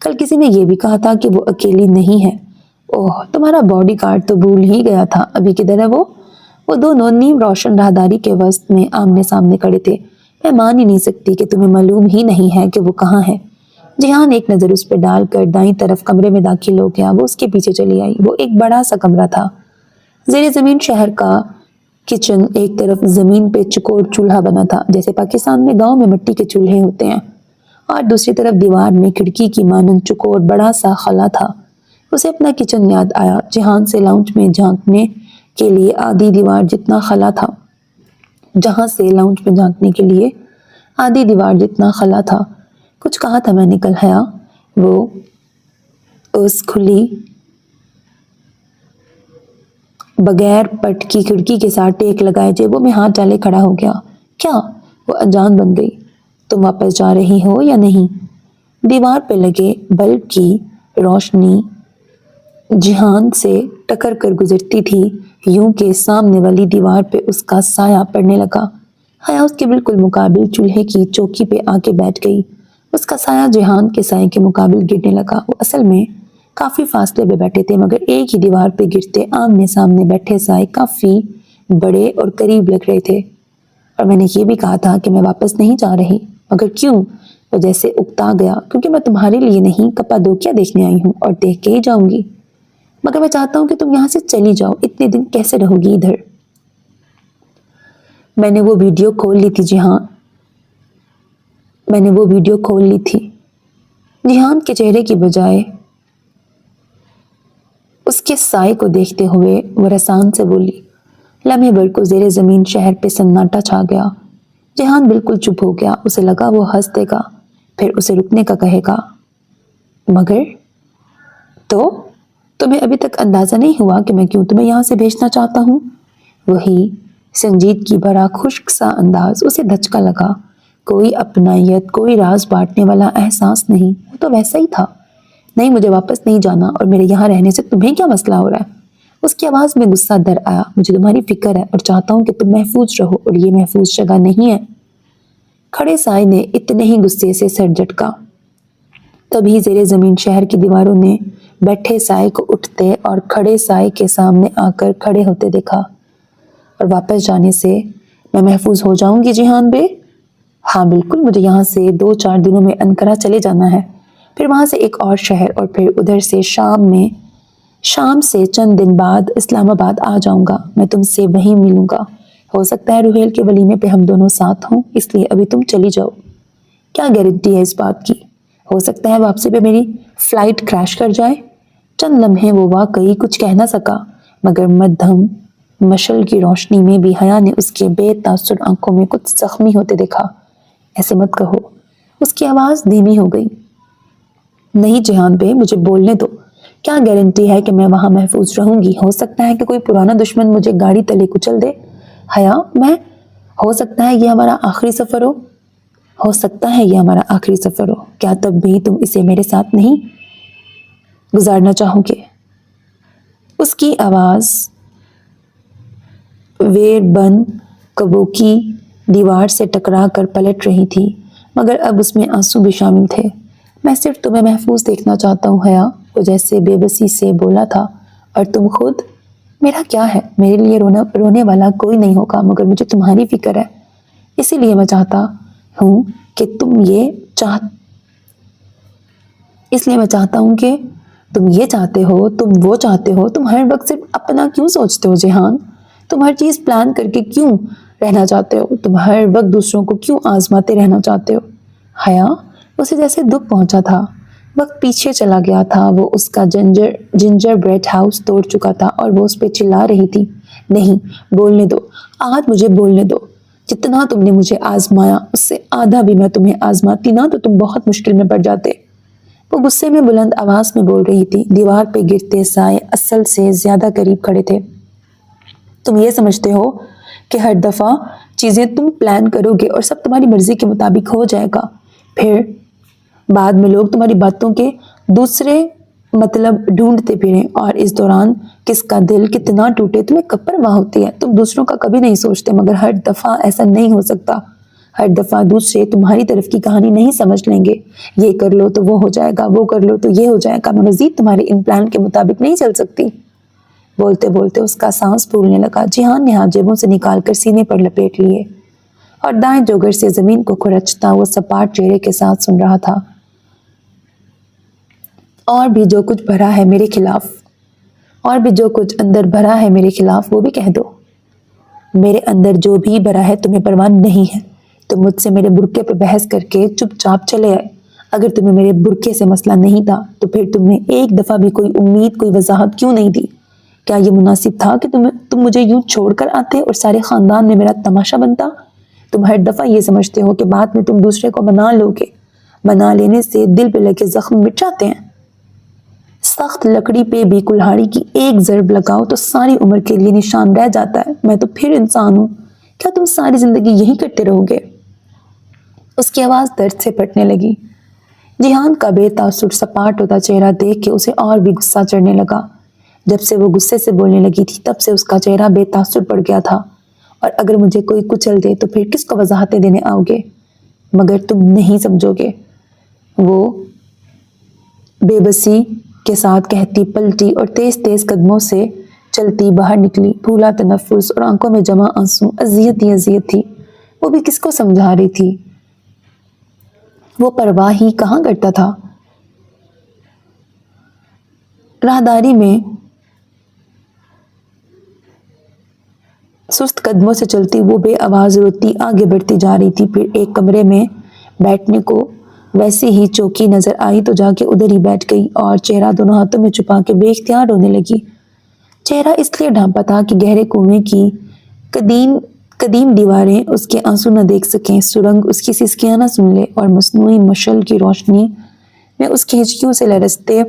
کل کسی نے یہ بھی کہا تھا کہ وہ اکیلی نہیں ہے۔ اوہ، تمہارا باڈی گارڈ تو بھول ہی گیا تھا۔ ابھی کدھر ہے وہ؟ وہ دونوں نیم روشن راہداری کے وسط میں آمنے سامنے کھڑے تھے۔ میں مان ہی نہیں سکتی کہ تمہیں معلوم ہی نہیں ہے کہ وہ کہاں ہے۔ جہان ایک نظر اس پہ ڈال کر دائیں طرف کمرے میں داخل ہو گیا۔ وہ اس کے پیچھے چلی آئی۔ وہ ایک بڑا سا کمرہ تھا، زیر زمین شہر کا کچن۔ ایک طرف زمین پہ چکور چولہا بنا تھا جیسے پاکستان میں گاؤں میں مٹی کے چولہے ہوتے ہیں، اور دوسری طرف دیوار میں کھڑکی کی مانند چکور بڑا سا خلا تھا۔ اسے اپنا کچن یاد آیا۔ جہان سے لاؤنج میں جھانکنے کے لیے آدھی دیوار جتنا خلا تھا کچھ کہا تھا میں نے کل حیا؟ وہ اس کھلی بغیر پٹ کی کھڑکی کے ساتھ ٹیک لگائے جیبوں میں ہاتھ ڈالے کھڑا ہو گیا۔ کیا؟ وہ انجان بن گئی۔ تم واپس جا رہی ہو یا نہیں؟ دیوار پہ لگے بلب کی روشنی جہان سے ٹکر کر گزرتی تھی، یوں کہ سامنے والی دیوار پہ اس کا سایہ پڑنے لگا۔ حیا اس کے بالکل مقابل چولہے کی چوکی پہ آ کے بیٹھ گئی۔ اس کا سایہ جہان کے سائے کے مقابل گرنے لگا۔ وہ اصل میں کافی فاصلے پہ بیٹھے تھے، مگر ایک ہی دیوار پہ گرتے آمنے سامنے بیٹھے سائے کافی بڑے اور قریب لگ رہے تھے۔ اور میں نے یہ بھی کہا تھا کہ میں واپس نہیں جا رہی۔ مگر کیوں؟ وہ جیسے اکتا گیا۔ کیونکہ میں تمہارے لیے نہیں، کپادوکیا دیکھنے آئی ہوں اور دیکھ کے ہی جاؤں گی۔ مگر میں چاہتا ہوں کہ تم یہاں سے چلی جاؤ۔ اتنے دن کیسے رہو گی ادھر؟ میں نے وہ ویڈیو کھول لی تھی جہان۔ جہان کے چہرے کی بجائے اس کے سائے کو دیکھتے ہوئے وہ رسان سے بولی۔ لمحے بھر کو زیر زمین شہر پہ سناٹا چھا گیا۔ جہان بالکل چپ ہو گیا۔ اسے لگا وہ ہنس دے گا، پھر اسے رکنے کا کہے گا۔ مگر تو تمہیں ابھی تک اندازہ نہیں ہوا کہ میں کیوں تمہیں یہاں سے بھیجنا چاہتا ہوں؟ وہی سنجیدگی بھرا خشک سا انداز اسے دھچکا لگا۔ کوئی اپنائیت، کوئی راز بانٹنے والا احساس نہیں، وہ تو ویسا ہی تھا۔ نہیں، مجھے واپس نہیں جانا، اور میرے یہاں رہنے سے تمہیں کیا مسئلہ ہو رہا ہے؟ اس کی آواز میں غصہ در آیا۔ مجھے تمہاری فکر ہے اور چاہتا ہوں کہ تم محفوظ رہو، اور یہ محفوظ جگہ نہیں ہے۔ کھڑے سائے نے اتنے ہی غصے سے سر جھٹکا۔ تبھی زیر زمین شہر کی دیواروں نے بیٹھے سائے کو اٹھتے اور کھڑے سائے کے سامنے آ کر کھڑے ہوتے دیکھا۔ اور واپس جانے سے میں محفوظ ہو جاؤں گی جہان بے؟ ہاں بالکل، مجھے یہاں سے 2-4 دنوں میں انقرہ چلے جانا ہے، پھر وہاں سے ایک اور شہر، اور پھر ادھر سے شام سے چند دن بعد اسلام آباد آ جاؤں گا۔ میں تم سے وہیں ملوں گا۔ ہو سکتا ہے روہیل کے ولیمے پہ ہم دونوں ساتھ ہوں، اس لیے ابھی تم چلی جاؤ۔ کیا گارنٹی ہے اس بات کی؟ ہو سکتا ہے واپسی پہ میری فلائٹ کریش کر جائے۔ چند لمحے وہ واقعی کچھ کہہ نہ سکا، مگر مدھم مشل کی روشنی میں بھی حیا نے اس کے بے تاثر آنکھوں میں کچھ زخمی ہوتے دیکھا۔ ایسے مت کہو۔ اس کی آواز دھیمی ہو گئی۔ نہیں جہان بے، مجھے بولنے دو۔ کیا گارنٹی ہے کہ میں وہاں محفوظ رہوں گی؟ ہو سکتا ہے کہ کوئی پرانا دشمن مجھے گاڑی تلے کچل دے۔ حیا، ہو سکتا ہے یہ ہمارا آخری سفر ہو۔ کیا تب بھی تم اسے میرے ساتھ نہیں گزارنا چاہو گے؟ اس کی آواز ویر بن کبو کی دیوار سے ٹکرا کر پلٹ رہی تھی، مگر اب اس میں آنسو بھی شامل تھے۔ میں صرف تمہیں محفوظ دیکھنا چاہتا ہوں حیا، وہ جیسے بے بسی سے بولا تھا۔ اور تم خود؟ میرا کیا ہے؟ میرے لیے رونے والا کوئی نہیں ہوگا، مگر مجھے تمہاری فکر ہے۔ اسی لیے میں چاہتا ہوں کہ تم یہ چاہتے ہو، تم وہ چاہتے ہو۔ تم ہر وقت صرف اپنا کیوں سوچتے ہو جہان؟ تم ہر چیز پلان کر کے کیوں رہنا چاہتے ہو؟ تم ہر وقت دوسروں کو کیوں آزماتے رہنا چاہتے ہو؟ حیا، اسے جیسے دکھ پہنچا تھا۔ وقت پیچھے چلا گیا تھا۔ وہ اس کا جنجر بریڈ ہاؤس توڑ چکا تھا اور وہ اس پہ چلا رہی تھی۔ نہیں، بولنے دو، آج مجھے بولنے دو۔ جتنا تم نے مجھے آزمایا اس سے آدھا بھی میں تمہیں آزماتی نا تو تم بہت مشکل میں پڑ جاتے۔ وہ غصے میں بلند آواز میں بول رہی تھی۔ دیوار پہ گرتے سائے اصل سے زیادہ قریب کھڑے تھے۔ تم یہ سمجھتے ہو کہ ہر دفعہ चीज़ें तुम प्लान करोगे और सब तुम्हारी मर्जी के मुताबिक हो जाएगा। फिर बाद में लोग तुम्हारी बातों के दूसरे मतलब ढूंढते फिरें और इस दौरान किसका दिल कितना टूटे तुम्हें कब परवाह होती है। तुम दूसरों का कभी नहीं सोचते, मगर हर दफ़ा ऐसा नहीं हो सकता। हर दफ़ा दूसरे तुम्हारी तरफ की कहानी नहीं समझ लेंगे। ये कर लो तो वो हो जाएगा, वो कर लो तो ये हो जाएगा, मैं मज़ीद तुम्हारे इन प्लान के मुताबिक नहीं चल सकती। बोलते बोलते उसका सांस फूलने लगा। जिहान ने हाथ जेबों से निकालकर सीने पर लपेट लिए और दाएं जोगर से ज़मीन को खुरचता वो सपाट चेहरे के साथ सुन रहा था। और भी जो कुछ भरा है मेरे खिलाफ, और भी जो कुछ अंदर भरा है मेरे खिलाफ वो भी कह दो। मेरे अंदर जो भी भरा है तुम्हें परवाह नहीं है। तुम मुझसे मेरे बुरके पे बहस करके चुपचाप चले आए। अगर तुम्हें मेरे बुरके से मसला नहीं था तो फिर तुमने एक दफ़ा भी कोई उम्मीद, कोई वजाहत क्यों नहीं दी? क्या ये मुनासिब था कि तुम मुझे यूं छोड़कर आते और सारे ख़ानदान में मेरा तमाशा बनता? तुम हर दफ़ा ये समझते हो कि बाद में तुम दूसरे को मना लोगे। मना लेने से दिल पे लगे ज़ख्म मिट जाते हैं। सख्त लकड़ी पे भी कुल्हाड़ी की एक ज़रब लगाओ तो सारी उम्र के लिए निशान रह जाता है। मैं तो फिर इंसान हूँ, क्या तुम सारी ज़िंदगी यही करते रहोगे? उसकी आवाज़ दर्द से फटने लगी। जिहान का बेतासुर सपाट होता चेहरा देख के उसे और भी गुस्सा चढ़ने लगा। जब से वो गुस्से से बोलने लगी थी तब से उसका चेहरा बेतासुर पड़ गया था। और अगर मुझे कोई कुचल दे तो फिर किसको वजाहतें देने आओगे? मगर तुम नहीं समझोगे। वो बेबसी के साथ कहती पलटी और तेज तेज कदमों से चलती बाहर निकली। फूला तनफ्फुस और आंखों में जमा आंसू, अजियत ही अजियत थी। वो भी किसको समझा रही थी? वो परवाह ही कहाँ करता था। राहदारी में सुस्त कदमों से चलती वो बेआवाज रोती आगे बढ़ती जा रही थी। फिर एक कमरे में बैठने को वैसी ही चौकी नजर आई तो जाके उधर ही बैठ गई और चेहरा दोनों हाथों में छुपा के बेख्तियार रोने लगी। चेहरा इसलिए ढांपा था कि गहरे कुएं की कदीम दीवारें उसके आंसू न देख सकें, सुरंग उसकी सिसकियां न सुन ले और मसनूई मशल की रोशनी में उसकी हिचकियों से लरसते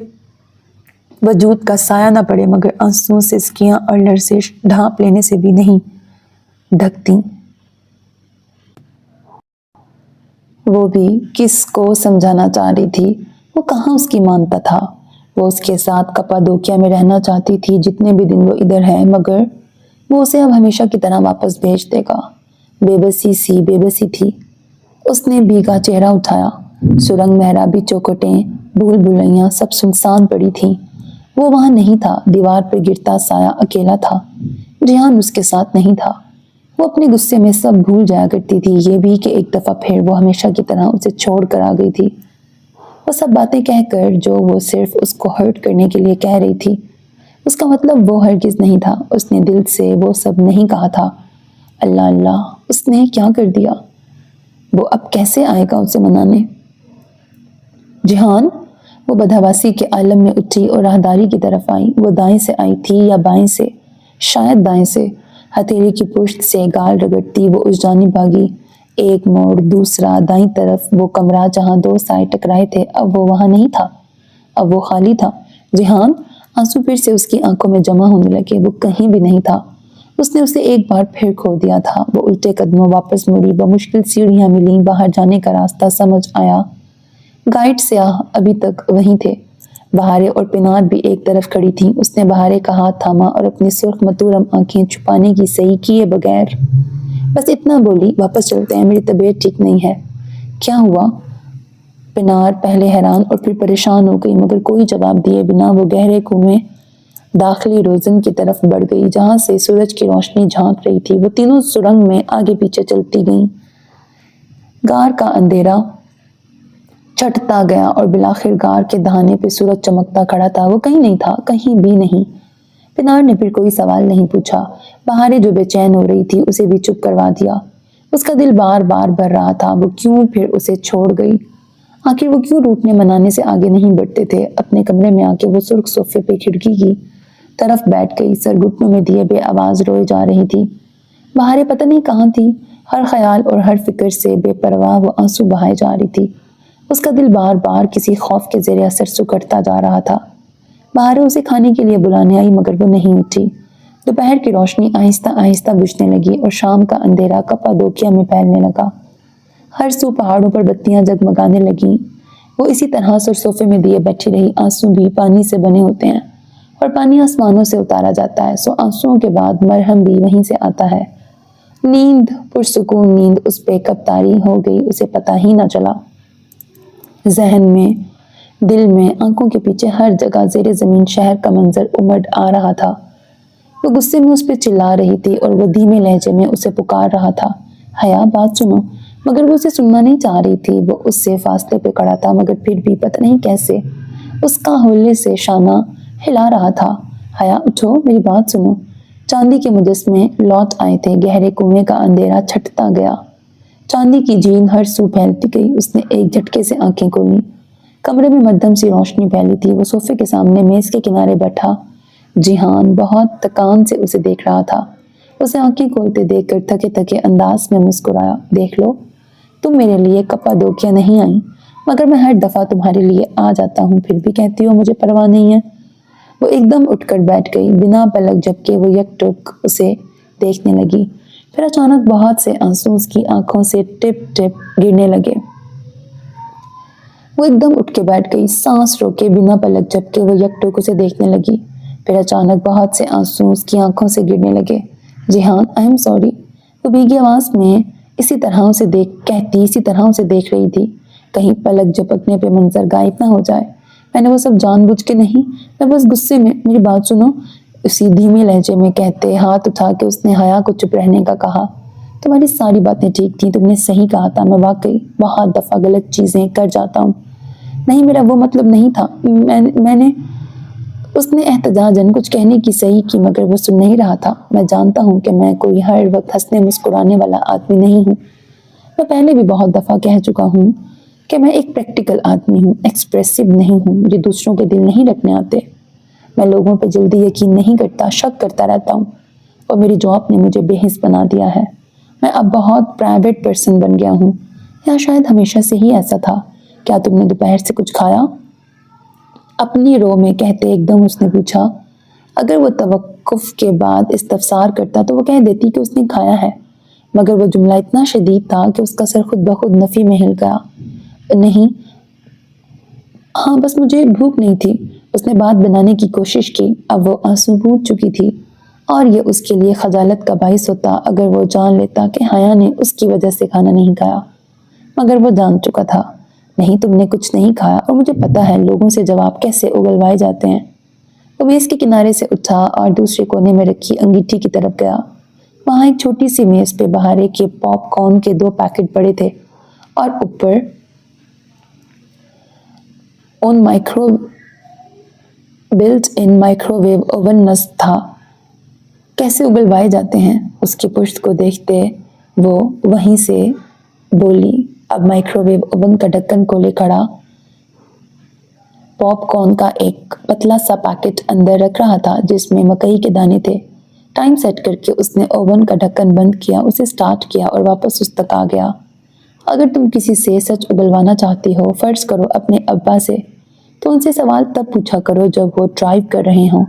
वजूद का साया न पड़े। मगर आंसुओं से सिसकियां और लरजिश ढांप लेने से भी नहीं ढकती। वो भी किसको समझाना चाह रही थी? वो कहाँ उसकी मानता था। वो उसके साथ कप्पादोकिया में रहना चाहती थी जितने भी दिन वो इधर है, मगर वो उसे अब हमेशा की तरह वापस भेज देगा। बेबसी थी। उसने भीगा चेहरा उठाया। सुरंग मेहराबी, चौखटें, भूल भुलैयां सब सुनसान पड़ी थी। वो वहां नहीं था। दीवार पर गिरता साया अकेला था। जिहान उसके साथ नहीं था। वो अपने गुस्से में सब भूल जाया करती थी, ये भी कि एक दफ़ा फिर वो हमेशा की तरह उसे छोड़ कर आ गई थी। वो सब बातें कहकर जो वो सिर्फ उसको हर्ट करने के लिए कह रही थी, उसका मतलब वो हरगिज़ नहीं था। उसने दिल से वो सब नहीं कहा था। अल्लाह अल्लाह, उसने क्या कर दिया? वो अब कैसे आएगा उसे मनाने? जिहान वो बदहवासी के आलम में उठी और राहदारी की तरफ आई। वो दाएं से आई थी या बाएं से? शायद दाएं से। हथेली की पुश्त से गाल रगड़ती वो उस जानिब भागी। एक मोड़, दूसरा, दाईं तरफ। वो कमरा जहां दो साए टकराए थे अब वो वहां नहीं था, अब वो खाली था। जिहान, आंसू फिर से उसकी आंखों में जमा होने लगे। वो कहीं भी नहीं था। उसने उसे एक बार फिर खो दिया था। वो उल्टे कदमों वापस मुड़ी। बमुश्किल सीढ़ियां मिली। बाहर जाने का रास्ता समझ आया। गाइड सियाह अभी तक वहीं थे। बहारे और पिनार भी एक तरफ खड़ी थी। उसने बहारे का हाथ थामा और अपनी सुर्ख मतूरम आंखें छुपाने की सही किए बगैर बस इतना बोली, वापस चलते हैं, मेरी तबीयत ठीक नहीं है। क्या हुआ? पिनार पहले हैरान और फिर परेशान हो गई, मगर कोई जवाब दिए बिना वो गहरे कुएं दाखिली रोजन की तरफ बढ़ गई जहां से सूरज की रोशनी झांक रही थी। वो तीनों सुरंग में आगे पीछे चलती गईं। गार का अंधेरा छटता गया और बिलाखिर गार के दहाने पे सूरज चमकता खड़ा था। वो कहीं नहीं था, कहीं भी नहीं। पिनार ने फिर कोई सवाल नहीं पूछा। बहारे जो बेचैन हो रही थी उसे भी चुप करवा दिया। उसका दिल बार बार भर रहा था। वो क्यों फिर उसे छोड़ गई? आखिर वो क्यों रूठने मनाने से आगे नहीं बढ़ते थे? अपने कमरे में आके वो सुर्ख सोफे पे खिड़की की तरफ बैठ गई। सर घुटनों में दिए बेआवाज रोए जा रही थी। बहारे पता नहीं कहाँ थी। हर ख्याल और हर फिक्र से बेपरवाह वो आंसू बहाए जा रही थी। उसका दिल बार बार किसी खौफ के ज़ेरे असर सुकड़ता जा रहा था। बहारे उसे खाने के लिए बुलाने आई, मगर वो नहीं उठी। दोपहर की रोशनी आहिस्ता आहिस्ता बुझने लगी और शाम का अंधेरा कप्पादोकिया में फैलने लगा। हर सू पहाड़ों पर बत्तियां जगमगाने लगीं। वो इसी तरह सोफे में दिए बैठी रही। आंसू भी पानी से बने होते हैं और पानी आसमानों से उतारा जाता है, सो आंसुओं के बाद मरहम भी वहीं से आता है। नींद, पुरसुकून नींद उस पे कब तारी हो गई उसे पता ही ना चला। जहन में, दिल में, आंखों के पीछे हर जगह ज़ेरे ज़मीन शहर का मंजर उमड़ आ रहा था। वो गुस्से में उस पर चिल्ला रही थी और वो धीमे लहजे में उसे पुकार रहा था, हया बात सुनो। मगर वो उसे सुनना नहीं चाह रही थी। वो उससे फासले पे खड़ा था, मगर फिर भी पता नहीं कैसे उसका हुल्ले से शाना हिला रहा था। हया उठो, मेरी बात सुनो। चांदी के मुजस्मे लौट आए थे। गहरे कुएं का अंधेरा छटता गया। चांदी की जीन हर सू फैलती गई। उसने एक झटके से आंखें खोली। कमरे में मध्यम सी रोशनी फैली थी। वो सोफे के सामने मेज के किनारे बैठा जिहान बहुत थकान से उसे देख रहा था। उसे आंखें खोलते देखकर थके थके अंदाज में मुस्कुराया, देख लो, तुम मेरे लिए कप्पादोकिया नहीं आई, मगर मैं हर दफा तुम्हारे लिए आ जाता हूँ, फिर भी कहती हो मुझे परवाह नहीं है। वो एकदम उठकर बैठ गई। बिना पलक झपके वो यकटुक उसे देखने लगी। फिर अचानक बहुत से आंसू उसकी आंखों से टिप टिप गिरने लगे। वो एकदम उठ के बैठ गई। सांस रोके बिना पलक झपके वो यकटुक उसे देखने लगी। फिर अचानक बहुत से आंसू उसकी आंखों से गिरने लगे। जिहान, आई एम सॉरी, वो भीगी आवाज में इसी तरह उसे देख रही थी। कहीं पलक झपकने पे मंजर गायब ना हो जाए। मैंने वो सब जानबूझ के नहीं, मैं बस गुस्से में। मेरी बात सुनो, उसी धीमे लहजे में कहते हाथ उठा के उसने हया को चुप रहने का कहा। तुम्हारी सारी बातें ठीक थी, तुमने सही कहा था। मैं वाकई बहुत दफा गलत चीजें कर जाता हूँ। नहीं, मेरा वो मतलब नहीं था। मैंने उसने एहतजाजन कुछ कहने की सही की, मगर वो सुन नहीं रहा था। मैं जानता हूँ कि मैं कोई हर वक्त हंसने मुस्कुराने वाला आदमी नहीं हूँ। मैं पहले भी बहुत दफ़ा कह चुका हूँ कि मैं एक प्रैक्टिकल आदमी हूँ, एक्सप्रेसिव नहीं हूँ। मुझे दूसरों के दिल नहीं रखने आते। मैं लोगों पर जल्दी यकीन नहीं करता, शक करता रहता हूँ और मेरी जॉब ने मुझे बेहिस बना दिया है। मैं अब बहुत प्राइवेट पर्सन बन गया हूँ, या शायद हमेशा से ही ऐसा था। क्या तुमने दोपहर से कुछ खाया? अपनी रो में कहते एकदम उसने पूछा। अगर वो तवक्कुफ के बाद इस्तफसार करता तो वो कह देती कि उसने खाया है, मगर वो जुमला इतना शदीद था कि उसका सर खुद ब खुद नफ़ी में हिल गया। नहीं, हाँ, बस मुझे भूख नहीं थी। उसने बात बनाने की कोशिश की। अब वो आंसू बूझ चुकी थी और ये उसके लिए खजालत का बाइस होता अगर वो जान लेता कि हया ने उसकी वजह से खाना नहीं खाया। मगर वो जान चुका था, नहीं, तुमने कुछ नहीं खाया और मुझे पता है लोगों से जवाब कैसे उगलवाए जाते हैं। वो मेज़ के किनारे से उठा और दूसरे कोने में रखी अंगीठी की तरफ गया। वहाँ एक छोटी सी मेज़ पे बहारे के पॉपकॉर्न के 2 पैकेट पड़े थे और ऊपर बिल्ट इन माइक्रोवेव ओवन नस्ब था। कैसे उगलवाए जाते हैं, उसकी पुश्त को देखते वो वहीं से बोली। अब माइक्रोवेव ओवन का ढक्कन खोले खड़ा पॉपकॉर्न का एक पतला सा पैकेट अंदर रख रहा था जिसमें मकई के दाने थे। टाइम सेट करके उसने ओवन का ढक्कन बंद किया, उसे स्टार्ट किया और वापस उस तक आ गया। अगर तुम किसी से सच उगलवाना चाहती हो, फर्ज करो अपने अब्बा से, तो उनसे सवाल तब पूछा करो जब वो ड्राइव कर रहे हों।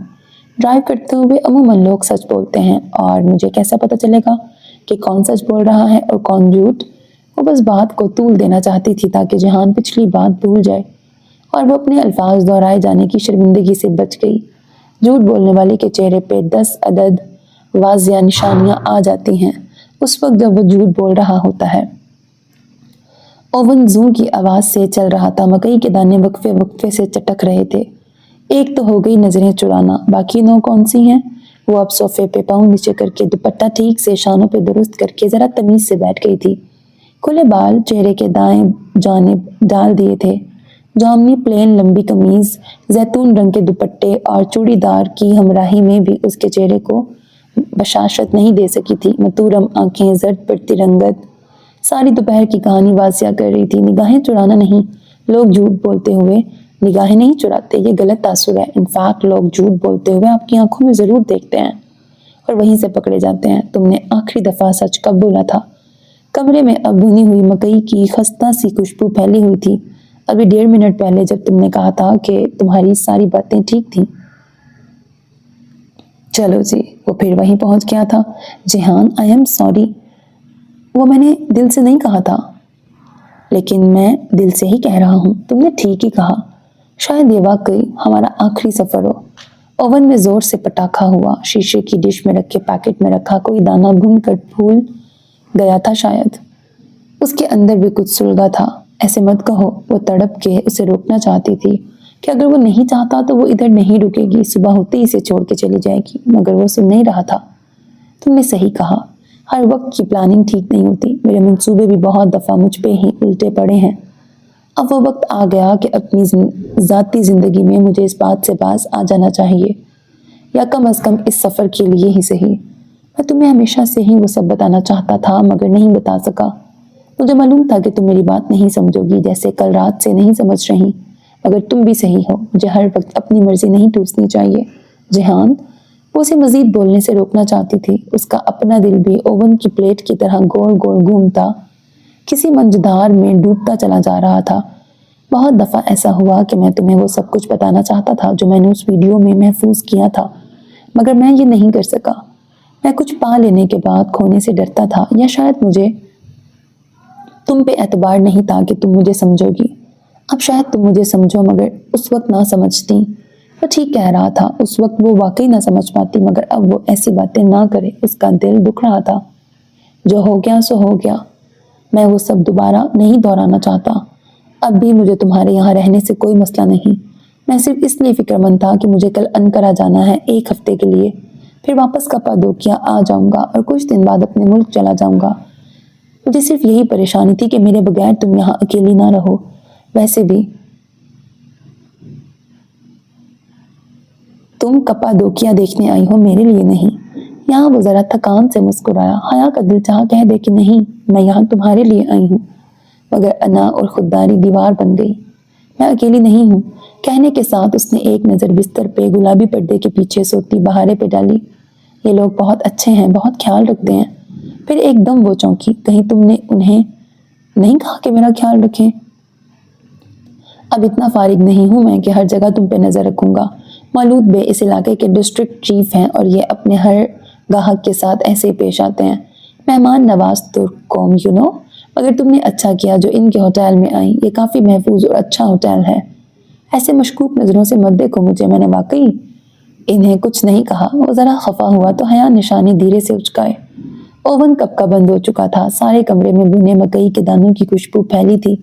ड्राइव करते हुए अमूमन लोग सच बोलते हैं और मुझे कैसा पता चलेगा कि कौन सच बोल रहा है और कौन झूठ। वो बस बात को तूल देना चाहती थी ताकि जहान पिछली बात भूल जाए और वो अपने अल्फाज दोहराए जाने की शर्मिंदगी से बच गई। झूठ बोलने वाले के चेहरे पे 10 अदद वाज़िया निशानियां आ जाती हैं उस वक्त जब वो झूठ बोल रहा होता है। ओवन जू की आवाज़ से चल रहा था। मकई के दाने वक्फे वक्फे से चटक रहे थे। एक तो हो गई नजरें चुराना, बाकी 9 कौन सी हैं? वो अब सोफे पे पाँव नीचे करके दुपट्टा ठीक से शानों पे दुरुस्त करके ज़रा तमीज़ से बैठ गई थी। खुले बाल चेहरे के दाएं जानिब डाल दिए थे। जामनी प्लेन लंबी कमीज, जैतून रंग के दुपट्टे और चूड़ीदार की हमराही में भी उसके चेहरे को बशाशत नहीं दे सकी थी। मतूरम आंखें, जर्द पड़ती रंगत सारी दोपहर की कहानी वाजिया कर रही थी। निगाहें चुराना नहीं, लोग झूठ बोलते हुए निगाहें नहीं चुराते, ये गलत तासुर है। इनफैक्ट लोग झूठ बोलते हुए आपकी आंखों में ज़रूर देखते हैं और वहीं से पकड़े जाते हैं। तुमने आखिरी दफ़ा सच कब बोला था? कमरे में अब भुनी हुई मकई की खस्ता सी खुशबू फैली हुई थी। अभी 1.5 मिनट पहले जब तुमने कहा था कि तुम्हारी सारी बातें ठीक थी। चलो जी, वो फिर वहीं पहुंच गया था। जिहान, आई एम सॉरी, वो मैंने दिल से नहीं कहा था। लेकिन मैं दिल से ही कह रहा हूँ, तुमने ठीक ही कहा। शायद ये वाकई हमारा आखिरी सफर हो। ओवन में जोर से पटाखा हुआ। शीशे की डिश में रखे पैकेट में रखा कोई दाना भून कर भूल गया था शायद। उसके अंदर भी कुछ सुलगा था। ऐसे मत कहो, वो तड़प के उसे रोकना चाहती थी कि अगर वो नहीं चाहता तो वो इधर नहीं रुकेगी, सुबह होते ही इसे छोड़ के चली जाएगी, मगर वो सुन नहीं रहा था। तुमने सही कहा, हर वक्त की प्लानिंग ठीक नहीं होती। मेरे मंसूबे भी बहुत दफ़ा मुझ पे ही उल्टे पड़े हैं। अब वो वक्त आ गया कि अपनी ज़ाती ज़िंदगी में मुझे इस बात से बाज आ जाना चाहिए, या कम अज़ कम इस सफ़र के लिए ही सही। मैं तुम्हें हमेशा से ही वो सब बताना चाहता था, मगर नहीं बता सका। मुझे मालूम था कि तुम मेरी बात नहीं समझोगी, जैसे कल रात से नहीं समझ रही। मगर तुम भी सही हो, मुझे हर वक्त अपनी मर्जी नहीं टूसनी चाहिए। जिहान, वो उसे मजीद बोलने से रोकना चाहती थी। उसका अपना दिल भी ओवन की प्लेट की तरह गोल गोल घूमता, किसी मंझधार में डूबता चला जा रहा था। बहुत दफ़ा ऐसा हुआ कि मैं तुम्हें वो सब कुछ बताना चाहता था जो मैंने उस वीडियो में महफूज किया था, मगर मैं ये नहीं कर सका। मैं कुछ पा लेने के बाद खोने से डरता था, या शायद मुझे तुम पे एतबार नहीं था कि तुम मुझे समझोगी। अब शायद तुम मुझे समझो, मगर उस वक्त ना समझती। वो ठीक कह रहा था, उस वक्त वो वाकई ना समझ पाती, मगर अब वो ऐसी बातें ना करे। उसका दिल दुख रहा था। जो हो गया सो हो गया, मैं वो सब दोबारा नहीं दोहराना चाहता। अब भी मुझे तुम्हारे यहाँ रहने से कोई मसला नहीं। मैं सिर्फ इसलिए फिक्रमंद था कि मुझे कल अनकरा जाना है 1 हफ्ते के लिए, फिर वापस कप्पादोकिया आ जाऊंगा और कुछ दिन बाद अपने मुल्क चला जाऊंगा। मुझे सिर्फ यही परेशानी थी कि मेरे बगैर तुम यहाँ अकेली ना रहो। वैसे भी तुम कप्पादोकिया देखने आई हो, मेरे लिए नहीं। यहाँ वो जरा थकान से मुस्कुराया। हया का दिल चाह कह दे कि नहीं, मैं यहाँ तुम्हारे लिए आई हूँ, मगर अना और खुददारी दीवार बन गई। मैं अकेली नहीं हूँ, कहने के साथ उसने एक नज़र बिस्तर पे गुलाबी पर्दे के पीछे सोती बहारे पे डाली। ये लोग बहुत अच्छे हैं, बहुत ख्याल रखते हैं। फिर एकदम वो चौंकी, कहीं तुमने उन्हें नहीं कहा कि मेरा ख्याल रखें? अब इतना फारिग नहीं हूँ मैं कि हर जगह तुम पे नज़र रखूंगा। मौलूद बे इस इलाके के डिस्ट्रिक्ट चीफ हैं और ये अपने हर गाहक के साथ ऐसे ही पेश आते हैं। मेहमान नवाज तुर्क कौम, यू नो। मगर तुमने अच्छा किया जो इनके होटल में आई। ये काफ़ी महफूज और अच्छा होटल है। ऐसे मशकूक नज़रों से मत देखो मुझे, मैंने वाकई इन्हें कुछ नहीं कहा। वो ज़रा खफा हुआ तो हया निशानी धीरे से उचकाए। ओवन कब का बंद हो चुका था। सारे कमरे में भुने मकई के दानों की खुशबू फैली थी।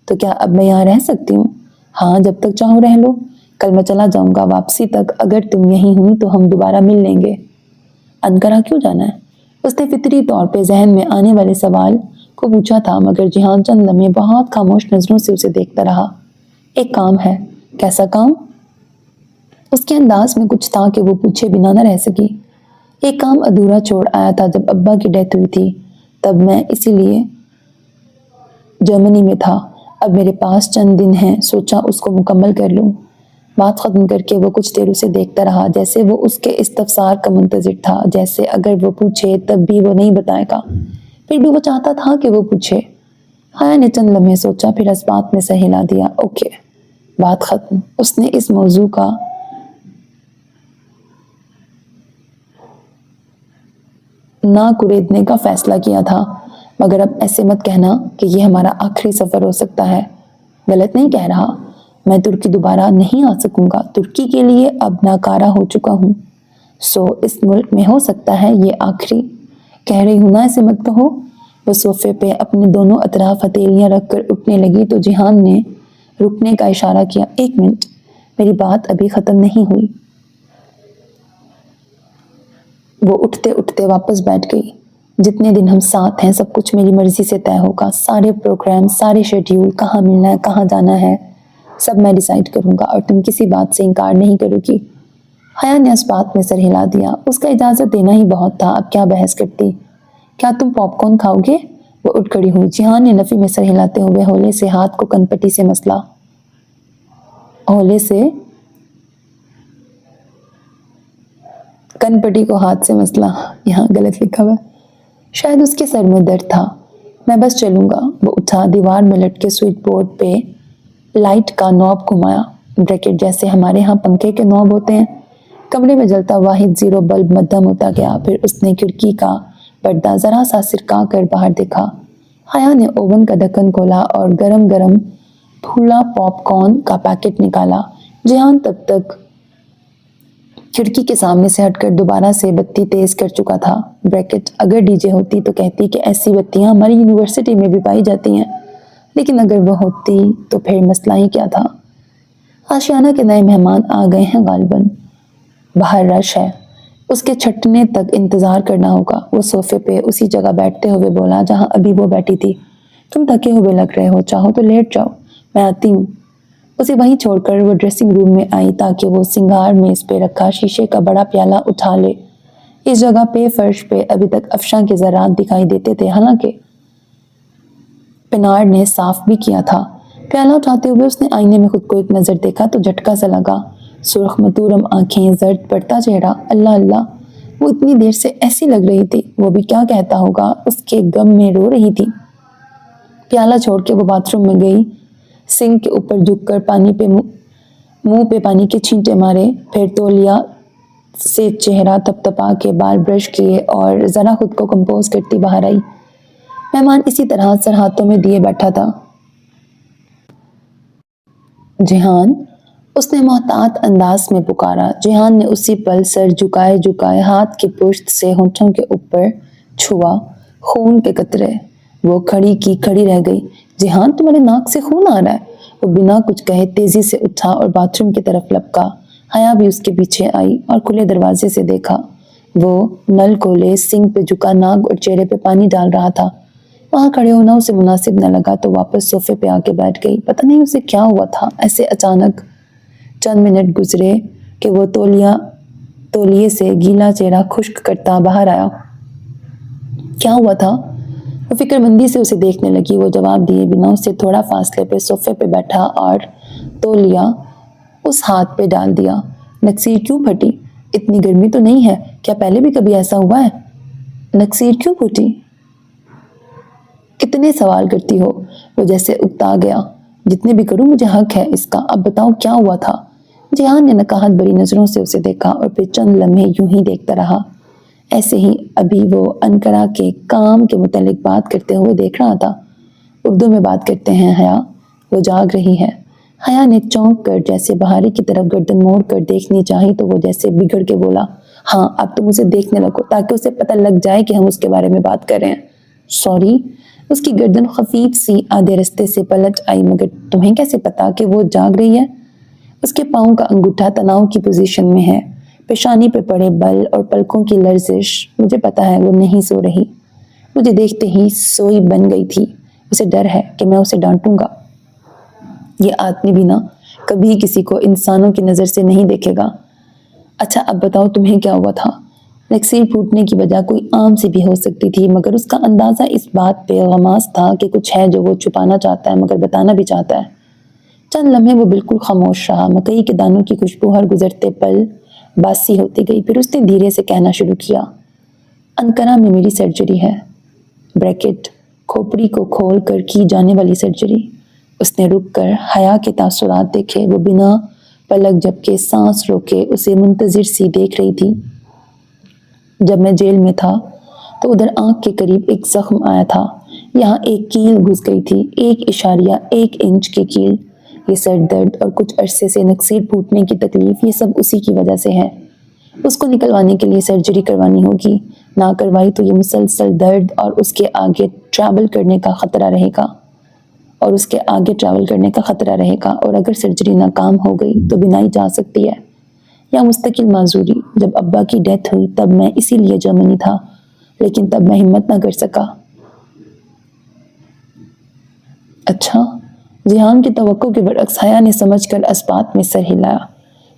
तो क्या अब मैं यहाँ रह सकती हूँ? हाँ, जब तक चाहो रह लो। कल मैं चला जाऊंगा। वापसी तक अगर तुम यहीं हुई तो हम दोबारा मिल लेंगे। अनकरा क्यों जाना है? उसने फितरी तौर पे जहन में आने वाले सवाल को पूछा था, मगर जिहान चंद लम्हे बहुत खामोश नजरों से उसे देखता रहा। एक काम है। कैसा काम? उसके अंदाज में कुछ था कि वो पूछे बिना न रह सकी। एक काम अधूरा छोड़ आया था जब अब्बा की डेथ हुई थी, तब मैं इसीलिए जर्मनी में था। अब मेरे पास चंद दिन हैं, सोचा उसको मुकम्मल कर लूं। बात खत्म करके वो कुछ देर उसे देखता रहा, जैसे वो उसके इस्तफसार का मुंतजिर था, जैसे अगर वो पूछे तब भी वो नहीं बताएगा। फिर भी वो चाहता था कि वो पूछे। हया ने चंद लम्हे सोचा, फिर इस बात में सर हिला दिया। ओके, बात खत्म। उसने इस मौजू का ना कुरेदने का फैसला किया था। मगर अब ऐसे मत कहना कि ये हमारा आखिरी सफर हो सकता है। गलत नहीं कह रहा। मैं तुर्की दोबारा नहीं आ सकूंगा। तुर्की के लिए अब नाकारा हो चुका हूँ। सो इस मुल्क में हो सकता है ये आखिरी। कह रही हूँ ना, ऐसे मत कहो। वो सोफे पे अपने दोनों अतराफ हथेलियां रखकर उठने लगी तो जिहान ने रुकने का इशारा किया। 1 मिनट, मेरी बात अभी खत्म नहीं हुई। वो उठते उठते वापस बैठ गई। जितने दिन हम साथ हैं सब कुछ मेरी मर्जी से तय होगा। सारे प्रोग्राम, सारे शेड्यूल, कहाँ मिलना है, कहाँ जाना है, सब मैं डिसाइड करूंगा और तुम किसी बात से इनकार नहीं करोगी। हया ने उस बात में सर हिला दिया। उसका इजाज़त देना ही बहुत था, अब क्या बहस करती। क्या तुम पॉपकॉर्न खाओगे? वो उठ खड़ी हुई। जिहान ने नफी में सर हिलाते हुए होले से हाथ को कनपट्टी से मसला। होले से कनपट्टी को हाथ से मसला, यहाँ गलत लिखा हुआ। शायद उसके सर में दर्द था। मैं बस चलूंगा। वो उठा, दीवार में लटके स्विच बोर्ड पे लाइट का नॉब घुमाया। ब्रैकेट जैसे हमारे यहाँ पंखे के नॉब होते हैं। कमरे में जलता वाहिद जीरो बल्ब मद्धम होता गया। फिर उसने खिड़की का पर्दा जरा सा सिरका कर बाहर देखा। हया ने ओवन का ढक्कन खोला और गरम गरम फूला पॉपकॉर्न का पैकेट निकाला। जिहान तब तक खिड़की के सामने से हटकर दोबारा से बत्ती तेज कर चुका था। ब्रैकेट अगर डीजे होती तो कहती कि ऐसी बत्तियां हमारी यूनिवर्सिटी में भी पाई जाती हैं, लेकिन अगर वह होती तो फिर मसला ही क्या था। आशियाना के नए मेहमान आ गए हैं गालिबन। बाहर रश है, उसके छटने तक इंतजार करना होगा। वो सोफे पे उसी जगह बैठते हुए बोला जहां अभी वो बैठी थी। तुम थके हुए लग रहे हो, चाहो तो लेट जाओ, मैं आती हूँ। उसे वहीं छोड़कर वो ड्रेसिंग रूम में आई ताकि वो सिंगार मेज पे रखा शीशे का बड़ा प्याला उठा ले। इस जगह पे फर्श पे अभी तक अफशा के ज़रात दिखाई देते थे, हालांकि पिनार्ड ने साफ भी किया था। प्याला उठाते हुए उसने आईने में खुद को एक नज़र देखा तो झटका सा लगा। सुर्ख मतूरम आंखें, जर्द पड़ता चेहरा, अल्लाह अल्लाह, वो इतनी देर से ऐसी लग रही थी। वो भी क्या कहता होगा, उसके गम में रो रही थी। प्याला छोड़ के वो बाथरूम में गई। सिंक के ऊपर झुककर पानी पे मुंह पे पानी के छींटे मारे। फिर तौलिया से चेहरा थपथपा के बाल ब्रश किए और ज़रा खुद को कंपोज करती बाहर आई। मेहमान इसी तरह सर हाथों में दिए बैठा था। जिहान, उसने मोहतात अंदाज में पुकारा। जिहान ने उसी पल सर झुकाए झुकाए हाथ की पुश्त से होंठों के ऊपर छुआ। खून के कतरे। वो खड़ी की खड़ी रह गई। जिहान, तुम्हारे नाक से खून आ रहा है। वो बिना कुछ कहे तेजी से उठा और बाथरूम की तरफ लपका। हया भी उसके पीछे आई और खुले दरवाजे से देखा। वो नल खोले सिंक पे झुका नाक और चेहरे पे पानी डाल रहा था। वहां खड़े होना उसे मुनासिब न लगा तो वापस सोफे पे आके बैठ गई। पता नहीं उसे क्या हुआ था, ऐसे अचानक चंद मिनट गुजरे कि वो तौलिए से गीला चेहरा खुश्क करता बाहर आया। क्या हुआ था? वो फिक्रमंदी से उसे देखने लगी। वो जवाब दिए बिना उससे थोड़ा फासले पे सोफे पे बैठा और तौलिया उस हाथ पे डाल दिया। नक्सीर क्यों फटी? इतनी गर्मी तो नहीं है, क्या पहले भी कभी ऐसा हुआ है? नक्सीर क्यों फटी? कितने सवाल करती हो? वो जैसे उकता गया। जितने भी करूं मुझे हक है इसका, अब बताओ क्या हुआ था? जिहान ने नकाहत भरी नजरों से उसे देखा और फिर चंद लम्हे यूं ही देखता रहा। ऐसे ही अभी वो अनकरा के काम के मुतालिक बात करते हुए देख रहा था। उर्दू में बात करते हैं हया, वो जाग रही है। हया ने चौंक कर जैसे बहारी की तरफ गर्दन मोड़ कर देखनी चाही तो वो जैसे बिगड़ के बोला, हाँ अब तुम उसे देखने लगो ताकि उसे पता लग जाए कि हम उसके बारे में बात कर रहे हैं। सॉरी। उसकी गर्दन खफीफ सी आधे रास्ते से पलट आई। मगर तुम्हें कैसे पता कि वो जाग रही है? उसके पाँव का अंगूठा तनाव की पोजीशन में है, पेशानी पे पड़े बल और पलकों की लर्जिश। मुझे पता है वो नहीं सो रही। मुझे देखते ही सोई बन गई थी। उसे डर है कि मैं उसे डांटूंगा। ये आदमी भी ना कभी किसी को इंसानों की नज़र से नहीं देखेगा। अच्छा अब बताओ तुम्हें क्या हुआ था? नक्सीर फूटने की वजह कोई आम सी भी हो सकती थी, मगर उसका अंदाज़ा इस बात पे गमास था कि कुछ है जो वो छुपाना चाहता है मगर बताना भी चाहता है। चंद लम्हे वो बिल्कुल खामोश रहा। मकई के दानों की खुशबू हर गुजरते पल बासी होती गई। फिर उसने धीरे से कहना शुरू किया, अनकरा में मेरी सर्जरी है। ब्रैकेट खोपड़ी को खोल कर की जाने वाली सर्जरी। उसने रुक कर हया के तासुरात देखे। वो बिना पलक झपके सांस रोके उसे मुंतजिर सी देख रही थी। जब मैं जेल में था तो उधर आंख के करीब एक जख्म आया था। यहाँ एक कील घुस गई थी, 1.1 इंच की कील। ये सर दर्द और कुछ अरसे से नक्सीर फूटने की तकलीफ, ये सब उसी की वजह से है। उसको निकलवाने के लिए सर्जरी करवानी होगी। ना करवाई तो ये मुसलसल दर्द और उसके आगे ट्रैवल करने का खतरा रहेगा। और अगर सर्जरी नाकाम हो गई तो बिनाई जा सकती है या मुस्तकिल माजूरी। जब अब्बा की डेथ हुई तब मैं इसीलिए जर्मनी था, लेकिन तब मैं हिम्मत ना कर सका। अच्छा। जिहान की तवक्को के बरअक्स हया ने समझकर अस्बात में सर हिलाया।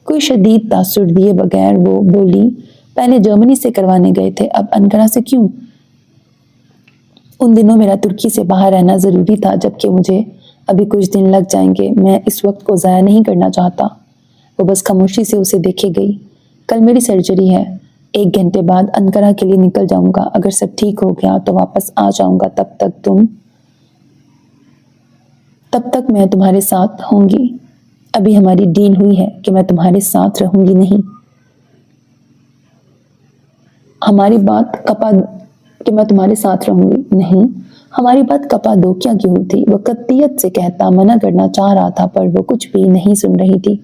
कोई शदीद तासुर दिए बगैर वो बोली, पहले जर्मनी से करवाने गए थे, अब अनकरा से क्यों? उन दिनों मेरा तुर्की से बाहर रहना ज़रूरी था, जबकि मुझे अभी कुछ दिन लग जाएंगे। मैं इस वक्त को ज़ाया नहीं करना चाहता। वो बस खामोशी से उसे देखे गई। कल मेरी सर्जरी है, 1 घंटे बाद अनकरा के लिए निकल जाऊंगा। अगर सब ठीक हो गया तो वापस आ जाऊंगा। तब तक मैं तुम्हारे साथ होंगी। अभी हमारी डील हुई है कि मैं तुम्हारे साथ रहूंगी नहीं। हमारी बात कपा कि मैं तुम्हारे साथ रहूंगी। नहीं, हमारी बात कपादोकिया की हुई थी। वो कतियत से कहता, मना करना चाह रहा था, पर वो कुछ भी नहीं सुन रही थी।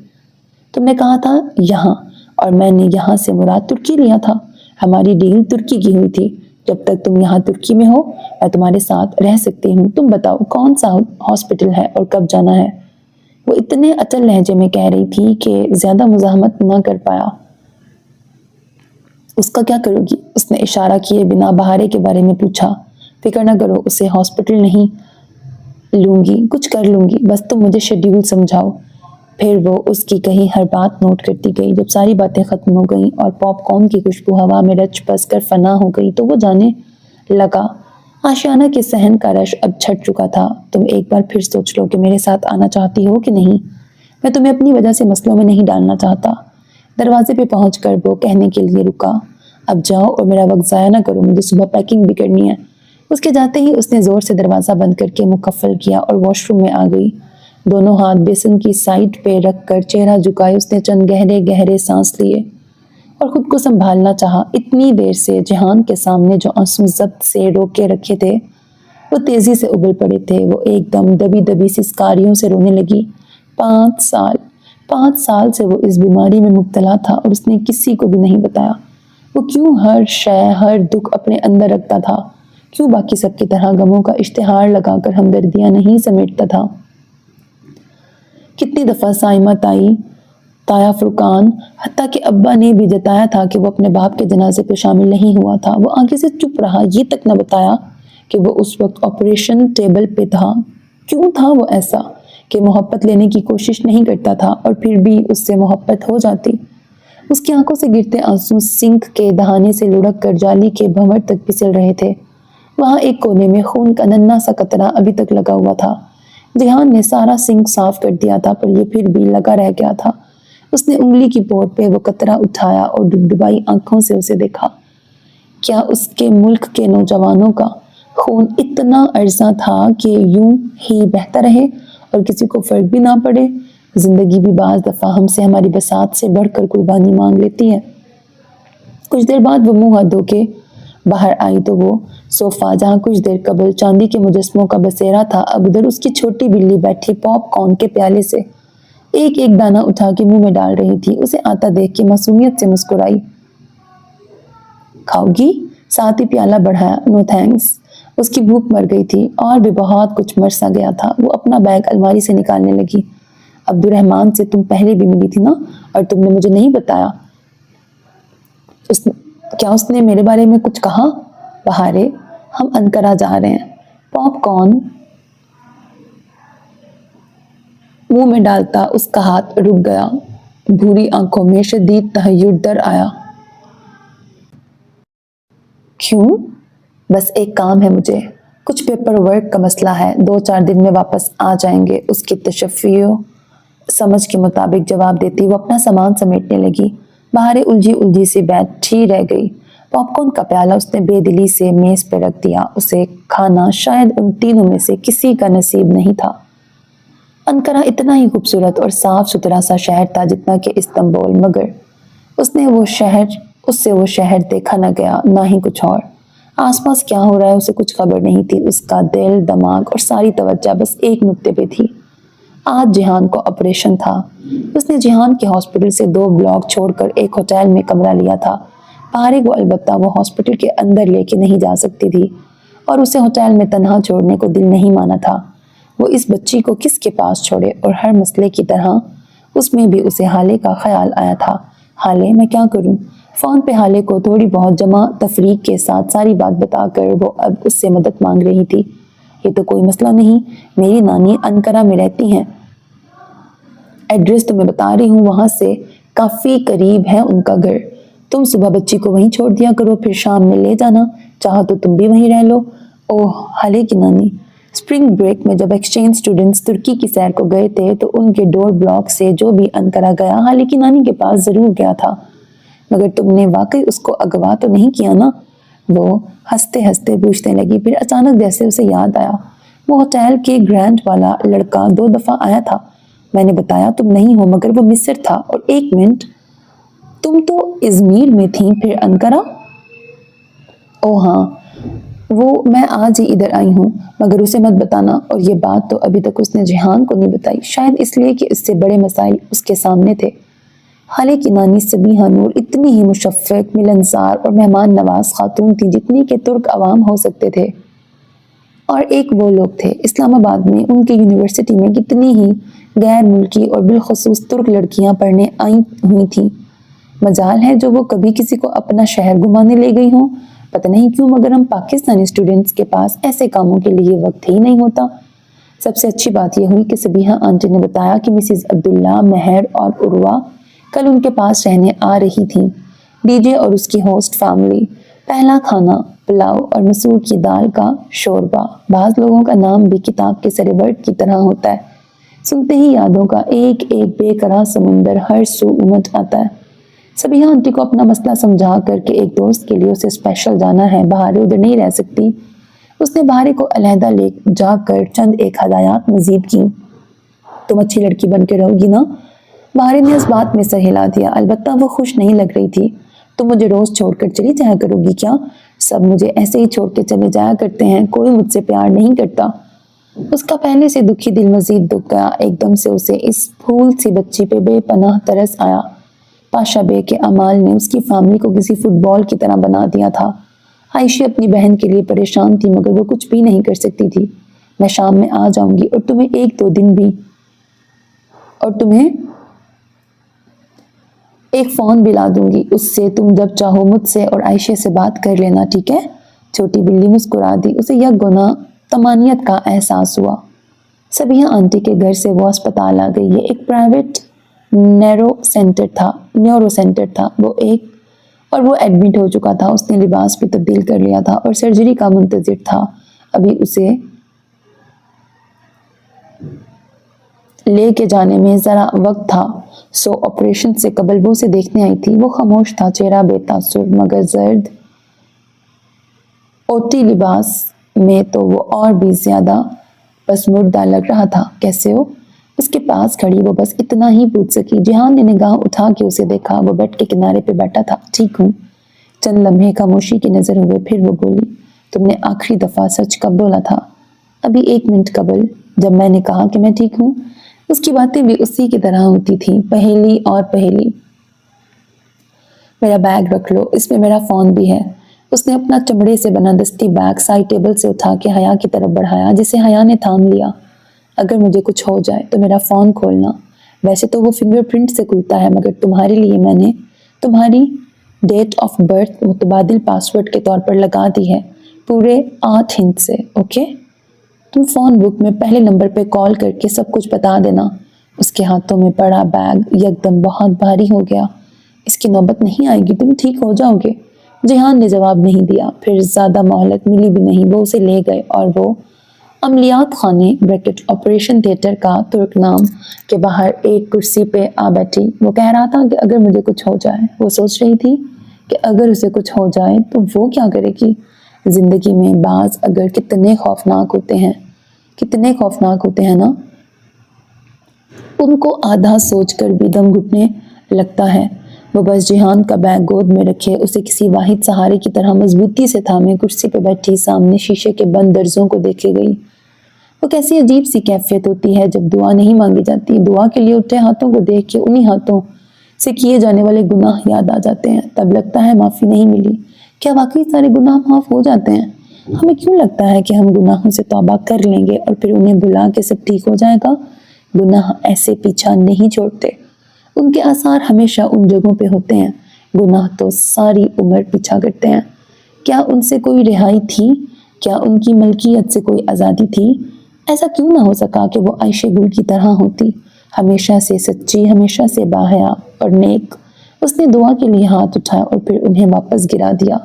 तुमने कहा था यहाँ, और मैंने यहाँ से मुराद तुर्की लिया था। हमारी डील तुर्की की हुई थी। जब तक तुम यहाँ तुर्की में हो, मैं तुम्हारे साथ रह सकती हूँ। तुम बताओ कौन सा हॉस्पिटल है और कब जाना है। वो इतने अचल लहजे में कह रही थी कि ज्यादा मुजाहमत न कर पाया। उसका क्या करोगी? उसने इशारा किए बिना बहारे के बारे में पूछा। फिक्र न करो, उसे हॉस्पिटल नहीं लूंगी, कुछ कर लूंगी, बस तुम मुझे शेड्यूल समझाओ। फिर वो उसकी कही हर बात नोट करती गई। जब सारी बातें खत्म हो गईं और पॉपकॉर्न की खुशबू हवा में रच बस कर फना हो गई, तो वो जाने लगा। आशियाना के सहन का रश अब छट चुका था। तुम एक बार फिर सोच लो कि मेरे साथ आना चाहती हो कि नहीं। मैं तुम्हें अपनी वजह से मसलों में नहीं डालना चाहता। दरवाजे पे पहुंचकर वो कहने के लिए रुका, अब जाओ और मेरा वक्त ज़ाया ना करो, मुझे सुबह पैकिंग भी करनी है। उसके जाते ही उसने ज़ोर से दरवाज़ा बंद करके मुकफ्फल किया और वॉशरूम में आ गई। दोनों हाथ बेसन की साइड पे रखकर चेहरा झुकाए उसने चंद गहरे गहरे सांस लिए और खुद को संभालना चाहा। इतनी देर से जिहान के सामने जो आंसू जब्त से रोके रखे थे, वो तेजी से उबल पड़े थे। वो एकदम दबी दबी सिसकारियों से रोने लगी। 5 साल से वो इस बीमारी में मुब्तला था और उसने किसी को भी नहीं बताया। वो क्यों हर शय हर दुख अपने अंदर रखता था? क्यों बाकी सबकी तरह गमों का इश्तिहार लगाकर हमदर्दियां नहीं समेटता था? कितनी दफा साइमा ताई, ताया फुरकान, हत्ता कि अब्बा ने भी जताया था कि वो अपने बाप के जनाजे पे शामिल नहीं हुआ था। वो आगे से चुप रहा, ये तक न बताया कि वो उस वक्त ऑपरेशन टेबल पे था। क्यों था वो ऐसा कि मोहब्बत लेने की कोशिश नहीं करता था और फिर भी उससे मोहब्बत हो जाती? उसकी आंखों से गिरते आंसू सिंक के दहाने से लुढ़क कर जाली के भंवर तक फिसल रहे थे। वहां एक कोने में खून का नन्हा सा कतरा अभी तक लगा हुआ था। जिहान ने सारा सिंक साफ कर दिया था, पर यह फिर भी लगा रह गया था। उसने उंगली की पोर पे वो कतरा उठाया और डुबडुबाई आंखों से उसे देखा। क्या उसके मुल्क के नौजवानों का खून इतना अर्जा था कि यूं ही बहता रहे और किसी को फर्क भी ना पड़े? जिंदगी भी बाज दफा हमसे हमारी बसात से बढ़कर कुर्बानी मांग लेती है। कुछ देर बाद वो मुंह हाथ धो के बाहर आई तो वो सोफा जहां कुछ देर कबल चांदी के मुजस्मों का बसेरा था, अब उधर उसकी छोटी बिल्ली बैठी पॉपकॉर्न के प्याले से एक एक दाना उठा के मुंह में डाल रही थी। उसे आता देख के मासूमियत से मुस्कुराई। खाओगी? साथ ही प्याला बढ़ाया। No thanks. उसकी भूख मर गई थी और भी बहुत कुछ मर सा गया था। वो अपना बैग अलमारी से निकालने लगी। अब्दुर्रहमान से तुम पहले भी मिली थी ना, और तुमने मुझे नहीं बताया। क्या उसने मेरे बारे में कुछ कहा? बहारे, हम अंकारा जा रहे हैं। पॉपकॉर्न मुंह में डालता उसका हाथ रुक गया। भूरी आंखों में शदीद तहय्युर दर आया। क्यों? बस एक काम है मुझे, कुछ पेपर वर्क का मसला है। 2-4 दिन में वापस आ जाएंगे। उसकी तशफ़ियों समझ के मुताबिक जवाब देती वो अपना सामान समेटने लगी। बहारे उलझी उलझी सी बैठी रह गई। पॉपकॉर्न का प्याला उसने बेदिली से मेज पर रख दिया। उसे खाना शायद उन तीनों में से किसी का नसीब नहीं था। अंकारा इतना ही खूबसूरत और साफ सुथरा सा शहर था जितना कि इस्तांबुल, मगर उससे वो शहर देखा न गया, ना ही कुछ और। आसपास क्या हो रहा है उसे कुछ खबर नहीं थी। उसका दिल, दिमाग और सारी तवज्जो बस एक नुक्ते पे थी। आज जिहान को ऑपरेशन था। उसने जिहान के हॉस्पिटल से 2 ब्लॉक छोड़कर एक होटल में कमरा लिया था। पारे को अलबत्ता वो हॉस्पिटल के अंदर लेके नहीं जा सकती थी और उसे होटल में तन्हा छोड़ने को दिल नहीं माना था। वो इस बच्ची को किसके पास छोड़े? और हर मसले की तरह उसमें भी उसे हाले का ख्याल आया था। हाले, मैं क्या करूं? फोन पे हाले को थोड़ी बहुत जमा तफरीक के साथ सारी बात बताकर वो अब उससे मदद मांग रही थी। ये तो कोई मसला नहीं, मेरी नानी अंकारा में रहती हैं। एड्रेस तो मैं बता रही हूँ, वहां से काफी करीब है उनका घर। तुम सुबह बच्ची को वहीं छोड़ दिया करो, फिर शाम में ले जाना। चाहो तो तुम भी वहीं रह लो। ओह, हाले की नानी। स्प्रिंग ब्रेक में जब एक्सचेंज स्टूडेंट्स तुर्की की सैर को गए थे तो उनके डोर ब्लॉक से जो भी अंकारा गया हाले की नानी के पास जरूर गया था। मगर तुमने वाकई उसको अगवा तो नहीं किया ना? वो हंसते हंसते पूछने लगी। फिर अचानक जैसे उसे याद आया, वो होटल के ग्रैंड वाला लड़का 2 दफा आया था। मैंने बताया तुम नहीं हो, मगर वो मिस्र था। और 1 मिनट, तुम तो इजमीर में थी, फिर अंकारा? او ہاں، وہ میں آج ہی ادھر آئی ہوں، مگر اسے مت بتانا۔ اور یہ بات تو ابھی تک اس نے جہان کو نہیں بتائی، شاید اس لیے کہ اس سے بڑے مسائل اس کے سامنے تھے۔ خالے کی نانی سبیحہ نور اتنی ہی مشفق، ملنسار اور مہمان نواز خاتون تھی جتنی کہ ترک عوام ہو سکتے تھے۔ اور ایک وہ لوگ تھے اسلام آباد میں، ان کی یونیورسٹی میں کتنی ہی غیر ملکی اور بالخصوص ترک لڑکیاں پڑھنے آئی ہوئی تھیں۔ مجال ہے جو وہ کبھی کسی کو اپنا شہر گھمانے لے گئی ہوں۔ پتہ نہیں کیوں مگر ہم پاکستانی اسٹوڈنٹس کے پاس ایسے کاموں کے لیے وقت ہی نہیں ہوتا۔ سب سے اچھی بات یہ ہوئی کہ سبیحہ آنٹی نے بتایا کہ مسز عبداللہ، مہر اور عروہ کل ان کے پاس رہنے آ رہی تھیں۔ ڈی جے اور اس کی ہوسٹ فیملی، پہلا کھانا پلاؤ اور مسور کی دال کا شوربہ۔ بعض لوگوں کا نام بھی کتاب کے سرے ورڈ کی طرح ہوتا ہے، سنتے ہی یادوں کا ایک ایک بے قرار سمندر ہر سو امٹ آتا ہے۔ سبیحہ آنٹی کو اپنا مسئلہ سمجھا کر کہ ایک دوست کے لیے اسے اسپیشل جانا ہے، بہارے ادھر نہیں رہ سکتی، اس نے بہارے کو علیحدہ لے جا کر چند ایک ہدایات مزید کی۔ تم اچھی لڑکی بن کے رہو گی نا؟ بہارے نے اس بات میں سر ہلا دیا۔ البتہ وہ خوش نہیں لگ رہی تھی۔ تم مجھے روز چھوڑ کر چلی جایا کرو گی کیا؟ سب مجھے ایسے ہی چھوڑ کے چلے جایا کرتے ہیں، کوئی مجھ سے پیار نہیں کرتا۔ اس کا پہلے سے دکھی دل مزید دکھ گیا۔ ایک دم سے اسے اس پھول سی بچی پہ بے پناہ ترس آیا۔ پاشا بے کے اعمال نے اس کی فیملی کو کسی فٹ بال کی طرح بنا دیا تھا۔ عائشہ اپنی بہن کے لیے پریشان تھی مگر وہ کچھ بھی نہیں کر سکتی تھی۔ میں شام میں آ جاؤں گی اور تمہیں ایک دو دن بھی اور تمہیں ایک فون بھی لا دوں گی، اس سے تم جب چاہو مجھ سے اور عائشہ سے بات کر لینا، ٹھیک ہے؟ چھوٹی بلی مسکرا دی۔ اسے یک گنا طمانینت کا احساس ہوا۔ سبیحہ آنٹی کے گھر سے وہ اسپتال آ گئی۔ یہ ایک پرائیویٹ نیورو سینٹر تھا۔ وہ ایڈمٹ ہو چکا تھا۔ اس نے لباس بھی تبدیل کر لیا تھا اور سرجری کا منتظر تھا۔ ابھی اسے لے کے جانے میں ذرا وقت تھا۔ آپریشن سے قبل وہ اسے دیکھنے آئی تھی۔ وہ خاموش تھا، چہرہ بے تاثر، مگر زرد اوٹی لباس میں تو وہ اور بھی زیادہ پسماندہ لگ رہا تھا۔ کیسے ہو؟ اس کے پاس کھڑی وہ بس اتنا ہی پوچھ سکی۔ جہان نے نگاہ اٹھا کے اسے دیکھا۔ وہ بیڈ کے کنارے پہ بیٹھا تھا۔ ٹھیک ہوں۔ چند لمحے خاموشی کی نظر ہوئے، پھر وہ بولی، تم نے آخری دفعہ سچ کب بولا تھا؟ ابھی 1 منٹ قبل، جب میں نے کہا کہ میں ٹھیک ہوں۔ اس کی باتیں بھی اسی کی طرح ہوتی تھیں، پہیلی اور پہیلی۔ میرا بیگ رکھ لو، اس میں میرا فون بھی ہے۔ اس نے اپنا چمڑے سے بنا دستی بیگ سائڈ ٹیبل سے اٹھا کے حیا کی طرف بڑھایا، جسے حیا نے تھام لیا۔ اگر مجھے کچھ ہو جائے تو میرا فون کھولنا۔ ویسے تو وہ فنگر پرنٹ سے کھلتا ہے، مگر تمہارے لیے میں نے تمہاری ڈیٹ آف برتھ متبادل پاسورڈ کے طور پر لگا دی ہے، پورے 8 ہند سے، اوکے؟ تم فون بک میں پہلے نمبر پہ کال کر کے سب کچھ بتا دینا۔ اس کے ہاتھوں میں پڑا بیگ یکدم بہت بھاری ہو گیا۔ اس کی نوبت نہیں آئے گی، تم ٹھیک ہو جاؤ گے۔ جہان نے جواب نہیں دیا۔ پھر زیادہ مہلت ملی بھی نہیں، وہ اسے لے گئے اور وہ عملیات خانے آپریشن تھیٹر کا ترک نام کے باہر ایک کرسی پہ آ بیٹھی۔ وہ کہہ رہا تھا کہ اگر مجھے کچھ ہو جائے، وہ سوچ رہی تھی کہ اگر اسے کچھ ہو جائے تو وہ کیا کرے گی؟ زندگی میں بعض اگر کتنے خوفناک ہوتے ہیں نا، ان کو آدھا سوچ کر بھی دم گھٹنے لگتا ہے۔ وہ بس جہان کا بیگ گود میں رکھے اسے کسی واحد سہارے کی طرح مضبوطی سے تھامے کرسی پہ بیٹھی سامنے شیشے کے بند درزوں کو دیکھے گئی۔ وہ کیسی عجیب سی کیفیت ہوتی ہے جب دعا نہیں مانگی جاتی۔ دعا کے لیے اٹھے ہاتھوں کو دیکھ کے انہی ہاتھوں سے کیے جانے والے گناہ یاد آ جاتے ہیں، تب لگتا ہے معافی نہیں ملی۔ کیا واقعی سارے گناہ معاف ہو جاتے ہیں؟ ہمیں کیوں لگتا ہے کہ ہم گناہوں سے توبہ کر لیں گے اور پھر انہیں بھلا کے سب ٹھیک ہو جائے گا؟ گناہ ایسے پیچھا نہیں چھوڑتے، ان کے آثار ہمیشہ ان جگہوں پہ ہوتے ہیں۔ گناہ تو ساری عمر پیچھا کرتے ہیں۔ کیا ان سے کوئی رہائی تھی؟ کیا ان کی ملکیت سے کوئی آزادی تھی؟ ایسا کیوں نہ ہو سکا کہ وہ عائشہ گل کی طرح ہوتی، ہمیشہ سے سچی، ہمیشہ سے باحیا اور نیک۔ اس نے دعا کے لیے ہاتھ اٹھایا اور پھر انہیں واپس گرا دیا۔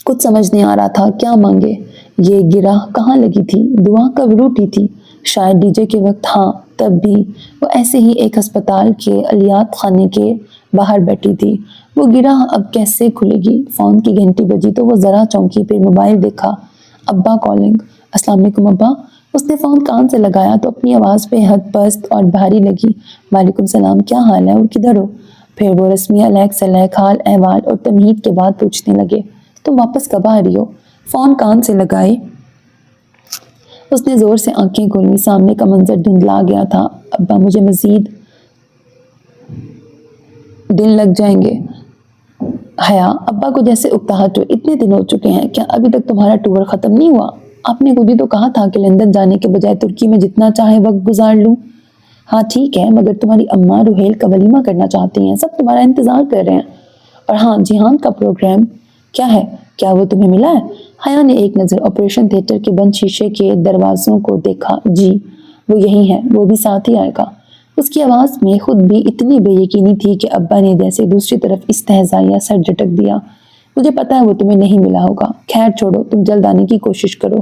کچھ سمجھ نہیں آ رہا تھا کیا مانگے۔ یہ گرہ کہاں لگی تھی؟ دعا کب روٹی تھی؟ شاید ڈی جے کے وقت، ہاں تب بھی وہ ایسے ہی ایک ہسپتال کے عملیات خانے کے باہر بیٹھی تھی۔ وہ گرہ اب کیسے کھلے گی؟ فون کی گھنٹی بجی تو وہ ذرا چونکی، پھر موبائل دیکھا۔ ابا کالنگ۔ السلام علیکم ابا۔ اس نے فون کان سے لگایا تو اپنی آواز بے حد پست اور بھاری لگی۔ وعلیکم السلام، کیا حال ہے اور کدھر ہو؟ پھر وہ رسمی علیک سلیک حال احوال اور تمہید کے بعد پوچھنے لگے، तुम वापस कब आ रही हो? फोन कान से लगाए उसने जोर से आंखें खोली। सामने का मंजर धुंधला गया था। अब्बा मुझे मजीद दिन लग जाएंगे। हया अब्बा को जैसे उकताहट हो, इतने दिन हो चुके हैं, क्या अभी तक तुम्हारा टूर खत्म नहीं हुआ? आपने खुद ही तो कहा था कि लंदन जाने के बजाय तुर्की में जितना चाहे वक्त गुजार लूं। हाँ ठीक है, मगर तुम्हारी अम्मा रुहेल का वलीमा करना चाहती हैं, सब तुम्हारा इंतजार कर रहे हैं। और हाँ, जिहान का प्रोग्राम क्या है? क्या वो तुम्हें मिला है? हया ने एक नज़र ऑपरेशन थिएटर के बंद शीशे के दरवाजों को देखा। जी वो यही है, वो भी साथ ही आएगा। उसकी आवाज़ में खुद भी इतनी बेयकीनी थी कि अब्बा ने जैसे दूसरी तरफ इस्तेहज़ा या सर झटक दिया। मुझे पता है वो तुम्हें नहीं मिला होगा, खैर छोड़ो, तुम जल्द आने की कोशिश करो।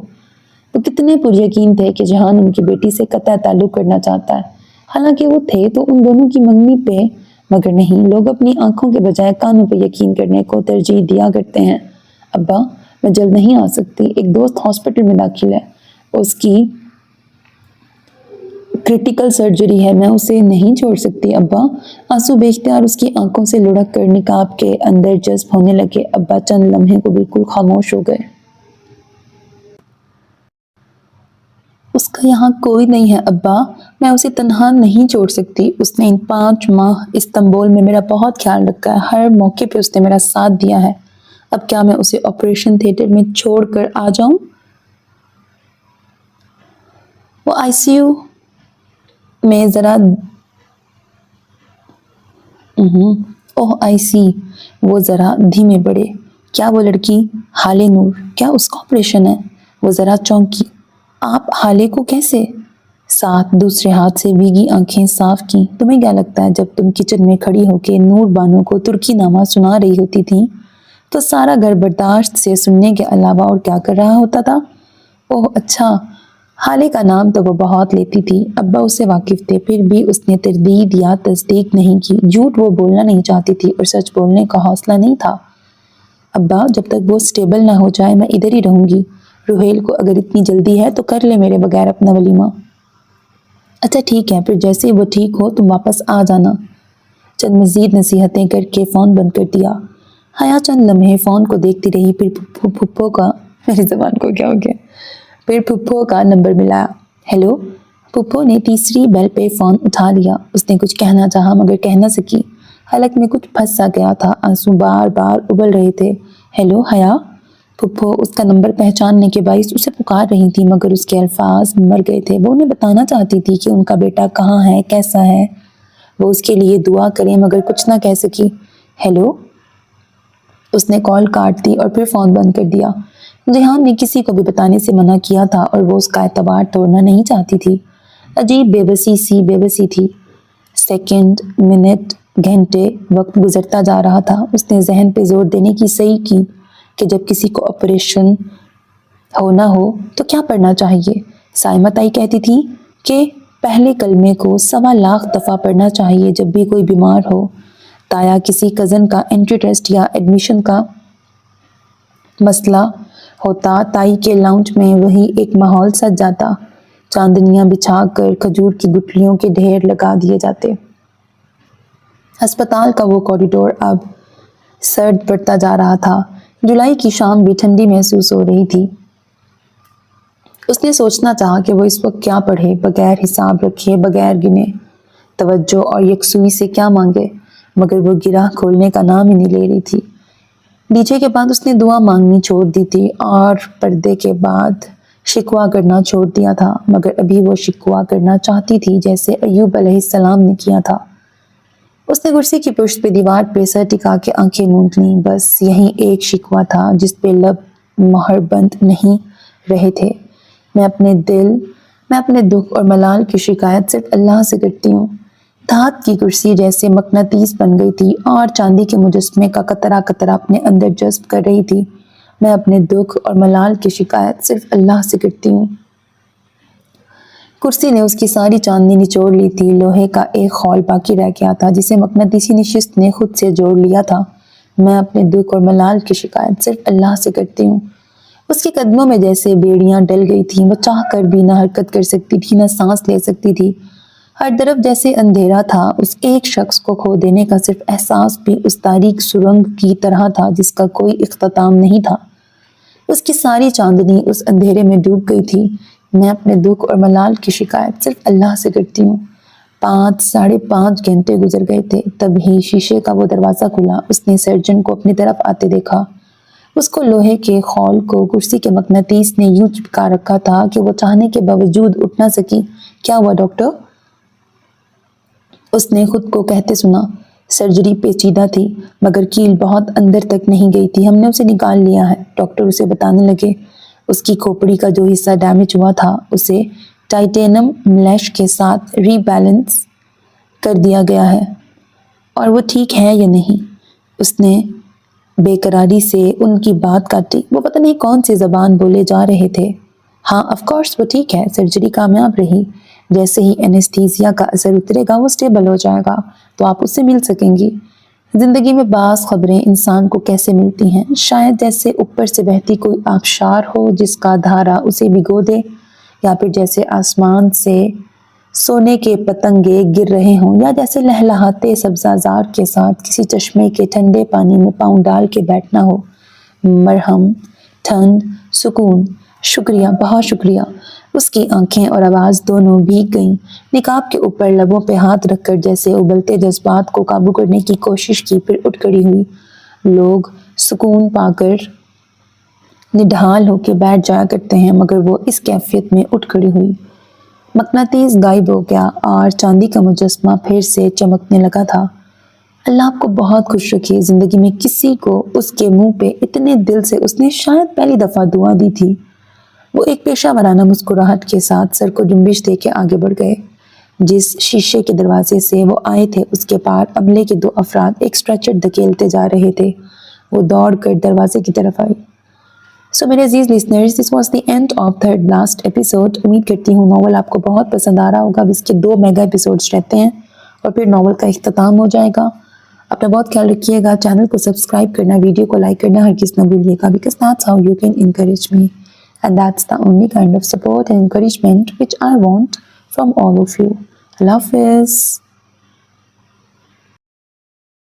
वो कितने पुरयकीन थे कि जहान उनकी बेटी से कतई ताल्लुक़ करना चाहता है। हालांकि वो थे तो उन दोनों की मंगनी पे, मगर नहीं, लोग अपनी आंखों के बजाय कानों पे यकीन करने को तरजीह दिया करते हैं। अब्बा मैं जल्द नहीं आ सकती, एक दोस्त हॉस्पिटल में दाखिल है, उसकी क्रिटिकल सर्जरी है, मैं उसे नहीं छोड़ सकती। अब्बा आंसू बेख्तियार उसकी आंखों से लुढ़क कर निकाब के अंदर जज्ब होने लगे। अब्बा चंद लम्हे को बिल्कुल खामोश हो गए। उसका यहाँ कोई नहीं है अब्बा, मैं उसे तन्हा नहीं छोड़ सकती। उसने इन 5 माह इस्तांबुल में मेरा बहुत ख्याल रखा है, हर मौके पे उसने मेरा साथ दिया है। अब क्या मैं उसे ऑपरेशन थिएटर में छोड़ कर आ जाऊं? वो आईसीयू में ज़रा ओह आई सी, वो ज़रा धीमे बढ़े। क्या वो लड़की हाले नूर, क्या उसका ऑपरेशन है? वो ज़रा चौंकी। आप हाले को कैसे? साथ दूसरे हाथ से भीगी आंखें साफ की। तुम्हें क्या लगता है जब तुम किचन में खड़ी होकर नूर बानो को तुर्की नामा सुना रही होती थी तो सारा घर बर्दाश्त से सुनने के अलावा और क्या कर रहा होता था? ओह अच्छा, हाले का नाम तो वो बहुत लेती थी। अब्बा उससे वाकिफ थे, फिर भी उसने तरदीद या तस्दीक नहीं की। झूठ वो बोलना नहीं चाहती थी और सच बोलने का हौसला नहीं था। अब्बा जब तक वो स्टेबल ना हो जाए मैं इधर ही रहूंगी। रुहेल को अगर इतनी जल्दी है तो कर ले मेरे बगैर अपना वलीमा। अच्छा ठीक है, फिर जैसे ही वो ठीक हो तुम वापस आ जाना। चंद मजीद नसीहतें करके फ़ोन बंद कर दिया। हया चंद लम्हे फ़ोन को देखती रही, फिर फुप्पो का मेरी ज़बान को क्या हो गया, फिर फुप्पो का नंबर मिलाया। हेलो। फुप्पो ने तीसरी बेल पे फ़ोन उठा लिया। उसने कुछ कहना चाहा मगर कह न सकी, हलक में कुछ फंस सा गया था, आंसू बार बार उबल रहे थे। हेलो हया। फुप्पो उसका नंबर पहचानने के बाइस उसे पुकार रही थी मगर उसके अल्फाज मर गए थे। वो उन्हें बताना चाहती थी कि उनका बेटा कहाँ है, कैसा है, वो उसके लिए दुआ करे मगर कुछ ना कह सकी। हेलो। उसने कॉल काट दी और फिर फ़ोन बंद कर दिया। जिहान ने किसी को भी बताने से मना किया था और वो उसका एतबार तोड़ना नहीं चाहती थी। अजीब बेबसी थी। सेकंड, मिनट, घंटे, वक्त गुजरता जा रहा था। उसने जहन पे जोर देने की सही की कि जब किसी को ऑपरेशन होना हो तो क्या पढ़ना चाहिए। साइमा ताई कहती थी कि पहले कलमे को 1.25 दफ़ा पढ़ना चाहिए जब भी कोई बीमार हो। ताया किसी कज़न का एंट्री टेस्ट या एडमिशन का मसला होता, ताई के लाउंज में वही एक माहौल सज जाता। चांदनियां बिछाकर खजूर की गुठलियों के ढेर लगा दिए जाते। अस्पताल का वो कॉरिडोर अब सर्द पड़ता जा रहा था। जुलाई की शाम भी ठंडी महसूस हो रही थी। उसने सोचना चाहा कि वो इस वक्त क्या पढ़े, बगैर हिसाब रखे, बगैर गिने, तवज्जो और यकसुई से क्या मांगे, मगर वो गिरा खोलने का नाम ही नहीं ले रही थी। डीजे के बाद उसने दुआ मांगनी छोड़ दी थी और पर्दे के बाद शिकवा करना छोड़ दिया था, मगर अभी वो शिकवा करना चाहती थी जैसे अय्यूब अलैहिस्सलाम ने किया था। उसने कुर्सी की पुश्त पे दीवार पे सर टिका के आंखें मूंद लीं। बस यही एक शिकवा था जिस पे लब महरबंद नहीं रहे थे। मैं अपने दुख और मलाल की शिकायत सिर्फ अल्लाह से करती हूँ। धात की कुर्सी जैसे मकनातीस बन गई थी और चांदी के मुजस्मे का कतरा कतरा अपने अंदर जज्ब कर रही थी। मैं अपने दुख और मलाल की शिकायत सिर्फ अल्लाह से करती हूँ। कुर्सी ने उसकी सारी चांदनी निचोड़ ली थी। लोहे का एक खौल बाकी रह गया था जिसे मकनातीसी नशिस्त ने खुद से जोड़ लिया था। मैं अपने दुख और मलाल की शिकायत सिर्फ अल्लाह से करती हूँ। उसके कदमों में जैसे बेड़ियां डल गई थीं। वो चाह कर भी ना हरकत कर सकती थी, ना सांस ले सकती थी। ہر طرف جیسے اندھیرا تھا، اس ایک شخص کو کھو دینے کا صرف احساس بھی اس تاریک سرنگ کی طرح تھا جس کا کوئی اختتام نہیں تھا۔ اس کی ساری چاندنی اس اندھیرے میں ڈوب گئی تھی۔ میں اپنے دکھ اور ملال کی شکایت صرف اللہ سے کرتی ہوں۔ 5-5.5 گھنٹے گزر گئے تھے، تبھی شیشے کا وہ دروازہ کھلا۔ اس نے سرجن کو اپنی طرف آتے دیکھا۔ اس کو لوہے کے خول کو کرسی کے مقناطیس نے یوں چپکا رکھا تھا کہ وہ چاہنے کے باوجود اٹھ نہ سکی۔ کیا ہوا ڈاکٹر؟ اس نے خود کو کہتے سنا۔ سرجری پیچیدہ تھی مگر کیل بہت اندر تک نہیں گئی تھی۔ ہم نے اسے نکال لیا ہے، ڈاکٹر اسے بتانے لگے۔ اس کی کھوپڑی کا جو حصہ ڈیمیج ہوا تھا اسے ٹائٹینم میش کے ساتھ ری بیلنس کر دیا گیا ہے۔ اور وہ ٹھیک ہے یا نہیں؟ اس نے بے قراری سے ان کی بات کاٹی۔ وہ پتہ نہیں کون سی زبان بولے جا رہے تھے۔ ہاں آف کورس وہ ٹھیک ہے، سرجری کامیاب رہی۔ جیسے ہی اینستھیزیا کا اثر اترے گا وہ اسٹیبل ہو جائے گا تو آپ اس سے مل سکیں گی۔ زندگی میں بعض خبریں انسان کو کیسے ملتی ہیں، شاید جیسے اوپر سے بہتی کوئی آبشار ہو جس کا دھارا اسے بھگو دے، یا پھر جیسے آسمان سے سونے کے پتنگے گر رہے ہوں، یا جیسے لہلہاتے سبزہ زار کے ساتھ کسی چشمے کے ٹھنڈے پانی میں پاؤں ڈال کے بیٹھنا ہو۔ مرہم، ٹھنڈ، سکون۔ شکریہ، بہت شکریہ۔ اس کی آنکھیں اور آواز دونوں بھیگ گئیں۔ نقاب کے اوپر لبوں پہ ہاتھ رکھ کر جیسے ابلتے جذبات کو قابو کرنے کی کوشش کی، پھر اٹھ کھڑی ہوئی۔ لوگ سکون پا کر نڈھال ہو کے بیٹھ جایا کرتے ہیں مگر وہ اس کیفیت میں اٹھ کھڑی ہوئی۔ مقناطیس غائب ہو گیا اور چاندی کا مجسمہ پھر سے چمکنے لگا تھا۔ اللہ آپ کو بہت خوش رکھے۔ زندگی میں کسی کو اس کے منہ پہ اتنے دل سے اس نے شاید پہلی دفعہ دعا دی تھی۔ وہ ایک پیشہ ورانہ مسکراہٹ کے ساتھ سر کو جنبش دے کے آگے بڑھ گئے۔ جس شیشے کے دروازے سے وہ آئے تھے اس کے پار عملے کے 2 افراد ایک اسٹریچر دھکیلتے جا رہے تھے۔ وہ دوڑ کر دروازے کی طرف آئی۔ سو میرے عزیز listeners, this was the end of third last episode. امید کرتی ہوں ناول آپ کو بہت پسند آ رہا ہوگا۔ اب اس کے 2 میگا ایپیسوڈز رہتے ہیں اور پھر ناول کا اختتام ہو جائے گا۔ اپنا بہت خیال رکھیے گا، چینل کو سبسکرائب کرنا، ویڈیو کو لائک کرنا ہرگز نہ بھولیے گا، because that's how you can encourage me. And that's the only kind of support and encouragement which I want from all of you. Allah Hafiz.